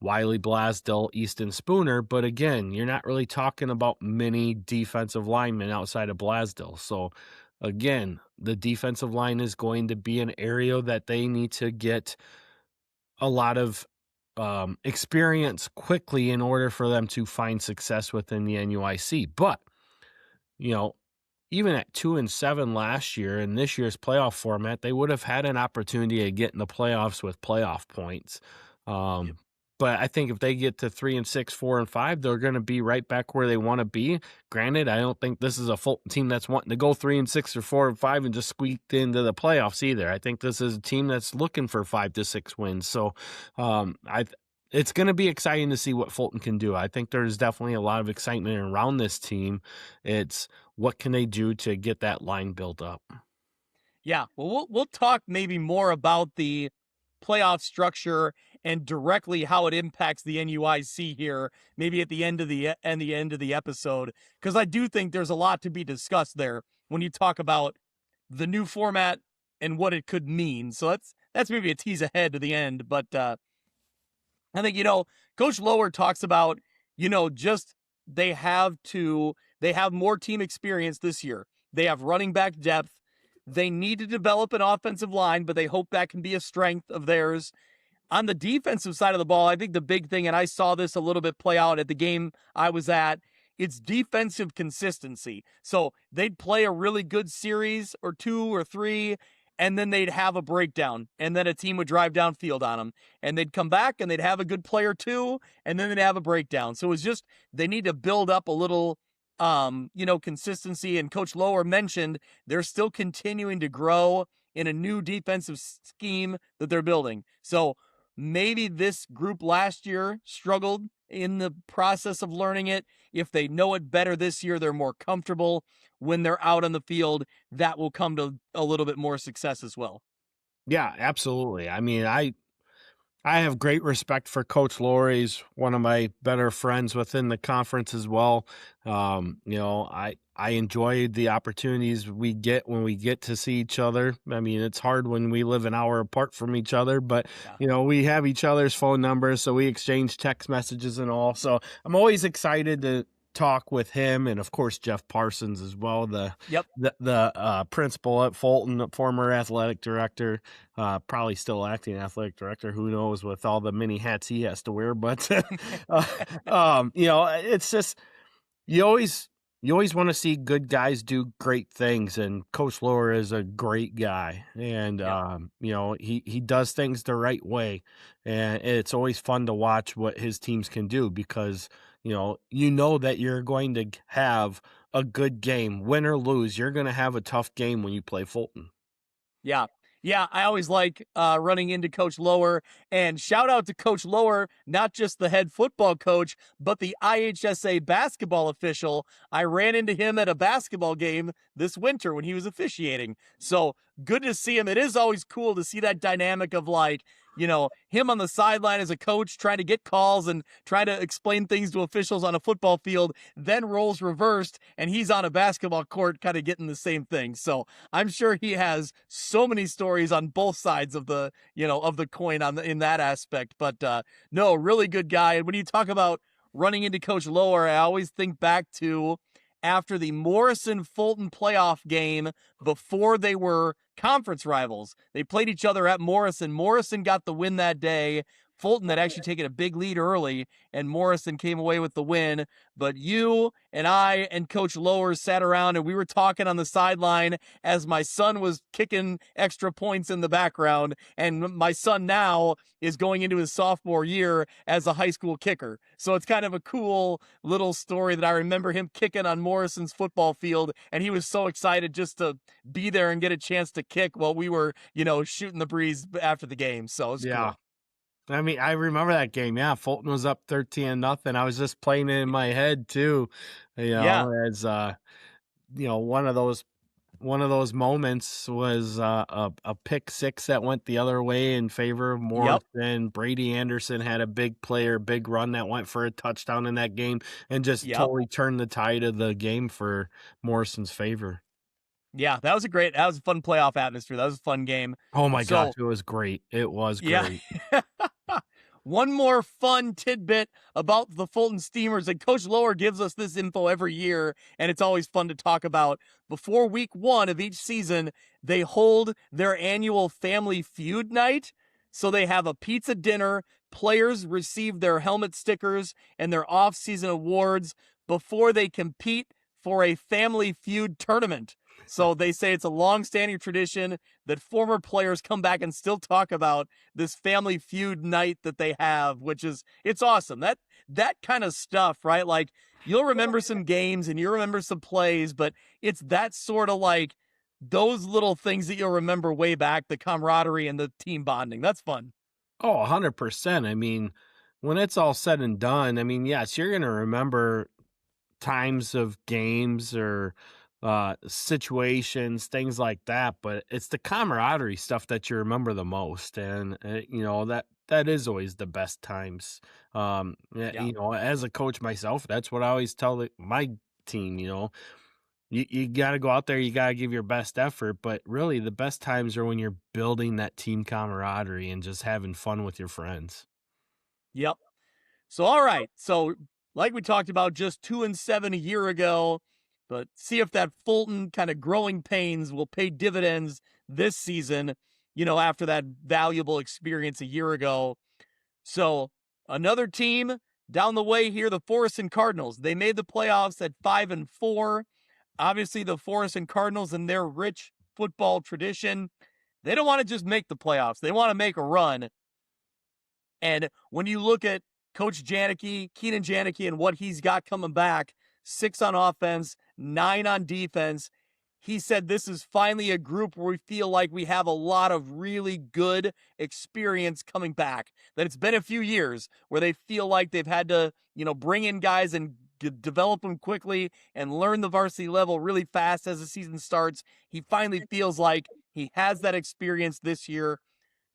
Wiley Blasdell, Easton Spooner. But again, you're not really talking about many defensive linemen outside of Blasdell. So again, the defensive line is going to be an area that they need to get a lot of experience quickly in order for them to find success within the NUIC. But even at 2-7 last year in this year's playoff format, they would have had an opportunity to get in the playoffs with playoff points. But I think if they get to 3-6, 4-5, they're going to be right back where they want to be. Granted, I don't think this is a Fulton team that's wanting to go 3-6 or 4-5 and just squeak into the playoffs either. I think this is a team that's looking for 5 to 6 wins. So it's going to be exciting to see what Fulton can do. I think there's definitely a lot of excitement around this team. It's what can they do to get that line built up? Yeah, well, we'll talk maybe more about the playoff structure and directly how it impacts the NUIC here, maybe at the end of the episode, because I do think there's a lot to be discussed there when you talk about the new format and what it could mean. So that's maybe a tease ahead to the end, but I think Coach Lower talks about just they have more team experience this year. They have running back depth. They need to develop an offensive line, but they hope that can be a strength of theirs. On the defensive side of the ball, I think the big thing, and I saw this a little bit play out at the game I was at, it's defensive consistency. So they'd play a really good series or 2 or 3, and then they'd have a breakdown, and then a team would drive downfield on them, and they'd come back, and they'd have a good play or 2, and then they'd have a breakdown. So it's just they need to build up a little consistency. And Coach Lower mentioned they're still continuing to grow in a new defensive scheme that they're building. So maybe this group last year struggled in the process of learning it. If they know it better this year, they're more comfortable when they're out on the field. That will come to a little bit more success as well. Yeah, absolutely. I mean, I have great respect for Coach Lower. He's one of my better friends within the conference as well. I enjoy the opportunities we get when we get to see each other. I mean, it's hard when we live an hour apart from each other, but, we have each other's phone numbers, so we exchange text messages and all. So I'm always excited to talk with him, and of course Jeff Parsons as well, the principal at Fulton, former athletic director, probably still acting athletic director, who knows, with all the many hats he has to wear. But it's just you always want to see good guys do great things, and Coach Lower is a great guy, and he does things the right way, and it's always fun to watch what his teams can do, because that you're going to have a good game. Win or lose, you're going to have a tough game when you play Fulton. Yeah. Yeah, I always like running into Coach Lower, and shout out to Coach Lower, not just the head football coach, but the I8FA basketball official. I ran into him at a basketball game this winter when he was officiating. So good to see him. It is always cool to see that dynamic of him on the sideline as a coach trying to get calls and trying to explain things to officials on a football field, then roles reversed and he's on a basketball court kind of getting the same thing. So I'm sure he has so many stories on both sides of the, of the coin in that aspect. But no, really good guy. And when you talk about running into Coach Lower, I always think back to after the Morrison-Fulton playoff game before they were conference rivals. They played each other at Morrison. Morrison got the win that day. Fulton had actually taken a big lead early, and Morrison came away with the win. But you and I and Coach Lower sat around, and we were talking on the sideline as my son was kicking extra points in the background, and my son now is going into his sophomore year as a high school kicker. So it's kind of a cool little story that I remember him kicking on Morrison's football field, and he was so excited just to be there and get a chance to kick while we were, shooting the breeze after the game. So it's cool. I mean, I remember that game. Yeah, Fulton was up 13-0. I was just playing it in my head too, as one of those moments was a pick six that went the other way in favor of Morrison. Yep. Brady Anderson had a big run that went for a touchdown in that game, and just totally turned the tide of the game for Morrison's favor. Yeah, that was a fun playoff atmosphere. That was a fun game. Oh my gosh, it was great. It was great. Yeah. One more fun tidbit about the Fulton Steamers, and Coach Lower gives us this info every year, and it's always fun to talk about. Before week 1 of each season, they hold their annual family feud night. So they have a pizza dinner. Players receive their helmet stickers and their off-season awards before they compete for a family feud tournament. So they say it's a long-standing tradition that former players come back and still talk about this family feud night that they have, it's awesome. That kind of stuff, right? Like, you'll remember some games and you remember some plays, but it's that sort of like those little things that you'll remember way back, the camaraderie and the team bonding. That's fun. Oh, 100%. I mean, when it's all said and done, I mean, yes, you're going to remember times of games or situations, things like that, but it's the camaraderie stuff that you remember the most. And, that is always the best times. As a coach myself, that's what I always tell my team, you got to go out there, you got to give your best effort, but really the best times are when you're building that team camaraderie and just having fun with your friends. Yep. So, all right. So, like we talked about, just 2-7 a year ago, but see if that Fulton kind of growing pains will pay dividends this season, after that valuable experience a year ago. So, another team down the way here, the Forest and Cardinals. They made the playoffs at 5-4. Obviously, the Forest and Cardinals and their rich football tradition, they don't want to just make the playoffs. They want to make a run. And when you look at Coach Keenan Janicki, and what he's got coming back, 6 on offense, 9 on defense, he said this is finally a group where we feel like we have a lot of really good experience coming back. That it's been a few years where they feel like they've had to, bring in guys and develop them quickly and learn the varsity level really fast as the season starts. He finally feels like he has that experience this year.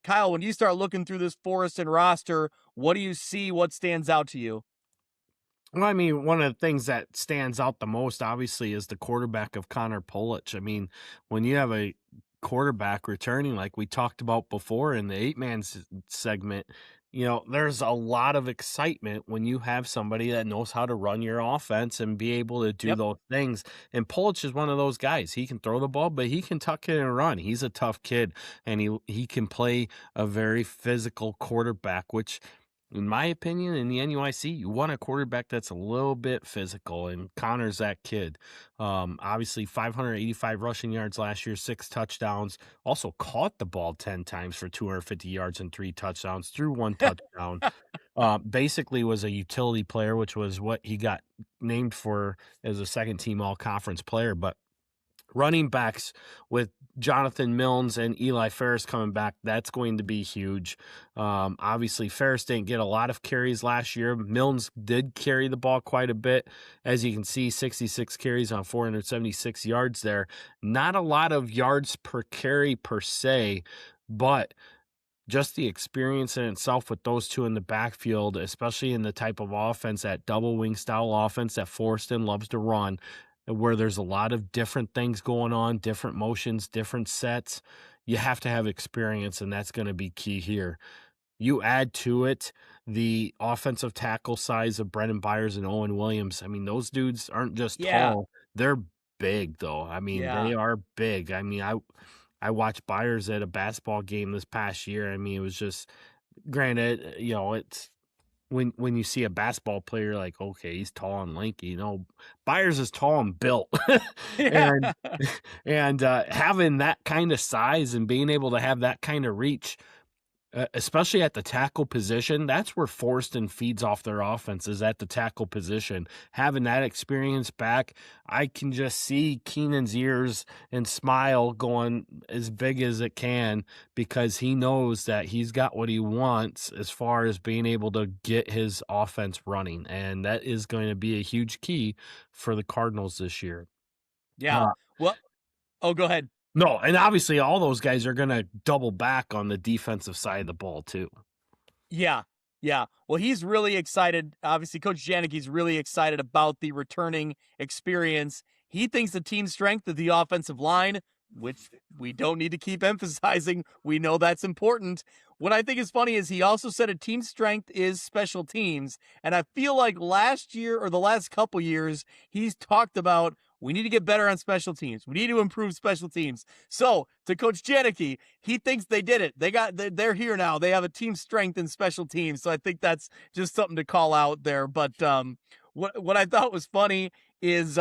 Kyle, when you start looking through this Forest and roster, what do you see? What stands out to you? Well, I mean, one of the things that stands out the most, obviously, is the quarterback of Connor Polich. I mean, when you have a quarterback returning, like we talked about before in the 8-man segment, there's a lot of excitement when you have somebody that knows how to run your offense and be able to do those things. And Polich is one of those guys. He can throw the ball, but he can tuck it and run. He's a tough kid, and he can play a very physical quarterback, which, in my opinion, in the NUIC, you want a quarterback that's a little bit physical, and Connor's that kid. Obviously, 585 rushing yards last year, 6 touchdowns. Also caught the ball 10 times for 250 yards and 3 touchdowns, threw 1 touchdown. Basically was a utility player, which was what he got named for as a second-team all-conference player. But running backs with Jonathan Milnes and Eli Ferris coming back, that's going to be huge. Obviously, Ferris didn't get a lot of carries last year. Milnes did carry the ball quite a bit. As you can see, 66 carries on 476 yards there. Not a lot of yards per carry per se, but just the experience in itself with those two in the backfield, especially in the type of offense, that double wing style offense that Forston loves to run, where there's a lot of different things going on, different motions, different sets. You have to have experience, and that's going to be key here. You add to it the offensive tackle size of Brendan Byers and Owen Williams. I mean, those dudes aren't just tall. They're big, though. I mean, they are big. I mean, I watched Byers at a basketball game this past year. I mean, it was just, granted, it's, when you see a basketball player, like, okay, he's tall and lanky, Byers is tall and built. and having that kind of size and being able to have that kind of reach, especially at the tackle position, that's where Forston feeds off their offense, is at the tackle position. Having that experience back, I can just see Keenan's ears and smile going as big as it can, because he knows that he's got what he wants as far as being able to get his offense running. And that is going to be a huge key for the Cardinals this year. Yeah. Go ahead. No, and obviously all those guys are going to double back on the defensive side of the ball too. Yeah. Well, he's really excited. Obviously, Coach Janicki's really excited about the returning experience. He thinks the team strength of the offensive line, which we don't need to keep emphasizing. We know that's important. What I think is funny is he also said a team strength is special teams. And I feel like last year or the last couple years, he's talked about, we need to get better on special teams. We need to improve special teams. So, to Coach Janicki, he thinks they did it. They're here now. They have a team strength in special teams. So I think that's just something to call out there. But what I thought was funny is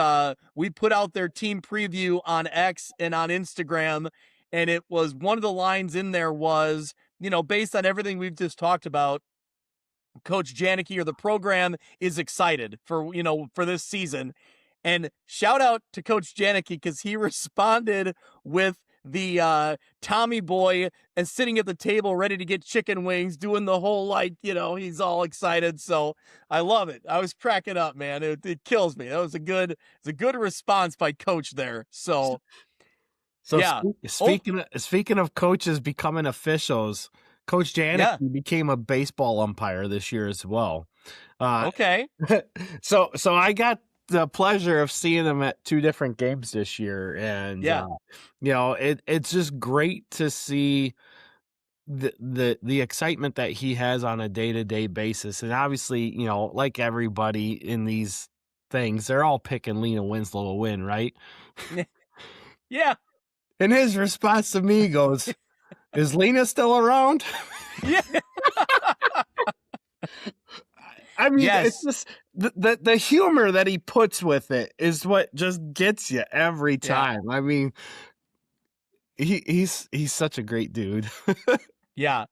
we put out their team preview on X and on Instagram, and it was, one of the lines in there was, based on everything we've just talked about, Coach Janicki or the program is excited for this season. And shout out to Coach Janicki, because he responded with the Tommy boy and sitting at the table ready to get chicken wings, doing the whole, like, he's all excited. So I love it. I was cracking up, man. It kills me. That was a good response by Coach there. So yeah. Speaking of coaches becoming officials, Coach Janicki became a baseball umpire this year as well. Okay. So I got the pleasure of seeing him at 2 different games this year, and it's just great to see the excitement that he has on a day-to-day basis. And obviously, like everybody in these things, they're all picking Lena Winslow to win, right? Yeah. And his response to me goes, "Is Lena still around?" Yeah. I mean, yes. It's just the humor that he puts with it is what just gets you every time. Yeah. I mean, he's such a great dude. Yeah.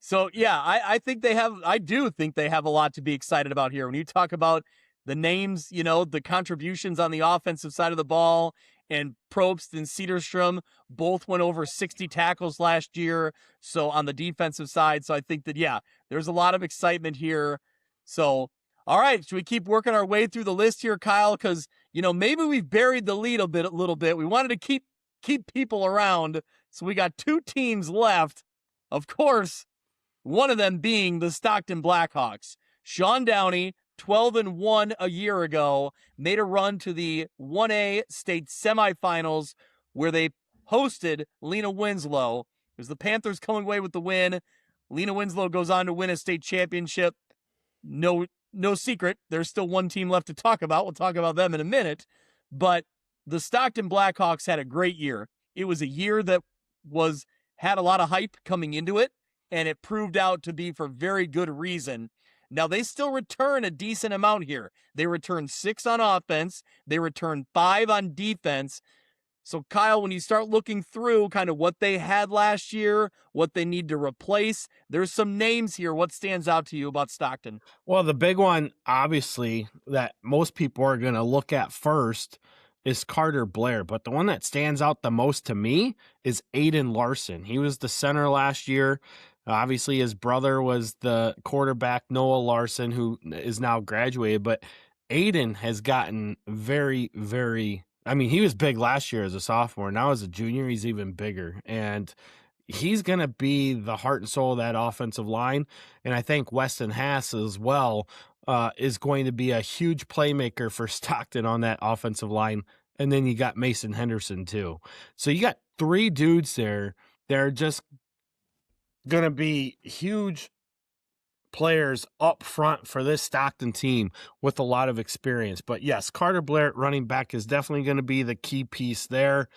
So yeah, I do think they have a lot to be excited about here. When you talk about the names, the contributions on the offensive side of the ball, and Probst and Cedarstrom both went over 60 tackles last year. So on the defensive side, so I think that, there's a lot of excitement here. So, all right, should we keep working our way through the list here, Kyle? Because, maybe we've buried the lead a little bit. We wanted to keep people around. So we got 2 teams left. Of course, one of them being the Stockton Blackhawks. Sean Downey, 12-1 a year ago, made a run to the 1A state semifinals where they hosted Lena Winslow. It was the Panthers coming away with the win. Lena Winslow goes on to win a state championship. No secret, there's still one team left to talk about. We'll talk about them in a minute. But the Stockton Blackhawks had a great year. It was a year that had a lot of hype coming into it, and it proved out to be for very good reason. Now, they still return a decent amount here. They return 6 on offense. They return 5 on defense. So, Kyle, when you start looking through kind of what they had last year, what they need to replace, there's some names here. What stands out to you about Stockton? Well, the big one, obviously, that most people are going to look at first is Carter Blair. But the one that stands out the most to me is Aiden Larson. He was the center last year. Obviously, his brother was the quarterback, Noah Larson, who is now graduated. But Aiden has gotten very, very – I mean, he was big last year as a sophomore. Now as a junior, he's even bigger. And he's going to be the heart and soul of that offensive line. And I think Weston Haas as well is going to be a huge playmaker for Stockton on that offensive line. And then you got Mason Henderson too. So you got 3 dudes there. They're just going to be huge players up front for this Stockton team with a lot of experience. But yes, Carter Blair at running back is definitely going to be the key piece there.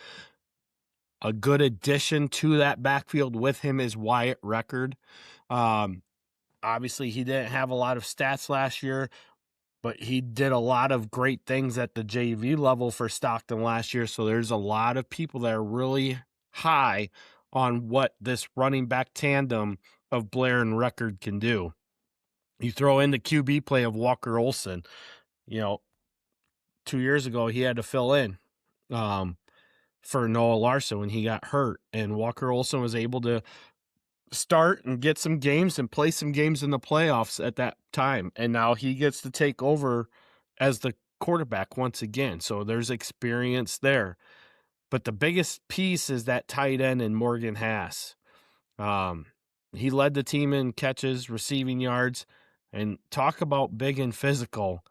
A good addition to that backfield with him is Wyatt Record. Obviously, he didn't have a lot of stats last year, but he did a lot of great things at the JV level for Stockton last year. So there's a lot of people that are really high on what this running back tandem of Blair and Record can do. You throw in the QB play of Walker Olson. 2 years ago, he had to fill in for Noah Larson when he got hurt. And Walker Olson was able to start and get some games and play some games in the playoffs at that time. And now he gets to take over as the quarterback once again. So there's experience there. But the biggest piece is that tight end in Morgan Haas. He led the team in catches, receiving yards, and talk about big and physical.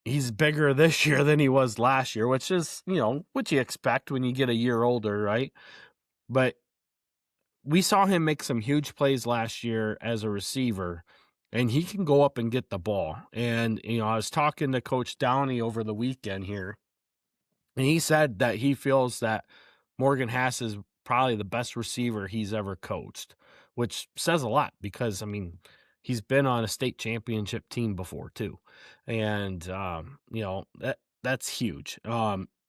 He's bigger this year than he was last year, which is, what you expect when you get a year older, right? But we saw him make some huge plays last year as a receiver, and he can go up and get the ball. And, I was talking to Coach Downey over the weekend here, and he said that he feels that Morgan Haas is probably the best receiver he's ever coached, which says a lot because, he's been on a state championship team before too. And, that's huge.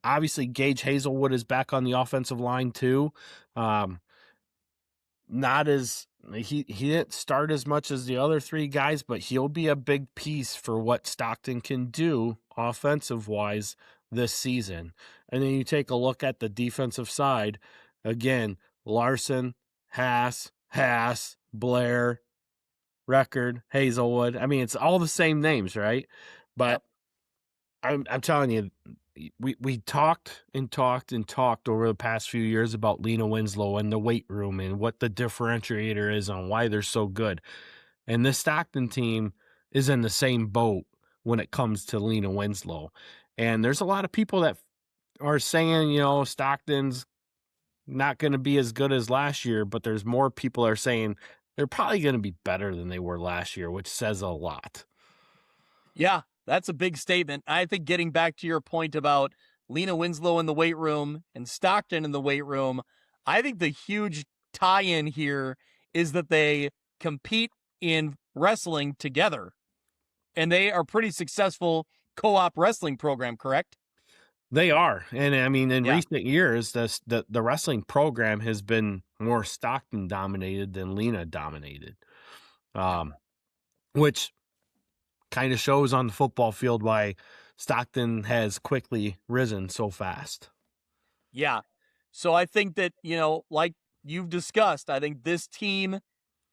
Obviously, Gage Hazelwood is back on the offensive line too. Not as he didn't start as much as the other 3 guys, but he'll be a big piece for what Stockton can do offensive wise this season. And then you take a look at the defensive side. again, Larson, Haas, Blair, Record, Hazelwood. I mean, it's all the same names, right? But I'm telling you, we talked over the past few years about Lena Winslow and the weight room and what the differentiator is on why they're so good. And this Stockton team is in the same boat when it comes to Lena Winslow. And there's a lot of people that are saying, Stockton's not going to be as good as last year, but there's more people are saying they're probably going to be better than they were last year, which says a lot. Yeah, that's a big statement. I think getting back to your point about Lena Winslow in the weight room and Stockton in the weight room, I think the huge tie-in here is that they compete in wrestling together. And they are pretty successful co-op wrestling program, correct? They are. And I mean, in recent years, the wrestling program has been more Stockton dominated than Lena dominated, which kind of shows on the football field why Stockton has quickly risen so fast. Yeah. So I think that, like you've discussed, I think this team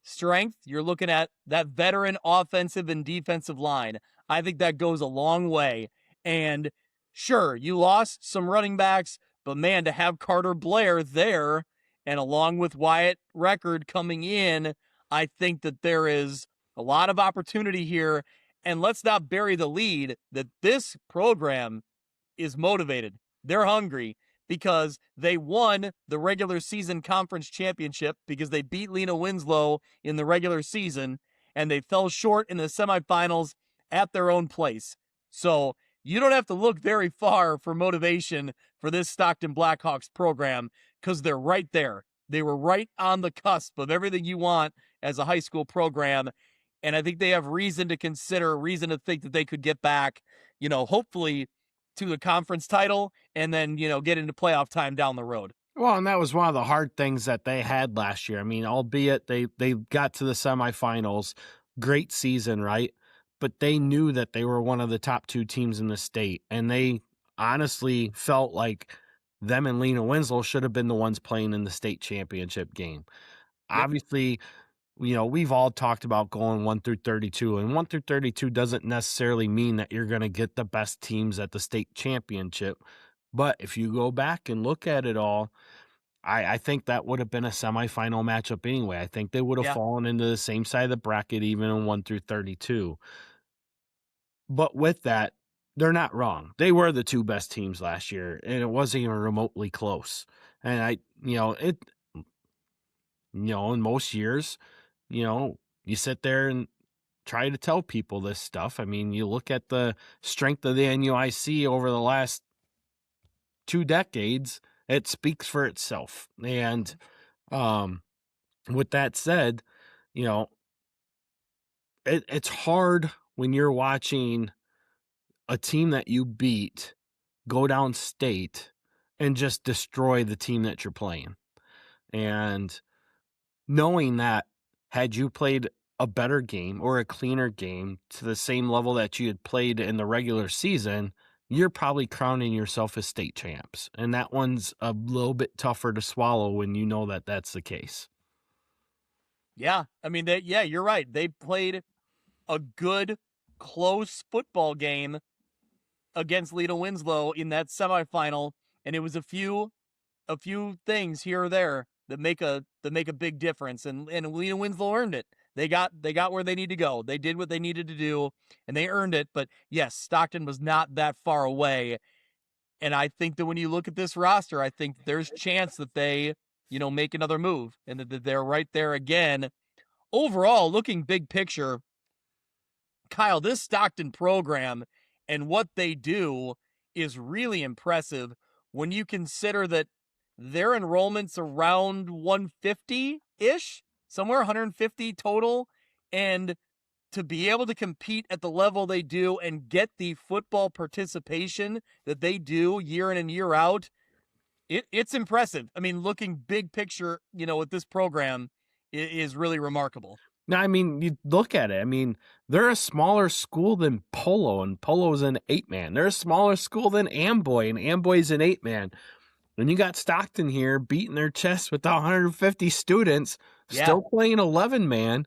strength, you're looking at that veteran offensive and defensive line. I think that goes a long way. And sure, you lost some running backs, but man, to have Carter Blair there and along with Wyatt Record coming in, I think that there is a lot of opportunity here. And let's not bury the lead that this program is motivated. They're hungry because they won the regular season conference championship because they beat Lena Winslow in the regular season, and they fell short in the semifinals at their own place. So you don't have to look very far for motivation for this Stockton Blackhawks program because they're right there. They were right on the cusp of everything you want as a high school program. And I think they have reason to think that they could get back, hopefully to the conference title and then, get into playoff time down the road. Well, and that was one of the hard things that they had last year. I mean, albeit they got to the semifinals, great season, right? But they knew that they were one of the top two teams in the state. And they honestly felt like them and Lena Winslow should have been the ones playing in the state championship game. Yep. Obviously, we've all talked about going 1 through 32, and 1 through 32 doesn't necessarily mean that you're going to get the best teams at the state championship. But if you go back and look at it all, I think that would have been a semifinal matchup anyway. I think they would have fallen into the same side of the bracket even in 1 through 32. But with that, they're not wrong. They were the two best teams last year, and it wasn't even remotely close. And in most years, you sit there and try to tell people this stuff. I mean, you look at the strength of the NUIC over the last 2 decades, it speaks for itself. And with that said, it's hard when you're watching a team that you beat go downstate and just destroy the team that you're playing. And knowing that had you played a better game or a cleaner game to the same level that you had played in the regular season, you're probably crowning yourself as state champs. And that one's a little bit tougher to swallow when you know that that's the case. Yeah. I mean, you're right. They played a good, close football game against Lena Winslow in that semifinal. And it was a few things here or there that make a big difference. And Lena Winslow earned it. They got where they need to go. They did what they needed to do, and they earned it. But yes, Stockton was not that far away. And I think that when you look at this roster, I think there's chance that they, make another move and that they're right there again. Overall, looking big picture, Kyle, this Stockton program and what they do is really impressive when you consider that their enrollment's around 150-ish. Somewhere 150 total, and to be able to compete at the level they do and get the football participation that they do year in and year out, it's impressive. I mean, looking big picture, with this program is really remarkable. Now, I mean, you look at it. I mean, they're a smaller school than Polo, and Polo's an 8-man. They're a smaller school than Amboy, and Amboy's an 8-man. And you got Stockton here beating their chest with 150 students, still playing 11-man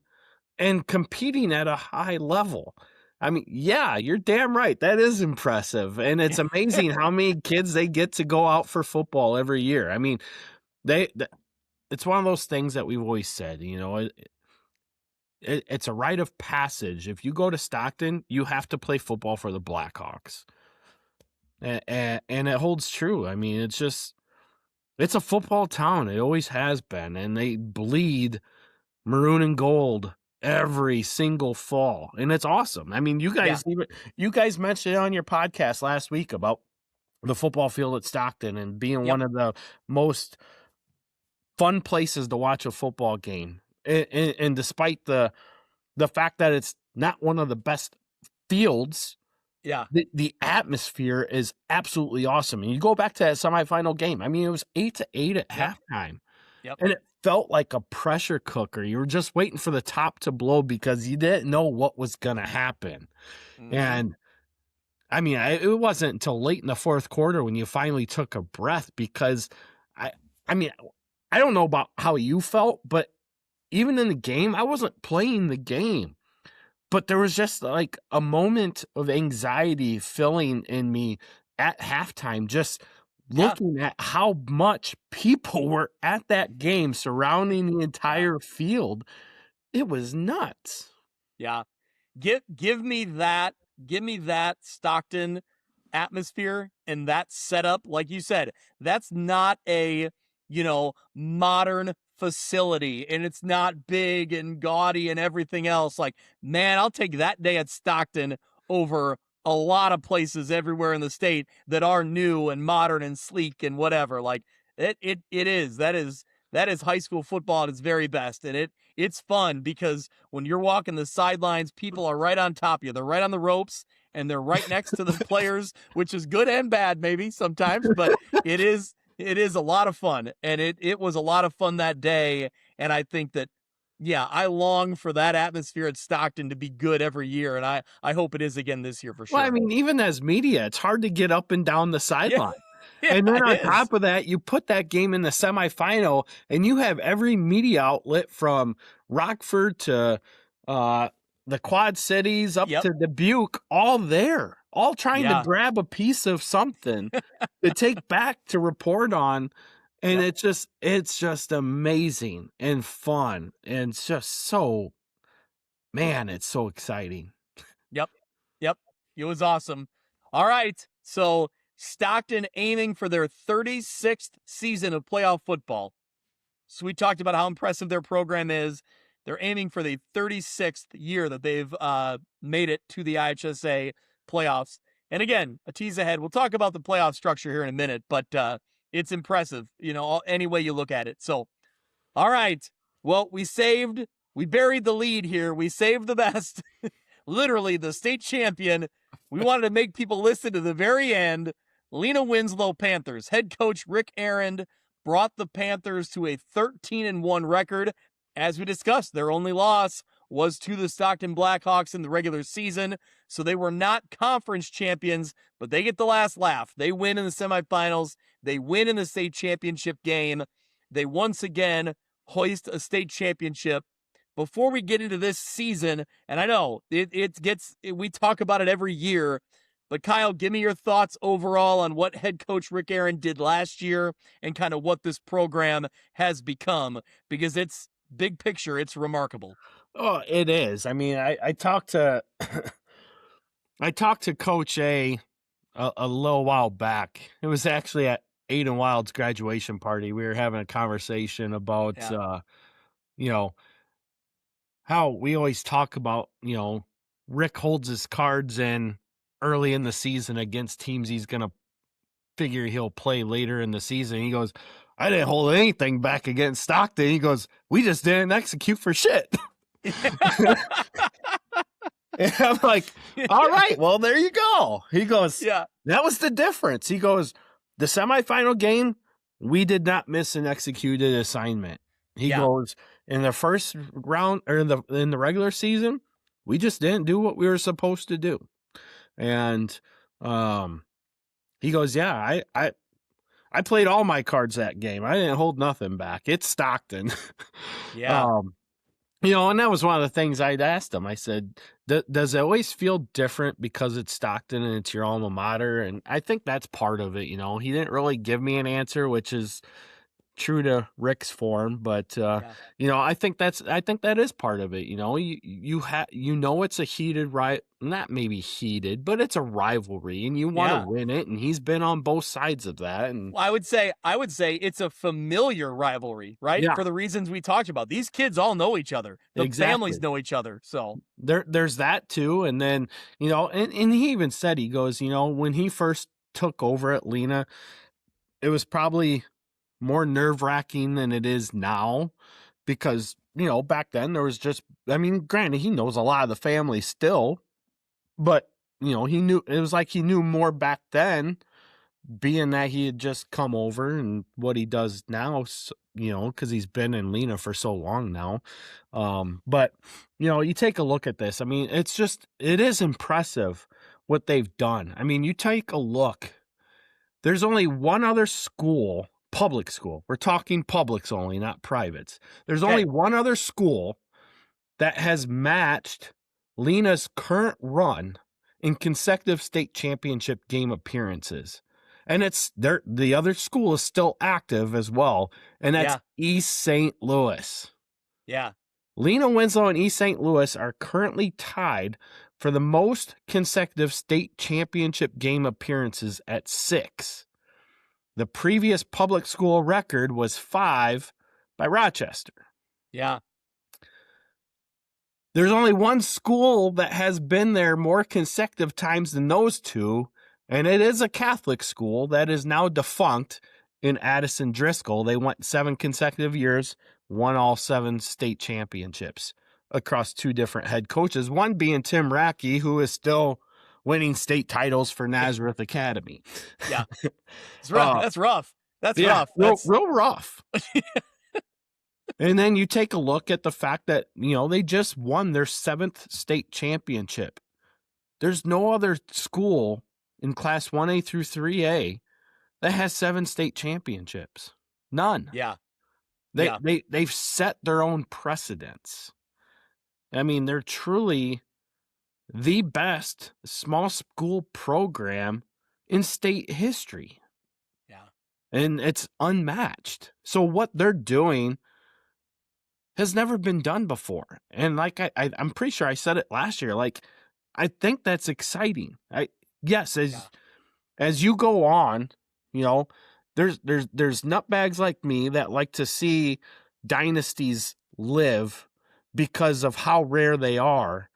and competing at a high level. I mean, yeah, you're damn right. That is impressive. And it's amazing how many kids they get to go out for football every year. I mean, it's one of those things that we've always said, you know, it's a rite of passage. If you go to Stockton, you have to play football for the Blackhawks. And it holds true. I mean, it's a football town. It always has been. And they bleed maroon and gold every single fall. And it's awesome. I mean, you guys mentioned it on your podcast last week about the football field at Stockton and being one of the most fun places to watch a football game. And despite the fact that it's not one of the best fields, the atmosphere is absolutely awesome. And you go back to that semifinal game. I mean, it was 8-8 at halftime. And it felt like a pressure cooker. You were just waiting for the top to blow because you didn't know what was going to happen. And I mean, it wasn't until late in the fourth quarter when you finally took a breath, because I mean, I don't know about how you felt, but even in the game, I wasn't playing the game. But there was just like a moment of anxiety filling in me at halftime, just looking at how much people were at that game surrounding the entire field. It was nuts. Yeah. Give me that Stockton atmosphere and that setup. Like you said, that's not a, modern facility, and it's not big and gaudy and everything else. Like, man, I'll take that day at Stockton over a lot of places everywhere in the state that are new and modern and sleek and whatever. Like that is high school football at its very best. And it's fun because when you're walking the sidelines, people are right on top of you. They're right on the ropes and they're right next to the players, which is good and bad maybe sometimes, but it is a lot of fun. And it was a lot of fun that day. And I think that, I long for that atmosphere at Stockton to be good every year. And I hope it is again this year for sure. Well, I mean, even as media, it's hard to get up and down the sideline. And then on top of that, you put that game in the semifinal and you have every media outlet from Rockford to the Quad Cities up to Dubuque, all there, all trying to grab a piece of something to take back to report on. And it's just amazing and fun. And it's just so, man, it's so exciting. Yep. It was awesome. All right. So Stockton aiming for their 36th season of playoff football. So we talked about how impressive their program is. They're aiming for the 36th year that they've made it to the I8FA playoffs. And again, a tease ahead. We'll talk about the playoff structure here in a minute, but it's impressive, any way you look at it. So, all right. Well, we buried the lead here. We saved the best. Literally the state champion. We wanted to make people listen to the very end. Lena Winslow Panthers. Head coach Rick Aaron brought the Panthers to a 13-1 record. As we discussed, their only loss was to the Stockton Blackhawks in the regular season. So they were not conference champions, but they get the last laugh. They win in the semifinals. They win in the state championship game. They once again hoist a state championship. Before we get into this season, and I know we talk about it every year, but Kyle, give me your thoughts overall on what head coach Rick Aaron did last year and kind of what this program has become, because it's big picture. It's remarkable. Oh, it is. I mean, I talked to Coach A little while back. It was actually at Aiden Wild's graduation party. We were having a conversation about, how we always talk about, Rick holds his cards in early in the season against teams he's going to figure he'll play later in the season. He goes, I didn't hold anything back against Stockton. He goes, we just didn't execute for shit. And I'm like, all right, well, there you go. He goes, that was the difference. He goes, the semifinal game, we did not miss an executed assignment. He goes, in the first round or in the regular season, we just didn't do what we were supposed to do. And he goes, I played all my cards that game. I didn't hold nothing back. It's Stockton. Yeah. And that was one of the things I'd asked him. I said, does it always feel different because it's Stockton and it's your alma mater? And I think that's part of it. He didn't really give me an answer, which is true to Rick's form, but I think that is part of it. It's a heated not maybe heated, but it's a rivalry, and you want to win it. And he's been on both sides of that. And I would say it's a familiar rivalry, right? Yeah. For the reasons we talked about. These kids all know each other. The Exactly. families know each other. So there's that too. And then and he even said, he goes, when he first took over at Lena, it was probably more nerve-wracking than it is now, because back then there was granted, he knows a lot of the family still, but he knew, it was like he knew more back then, being that he had just come over, and what he does now, because he's been in Lena for so long now. But you take a look at this. It is impressive what they've done. You take a look, there's only one other school, public school. We're talking publics only, not privates. There's only one other school that has matched Lena's current run in consecutive state championship game appearances. And the other school is still active as well, and that's East St. Louis. Yeah. Lena, Winslow, and East St. Louis are currently tied for the most consecutive state championship game appearances at 6. The previous public school record was 5 by Rochester. Yeah. There's only one school that has been there more consecutive times than those two, and it is a Catholic school that is now defunct in Addison Driscoll. They went 7 consecutive years, won all 7 state championships across 2 different head coaches, one being Tim Rackey, who is still winning state titles for Nazareth Academy. Yeah. It's rough. That's rough. That's rough. Real rough. And then you take a look at the fact that, they just won their 7th state championship. There's no other school in Class 1A through 3A that has 7 state championships. None. Yeah. They've set their own precedents. They're truly the best small school program in state history. Yeah. And it's unmatched. So what they're doing has never been done before. And like I'm pretty sure I said it last year, I think that's exciting. As you go on, there's nutbags like me that like to see dynasties live because of how rare they are.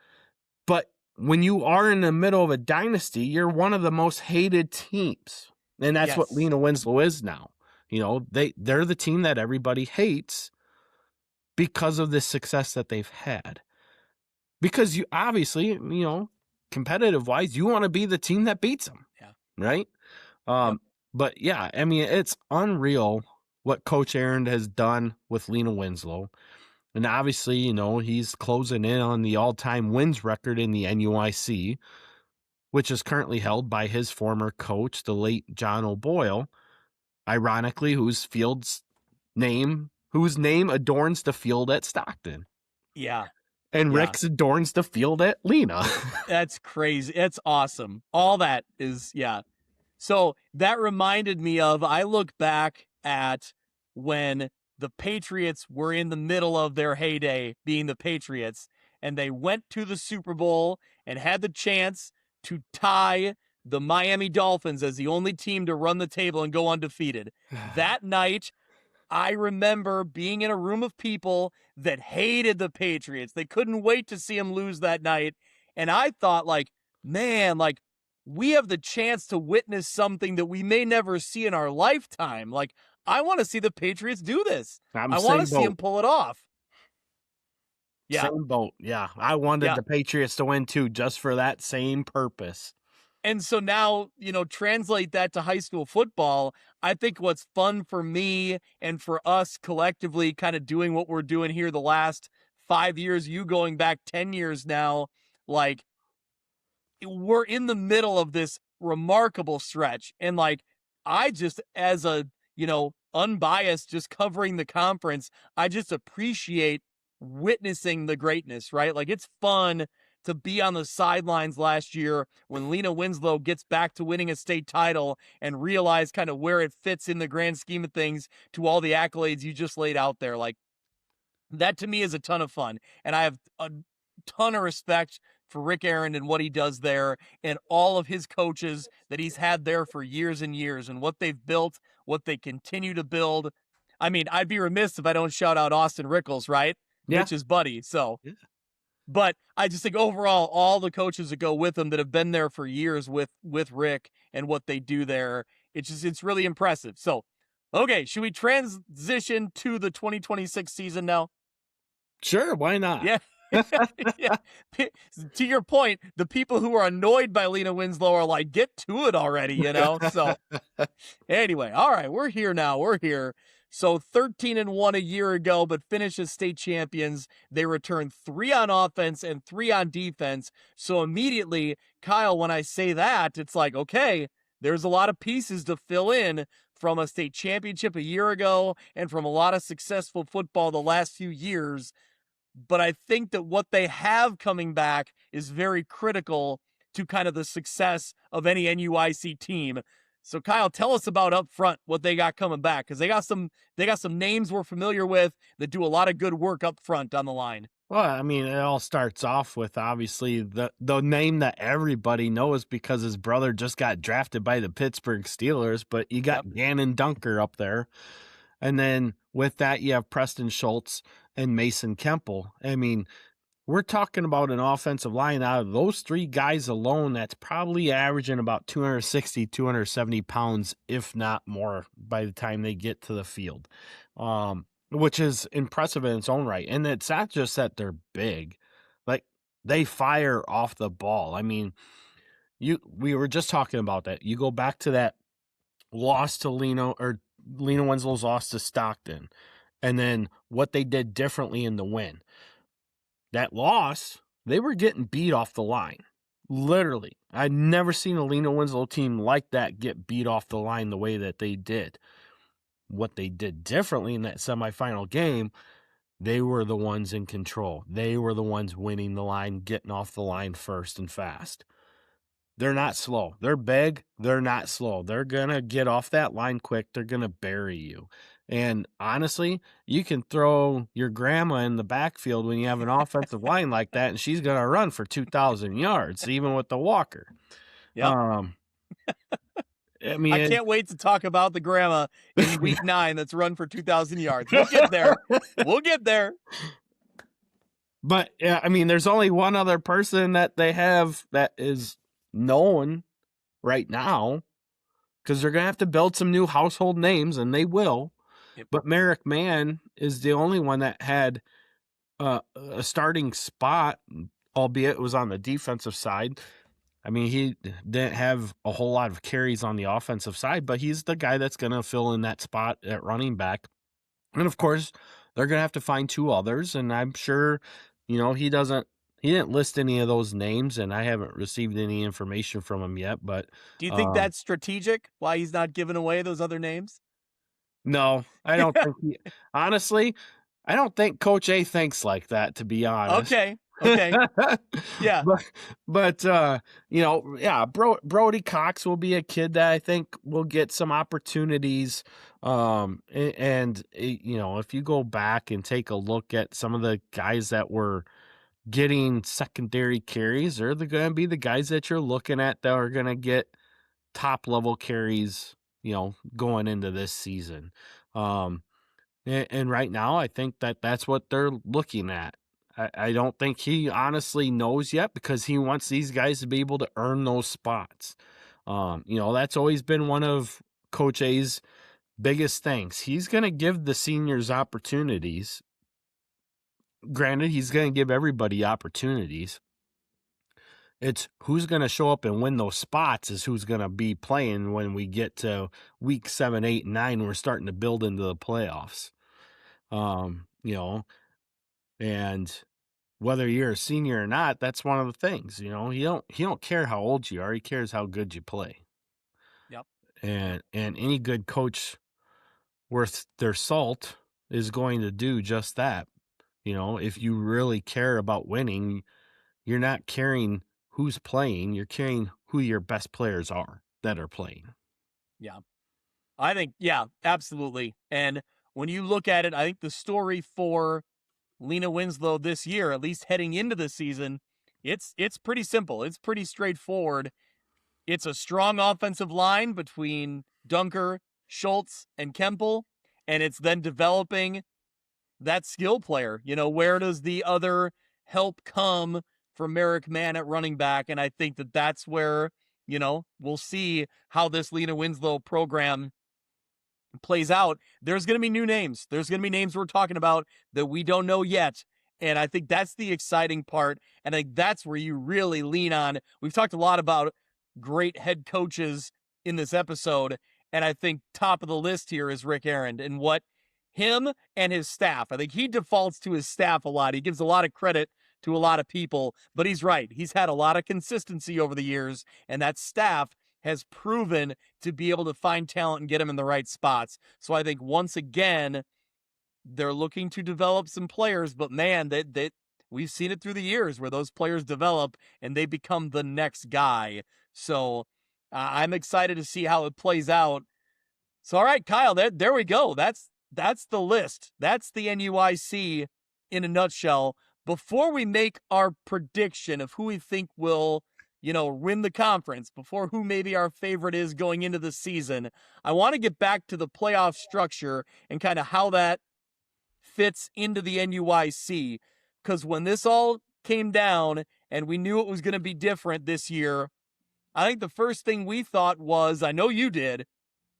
But when you are in the middle of a dynasty, you're one of the most hated teams. And that's what Lena Winslow is now. They're the team that everybody hates because of the success that they've had. Because you obviously, competitive wise, you want to be the team that beats them. Yeah. Right. But yeah, it's unreal what Coach Aaron has done with Lena Winslow. And obviously, he's closing in on the all-time wins record in the NUIC, which is currently held by his former coach, the late John O'Boyle, ironically, whose name adorns the field at Stockton. Yeah. And Rick's adorns the field at Lena. That's crazy. It's awesome. All that is, So that reminded me of, I look back at when the Patriots were in the middle of their heyday being the Patriots, and they went to the Super Bowl and had the chance to tie the Miami Dolphins as the only team to run the table and go undefeated. That night, I remember being in a room of people that hated the Patriots. They couldn't wait to see them lose that night. And I thought, man, we have the chance to witness something that we may never see in our lifetime. I want to see the Patriots do this. I want to see them pull it off. Yeah. Same boat. Yeah. I wanted the Patriots to win too, just for that same purpose. And so now, translate that to high school football. I think what's fun for me and for us collectively kind of doing what we're doing here the last 5 years, you going back 10 years now, we're in the middle of this remarkable stretch. And I just, as a, unbiased, just covering the conference, I just appreciate witnessing the greatness, right? Like, it's fun to be on the sidelines last year when Lena Winslow gets back to winning a state title and realize kind of where it fits in the grand scheme of things to all the accolades you just laid out there. Like, that to me is a ton of fun. And I have a ton of respect for Rick Aaron and what he does there and all of his coaches that he's had there for years and years and what they've built, what they continue to build. I mean, I'd be remiss if I don't shout out Austin Rickles, right? Yeah. Mitch's buddy. So, yeah. But I just think overall, all the coaches that go with him that have been there for years with Rick and what they do there, it's really impressive. So, okay, should we transition to the 2026 season now? Sure, why not? Yeah. Yeah. To your point, the people who are annoyed by Lena Winslow are like, get to it already, So anyway, all right, we're here now. We're here. So 13-1 a year ago, but finished as state champions. They returned 3 on offense and 3 on defense. So immediately, Kyle, when I say that, it's like, okay, there's a lot of pieces to fill in from a state championship a year ago and from a lot of successful football the last few years. But I think that what they have coming back is very critical to kind of the success of any NUIC team. So Kyle, tell us about up front what they got coming back, because they got some names we're familiar with that do a lot of good work up front on the line. Well, I mean, it all starts off with obviously the name that everybody knows because his brother just got drafted by the Pittsburgh Steelers, but you got Gannon Dunker up there. And then with that, you have Preston Schultz and Mason Kemple. I mean, we're talking about an offensive line out of those 3 guys alone that's probably averaging about 260, 270 pounds, if not more, by the time they get to the field, which is impressive in its own right. And it's not just that they're big. Like, they fire off the ball. I mean, we were just talking about that. You go back to that loss to Lena Winslow's loss to Stockton, and then what they did differently in the win. That loss, they were getting beat off the line. Literally. I'd never seen a Lena Winslow team like that get beat off the line the way that they did. What they did differently in that semifinal game, they were the ones in control. They were the ones winning the line, getting off the line first and fast. They're not slow. They're big. They're not slow. They're going to get off that line quick. They're going to bury you. And honestly, you can throw your grandma in the backfield when you have an offensive line like that, and she's going to run for 2,000 yards, even with the walker. Yeah. I mean, I can't wait to talk about the grandma in week 9 that's run for 2,000 yards. We'll get there. We'll get there. But yeah, I mean, there's only one other person that they have that is known right now, because they're going to have to build some new household names, and they will. Yep. But Merrick Mann is the only one that had a starting spot, albeit it was on the defensive side. I mean, he didn't have a whole lot of carries on the offensive side, but he's the guy that's going to fill in that spot at running back. And of course, they're going to have to find 2 others, and I'm sure, he didn't list any of those names, and I haven't received any information from him yet. But do you think that's strategic? Why he's not giving away those other names? No, I don't think. Honestly, I don't think Coach A thinks like that. To be honest. Okay. Yeah. But Brody Cox will be a kid that I think will get some opportunities. If you go back and take a look at some of the guys that were getting secondary carries, they're going to be the guys that you're looking at that are going to get top level carries, going into this season. And right now, I think that's what they're looking at. I don't think he honestly knows yet, because he wants these guys to be able to earn those spots. That's always been one of Coach A's biggest things. He's going to give the seniors opportunities. Granted, he's going to give everybody opportunities. It's who's going to show up and win those spots is who's going to be playing when we get to week 7, 8, and 9. We're starting to build into the playoffs. And whether you're a senior or not, that's one of the things. He don't care how old you are. He cares how good you play. Yep. And any good coach worth their salt is going to do just that. If you really care about winning, you're not caring who's playing, you're caring who your best players are that are playing. Yeah. I think, yeah, absolutely. And when you look at it, I think the story for Lena Winslow this year, at least heading into the season, it's pretty simple. It's pretty straightforward. It's a strong offensive line between Dunker, Schultz, and Kempel, and it's then developing that skill player. Where does the other help come from Merrick Mann at running back? And I think that's where, we'll see how this Lena Winslow program plays out. There's going to be new names. There's going to be names we're talking about that we don't know yet. And I think that's the exciting part. And I think that's where you really lean on. We've talked a lot about great head coaches in this episode. And I think top of the list here is Rick Arend and what him and his staff, I think he defaults to his staff a lot. He gives a lot of credit to a lot of people, but he's right. He's had a lot of consistency over the years, and that staff has proven to be able to find talent and get them in the right spots. So I think once again, they're looking to develop some players, but man, that we've seen it through the years where those players develop and they become the next guy. So I'm excited to see how it plays out. So, all right, Kyle, there we go. That's the list. That's the NUIC in a nutshell. Before we make our prediction of who we think will, win the conference, before who maybe our favorite is going into the season, I want to get back to the playoff structure and kind of how that fits into the NUIC. Because when this all came down and we knew it was going to be different this year, I think the first thing we thought was, I know you did,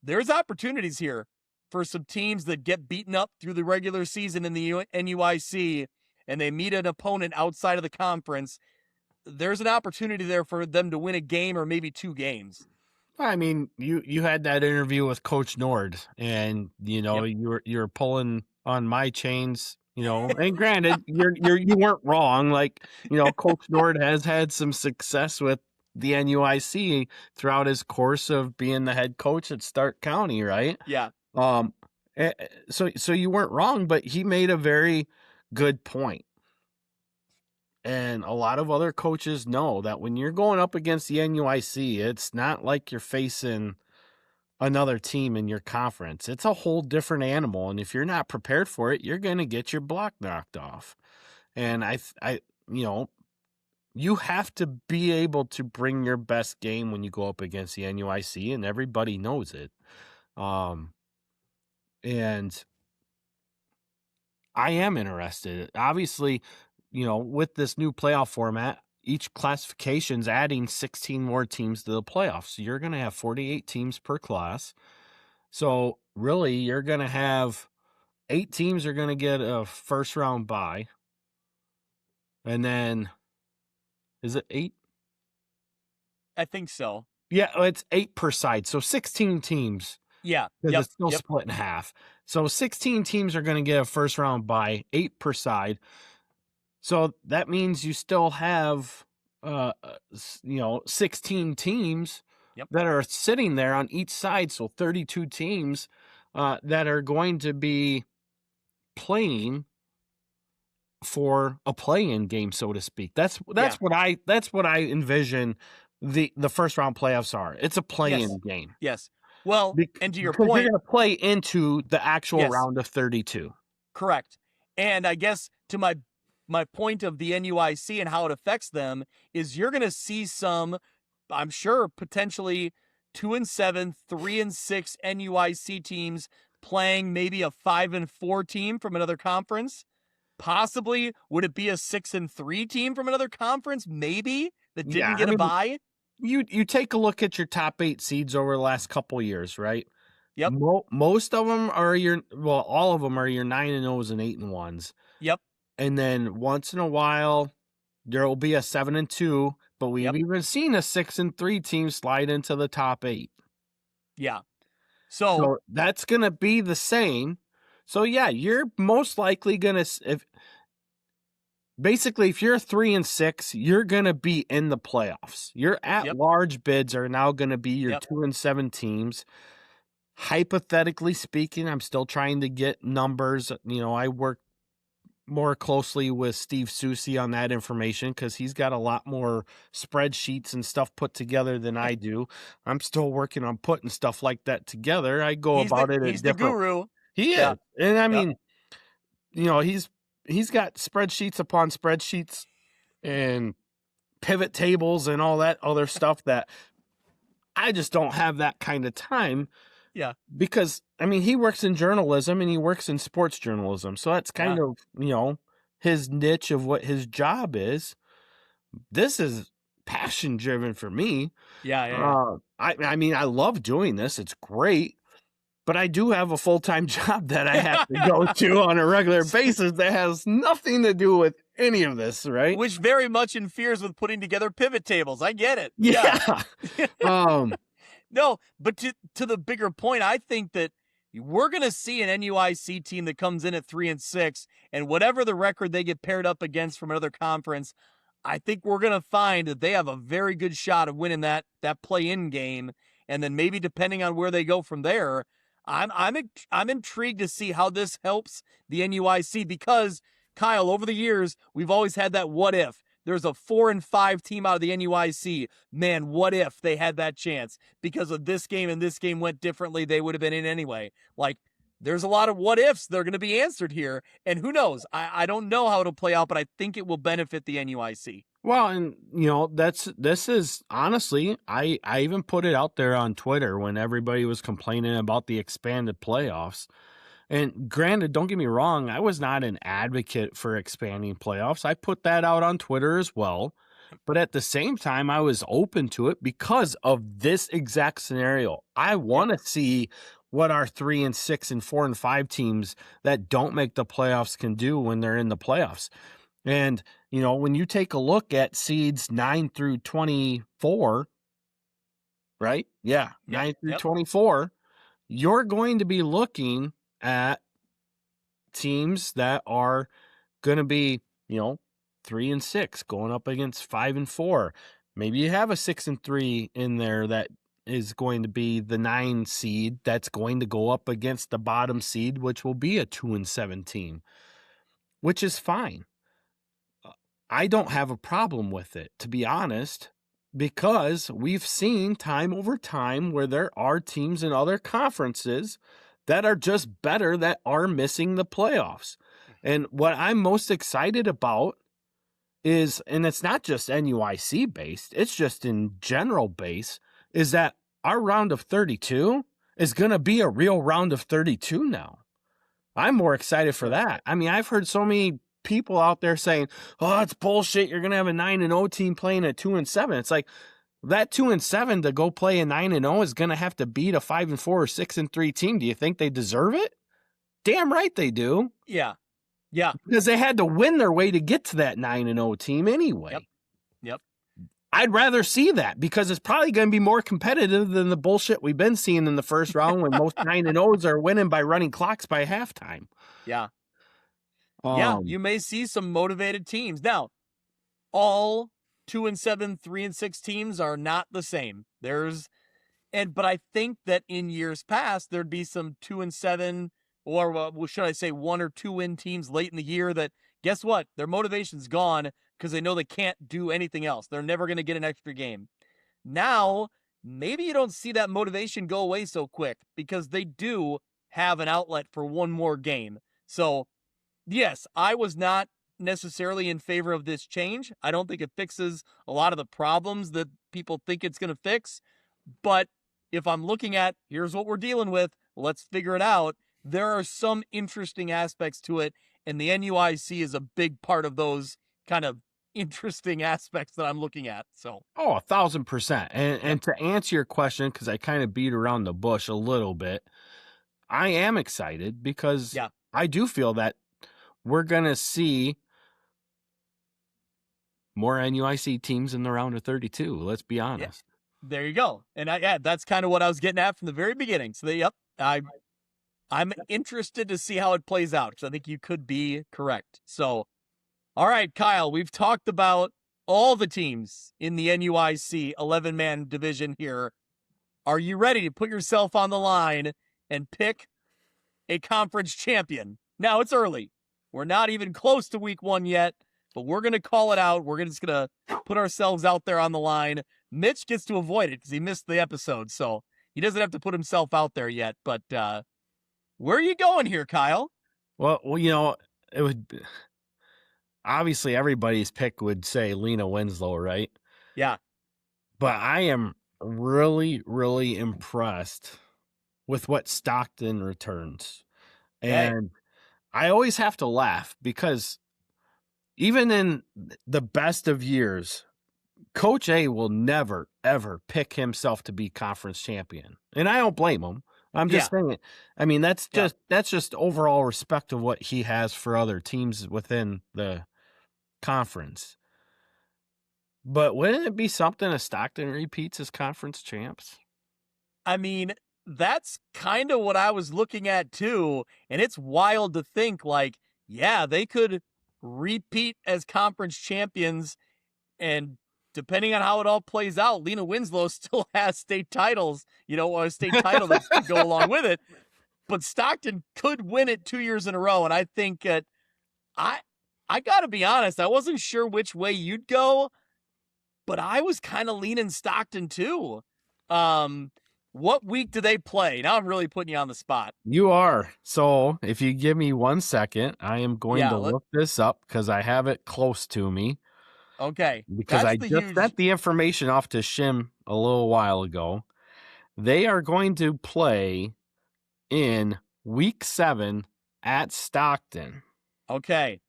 there's opportunities here for some teams that get beaten up through the regular season in the NUIC and they meet an opponent outside of the conference. There's an opportunity there for them to win a game or maybe two games. I mean, you had that interview with Coach Nord, and you were pulling on my chains, and granted, you weren't wrong. Like, Coach Nord has had some success with the NUIC throughout his course of being the head coach at Stark County, right? Yeah. So you weren't wrong, but he made a very good point. And a lot of other coaches know that when you're going up against the NUIC, it's not like you're facing another team in your conference. It's a whole different animal. And if you're not prepared for it, you're going to get your block knocked off. And you have to be able to bring your best game when you go up against the NUIC, and everybody knows it. And I am interested. Obviously, with this new playoff format, each classification's adding 16 more teams to the playoffs. So you're going to have 48 teams per class. So really, you're going to have 8 teams are going to get a first round bye. And then, is it 8? I think so. Yeah, it's 8 per side. So 16 teams. Yeah. Because it's still split in half. So 16 teams are going to get a first round bye, 8 per side. So that means you still have, 16 teams that are sitting there on each side. So 32 teams that are going to be playing for a play-in game, so to speak. That's what I envision the first round playoffs are. It's a play-in game. Yes. Well, and to your point, you're going to play into the actual round of 32. Correct. And I guess to my point of the NUIC and how it affects them is you're going to see some, I'm sure, potentially 2-7, 3-6 NUIC teams playing maybe a 5-4 team from another conference. Possibly, would it be a 6-3 team from another conference? Maybe that didn't get a bye. You take a look at your top 8 seeds over the last couple of years, right? Yep. Most of them are all of them are your 9-0s and 8-1s. Yep. And then once in a while, there will be a 7-2, but we've even seen a 6-3 team slide into the top 8. Yeah. So that's going to be the same. So yeah, you're most likely going to, basically, if you're 3-6, you're going to be in the playoffs. Your at-large bids are now going to be your 2-7 teams. Hypothetically speaking, I'm still trying to get numbers. I work more closely with Steve Susi on that information because he's got a lot more spreadsheets and stuff put together than I do. I'm still working on putting stuff like that together. I go about it. He's the guru. He is. And I mean, he's got spreadsheets upon spreadsheets and pivot tables and all that other stuff that I just don't have that kind of time. Yeah. Because, I mean, he works in journalism and he works in sports journalism. So that's kind of, his niche of what his job is. This is passion driven for me. Yeah. I mean, I love doing this. It's great. But I do have a full-time job that I have to go to on a regular basis that has nothing to do with any of this, right? Which very much interferes with putting together pivot tables. I get it. Yeah. No, but to the bigger point, I think that we're going to see an NUIC team that comes in at 3-6, and whatever the record they get paired up against from another conference, I think we're going to find that they have a very good shot of winning that play-in game, and then maybe depending on where they go from there, I'm intrigued to see how this helps the NUIC because, Kyle, over the years, we've always had that what if. There's a 4-5 team out of the NUIC. Man, what if they had that chance? Because of this game and this game went differently, they would have been in anyway. Like, there's a lot of what ifs that are going to be answered here. And who knows? I don't know how it'll play out, but I think it will benefit the NUIC. Well, and, this is, honestly, I even put it out there on Twitter when everybody was complaining about the expanded playoffs. And granted, don't get me wrong, I was not an advocate for expanding playoffs. I put that out on Twitter as well. But at the same time, I was open to it because of this exact scenario. I want to see what our 3-6 and 4-5 teams that don't make the playoffs can do when they're in the playoffs. And, when you take a look at seeds 9 through 24, right? Yeah, 9 through 24, you're going to be looking at teams that are going to be, 3-6 going up against 5-4. Maybe you have a 6-3 in there that is going to be the 9 seed that's going to go up against the bottom seed, which will be a 2-7 team, which is fine. I don't have a problem with it, to be honest, because we've seen time over time where there are teams in other conferences that are just better that are missing the playoffs. And what I'm most excited about is, and it's not just NUIC based, it's just in general base, is that our round of 32 is going to be a real round of 32 now. I'm more excited for that. I mean, I've heard so many people out there saying, oh, it's bullshit. You're going to have a 9-0 team playing a 2-7. It's like, that 2-7 to go play a 9-0 is going to have to beat a 5-4 or 6-3 team. Do you think they deserve it? Damn right they do. Yeah. Because they had to win their way to get to that 9-0 team anyway. Yep. I'd rather see that because it's probably going to be more competitive than the bullshit we've been seeing in the first round when most 9-0s are winning by running clocks by halftime. Yeah. You may see some motivated teams. Now, all 2-7, 3-6 teams are not the same. But I think that in years past, there'd be some 2-7, or should I say 1 or 2 win teams late in the year that, guess what? Their motivation's gone because they know they can't do anything else. They're never going to get an extra game. Now, maybe you don't see that motivation go away so quick because they do have an outlet for one more game. So, yes, I was not necessarily in favor of this change. I don't think it fixes a lot of the problems that people think it's going to fix. But if I'm looking at, here's what we're dealing with, let's figure it out, there are some interesting aspects to it, and the NUIC is a big part of those kind of interesting aspects that I'm looking at. So 1,000%. And to answer your question, because I kind of beat around the bush a little bit, I am excited because I do feel that we're going to see more NUIC teams in the round of 32. Let's be honest. There you go. And that's kind of what I was getting at from the very beginning. So I'm interested to see how it plays out because I think you could be correct. So All right, Kyle, we've talked about all the teams in the NUIC 11-man division here. Are you ready to put yourself on the line and pick a conference champion? Now, it's early. We're not even close to week 1 yet, but we're going to call it out. We're just going to put ourselves out there on the line. Mitch gets to avoid it because he missed the episode, so he doesn't have to put himself out there yet. But where are you going here, Kyle? Well, it would obviously everybody's pick would say Lena Winslow, right? Yeah. But I am really, really impressed with what Stockton returns. And I always have to laugh because even in the best of years, Coach A will never, ever pick himself to be conference champion. And I don't blame him. I'm just saying, I mean, that's just overall respect of what he has for other teams within the conference. But wouldn't it be something if Stockton repeats as conference champs? I mean, that's kind of what I was looking at too. And it's wild to think like, yeah, they could repeat as conference champions. And depending on how it all plays out, Lena Winslow still has state titles, a state title that could go along with it. But Stockton could win it 2 years in a row. And I think that I got to be honest, I wasn't sure which way you'd go, but I was kind of leaning Stockton too. What week do they play? Now I'm really putting you on the spot. You are. So if you give me 1 second, I am going to look this up because I have it close to me. Okay. Because I just sent the information off to Shim a little while ago. They are going to play in week 7 at Stockton. Okay.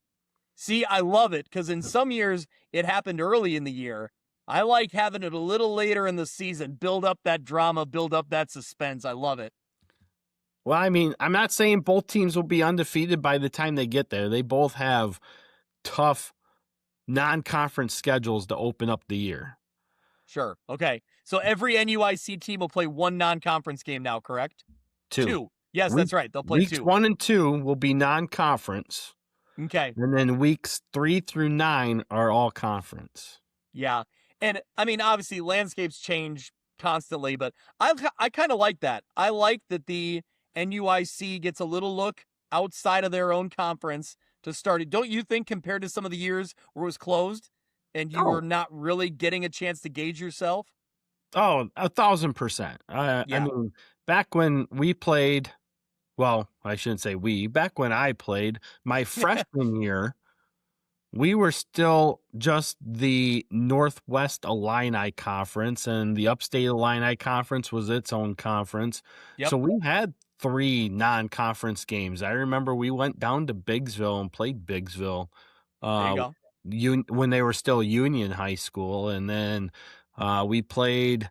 See, I love it because in some years it happened early in the year. I like having it a little later in the season. Build up that drama, build up that suspense. I love it. Well, I mean, I'm not saying both teams will be undefeated by the time they get there. They both have tough non-conference schedules to open up the year. Sure. Okay. So every NUIC team will play 1 non-conference game now, correct? 2. Yes, that's right. They'll play 2. Weeks 1 and 2 will be non-conference. Okay. And then weeks 3 through 9 are all conference. Yeah. And I mean, obviously landscapes change constantly, but I kind of like that. I like that the NUIC gets a little look outside of their own conference to start it. Don't you think compared to some of the years where it was closed and you were not really getting a chance to gauge yourself? Oh, 1,000%. I mean, back when we played, well, I shouldn't say we, back when I played my freshman year, we were still just the Northwest Illini Conference, and the Upstate Illini Conference was its own conference. Yep. So we had 3 non-conference games. I remember we went down to Biggsville and played Biggsville there you go. when they were still Union High School, and then we played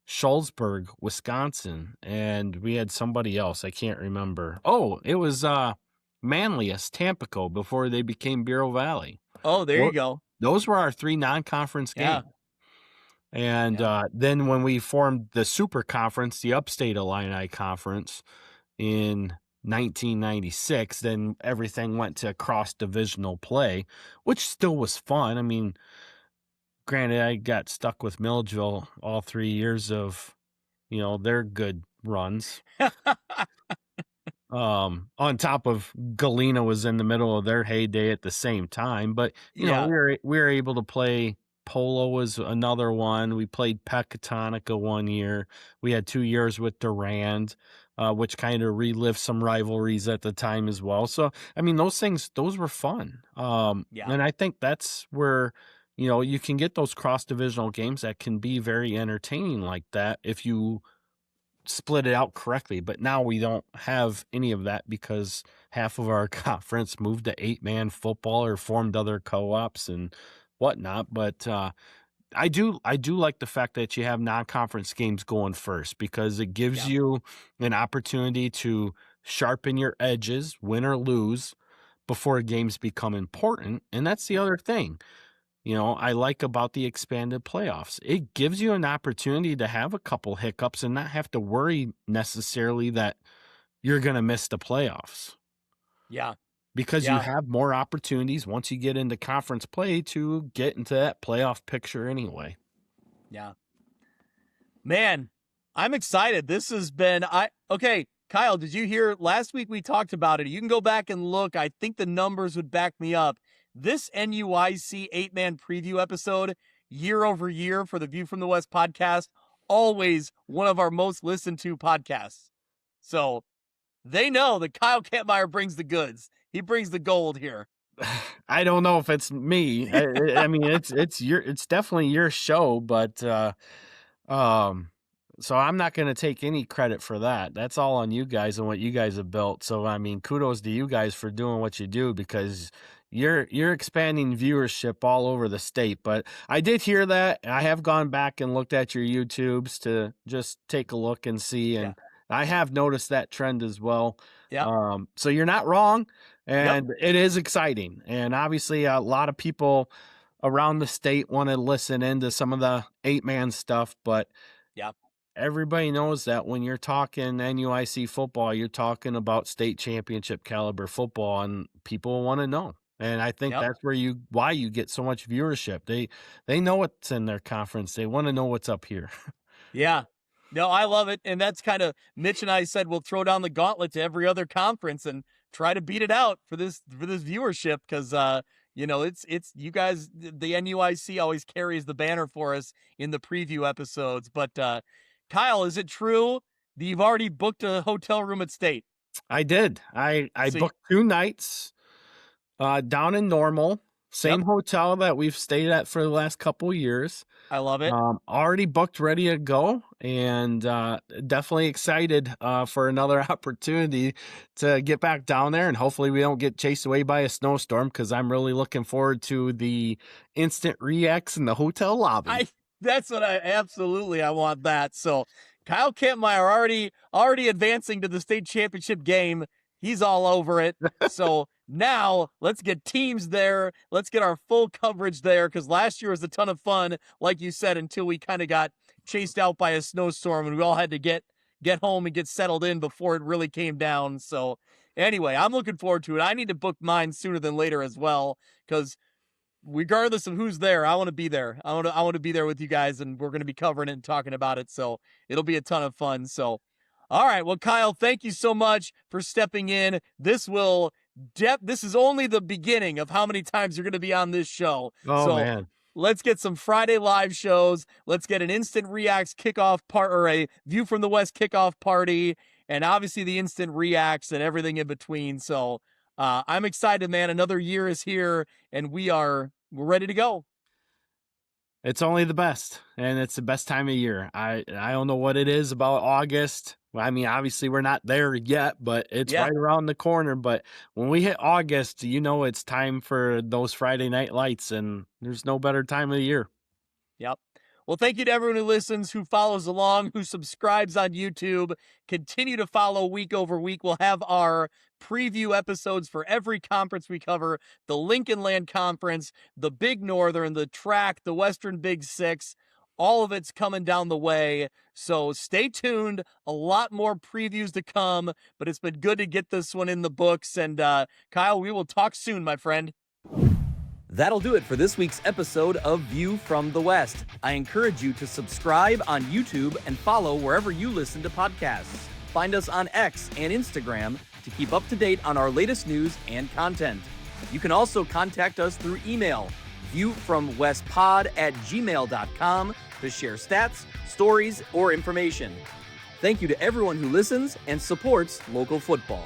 Schulzburg, Wisconsin, and we had somebody else. I can't remember. Oh, it was Manlius, Tampico, before they became Bureau Valley. Oh, there you go. Those were our 3 non-conference games. And then when we formed the super conference, the Upstate Illini Conference in 1996, then everything went to cross-divisional play, which still was fun. I mean, granted, I got stuck with Milledgeville all 3 years of, their good runs. On top of Galena was in the middle of their heyday at the same time, but we were able to play. Polo was another one. We played Pecatonica 1 year. We had 2 years with Durand, which kind of relived some rivalries at the time as well. So, I mean, those were fun. And I think that's where, you can get those cross-divisional games that can be very entertaining like that if you split it out correctly. But now we don't have any of that because half of our conference moved to 8-man football or formed other co-ops and whatnot. But I do like the fact that you have non-conference games going first because it gives you an opportunity to sharpen your edges, win or lose, before games become important. And that's the other thing, I like about the expanded playoffs. It gives you an opportunity to have a couple hiccups and not have to worry necessarily that you're going to miss the playoffs. Yeah. because you have more opportunities once you get into conference play to get into that playoff picture anyway. Yeah. Man, I'm excited. This has been okay, Kyle, did you hear last week we talked about it? You can go back and look. I think the numbers would back me up. This NUIC 8-man preview episode, year over year for the View from the West podcast, always one of our most listened to podcasts. So they know that Kyle Kampmier brings the goods. He brings the gold here. I don't know if it's me. I mean, it's definitely your show, but so I'm not going to take any credit for that. That's all on you guys and what you guys have built. So I mean, kudos to you guys for doing what you do, because you're expanding viewership all over the state. But I did hear that. I have gone back and looked at your YouTubes to just take a look and see, and I have noticed that trend as well. Yeah. So you're not wrong, and it is exciting. And obviously a lot of people around the state want to listen into some of the 8-man stuff, but everybody knows that when you're talking NUIC football, you're talking about state championship caliber football, and people want to know. And I think that's why you get so much viewership. They know what's in their conference. They want to know what's up here. Yeah. No, I love it. And that's kind of, Mitch and I said we'll throw down the gauntlet to every other conference and try to beat it out for this viewership, because it's you guys, the NUIC always carries the banner for us in the preview episodes. But Kyle, is it true that you've already booked a hotel room at State? I did. I booked 2 nights down in Normal, same hotel that we've stayed at for the last couple of years. I love it. Already booked, ready to go, and definitely excited for another opportunity to get back down there, and hopefully we don't get chased away by a snowstorm, because I'm really looking forward to the instant reacts in the hotel lobby. That's what I want that. So Kyle Kampmier already advancing to the state championship game. He's all over it. So now let's get teams there. Let's get our full coverage there, because last year was a ton of fun, like you said, until we kind of got chased out by a snowstorm and we all had to get home and get settled in before it really came down. So anyway, I'm looking forward to it. I need to book mine sooner than later as well, because regardless of who's there, I want to be there. I want to be there with you guys, and we're going to be covering it and talking about it. So it'll be a ton of fun. So, all right. Well, Kyle, thank you so much for stepping in. This is only the beginning of how many times you're going to be on this show. Oh, man. Let's get some Friday live shows. Let's get an instant reacts kickoff or a View from the West kickoff party, and obviously the instant reacts and everything in between. So I'm excited, man. Another year is here, and we're ready to go. It's only the best, and it's the best time of year. I don't know what it is about August. I mean, obviously we're not there yet, but it's right around the corner. But when we hit August, it's time for those Friday night lights, and there's no better time of the year. Yep. Well, thank you to everyone who listens, who follows along, who subscribes on YouTube. Continue to follow week over week. We'll have our preview episodes for every conference we cover: the Lincoln Land Conference, the Big Northern, the track, the Western Big Six. All of it's coming down the way. So stay tuned. A lot more previews to come, but it's been good to get this one in the books. And Kyle, we will talk soon, my friend. That'll do it for this week's episode of View from the West. I encourage you to subscribe on YouTube and follow wherever you listen to podcasts. Find us on X and Instagram to keep up to date on our latest news and content. You can also contact us through email, viewfromwestpod@gmail.com, to share stats, stories, or information. Thank you to everyone who listens and supports local football.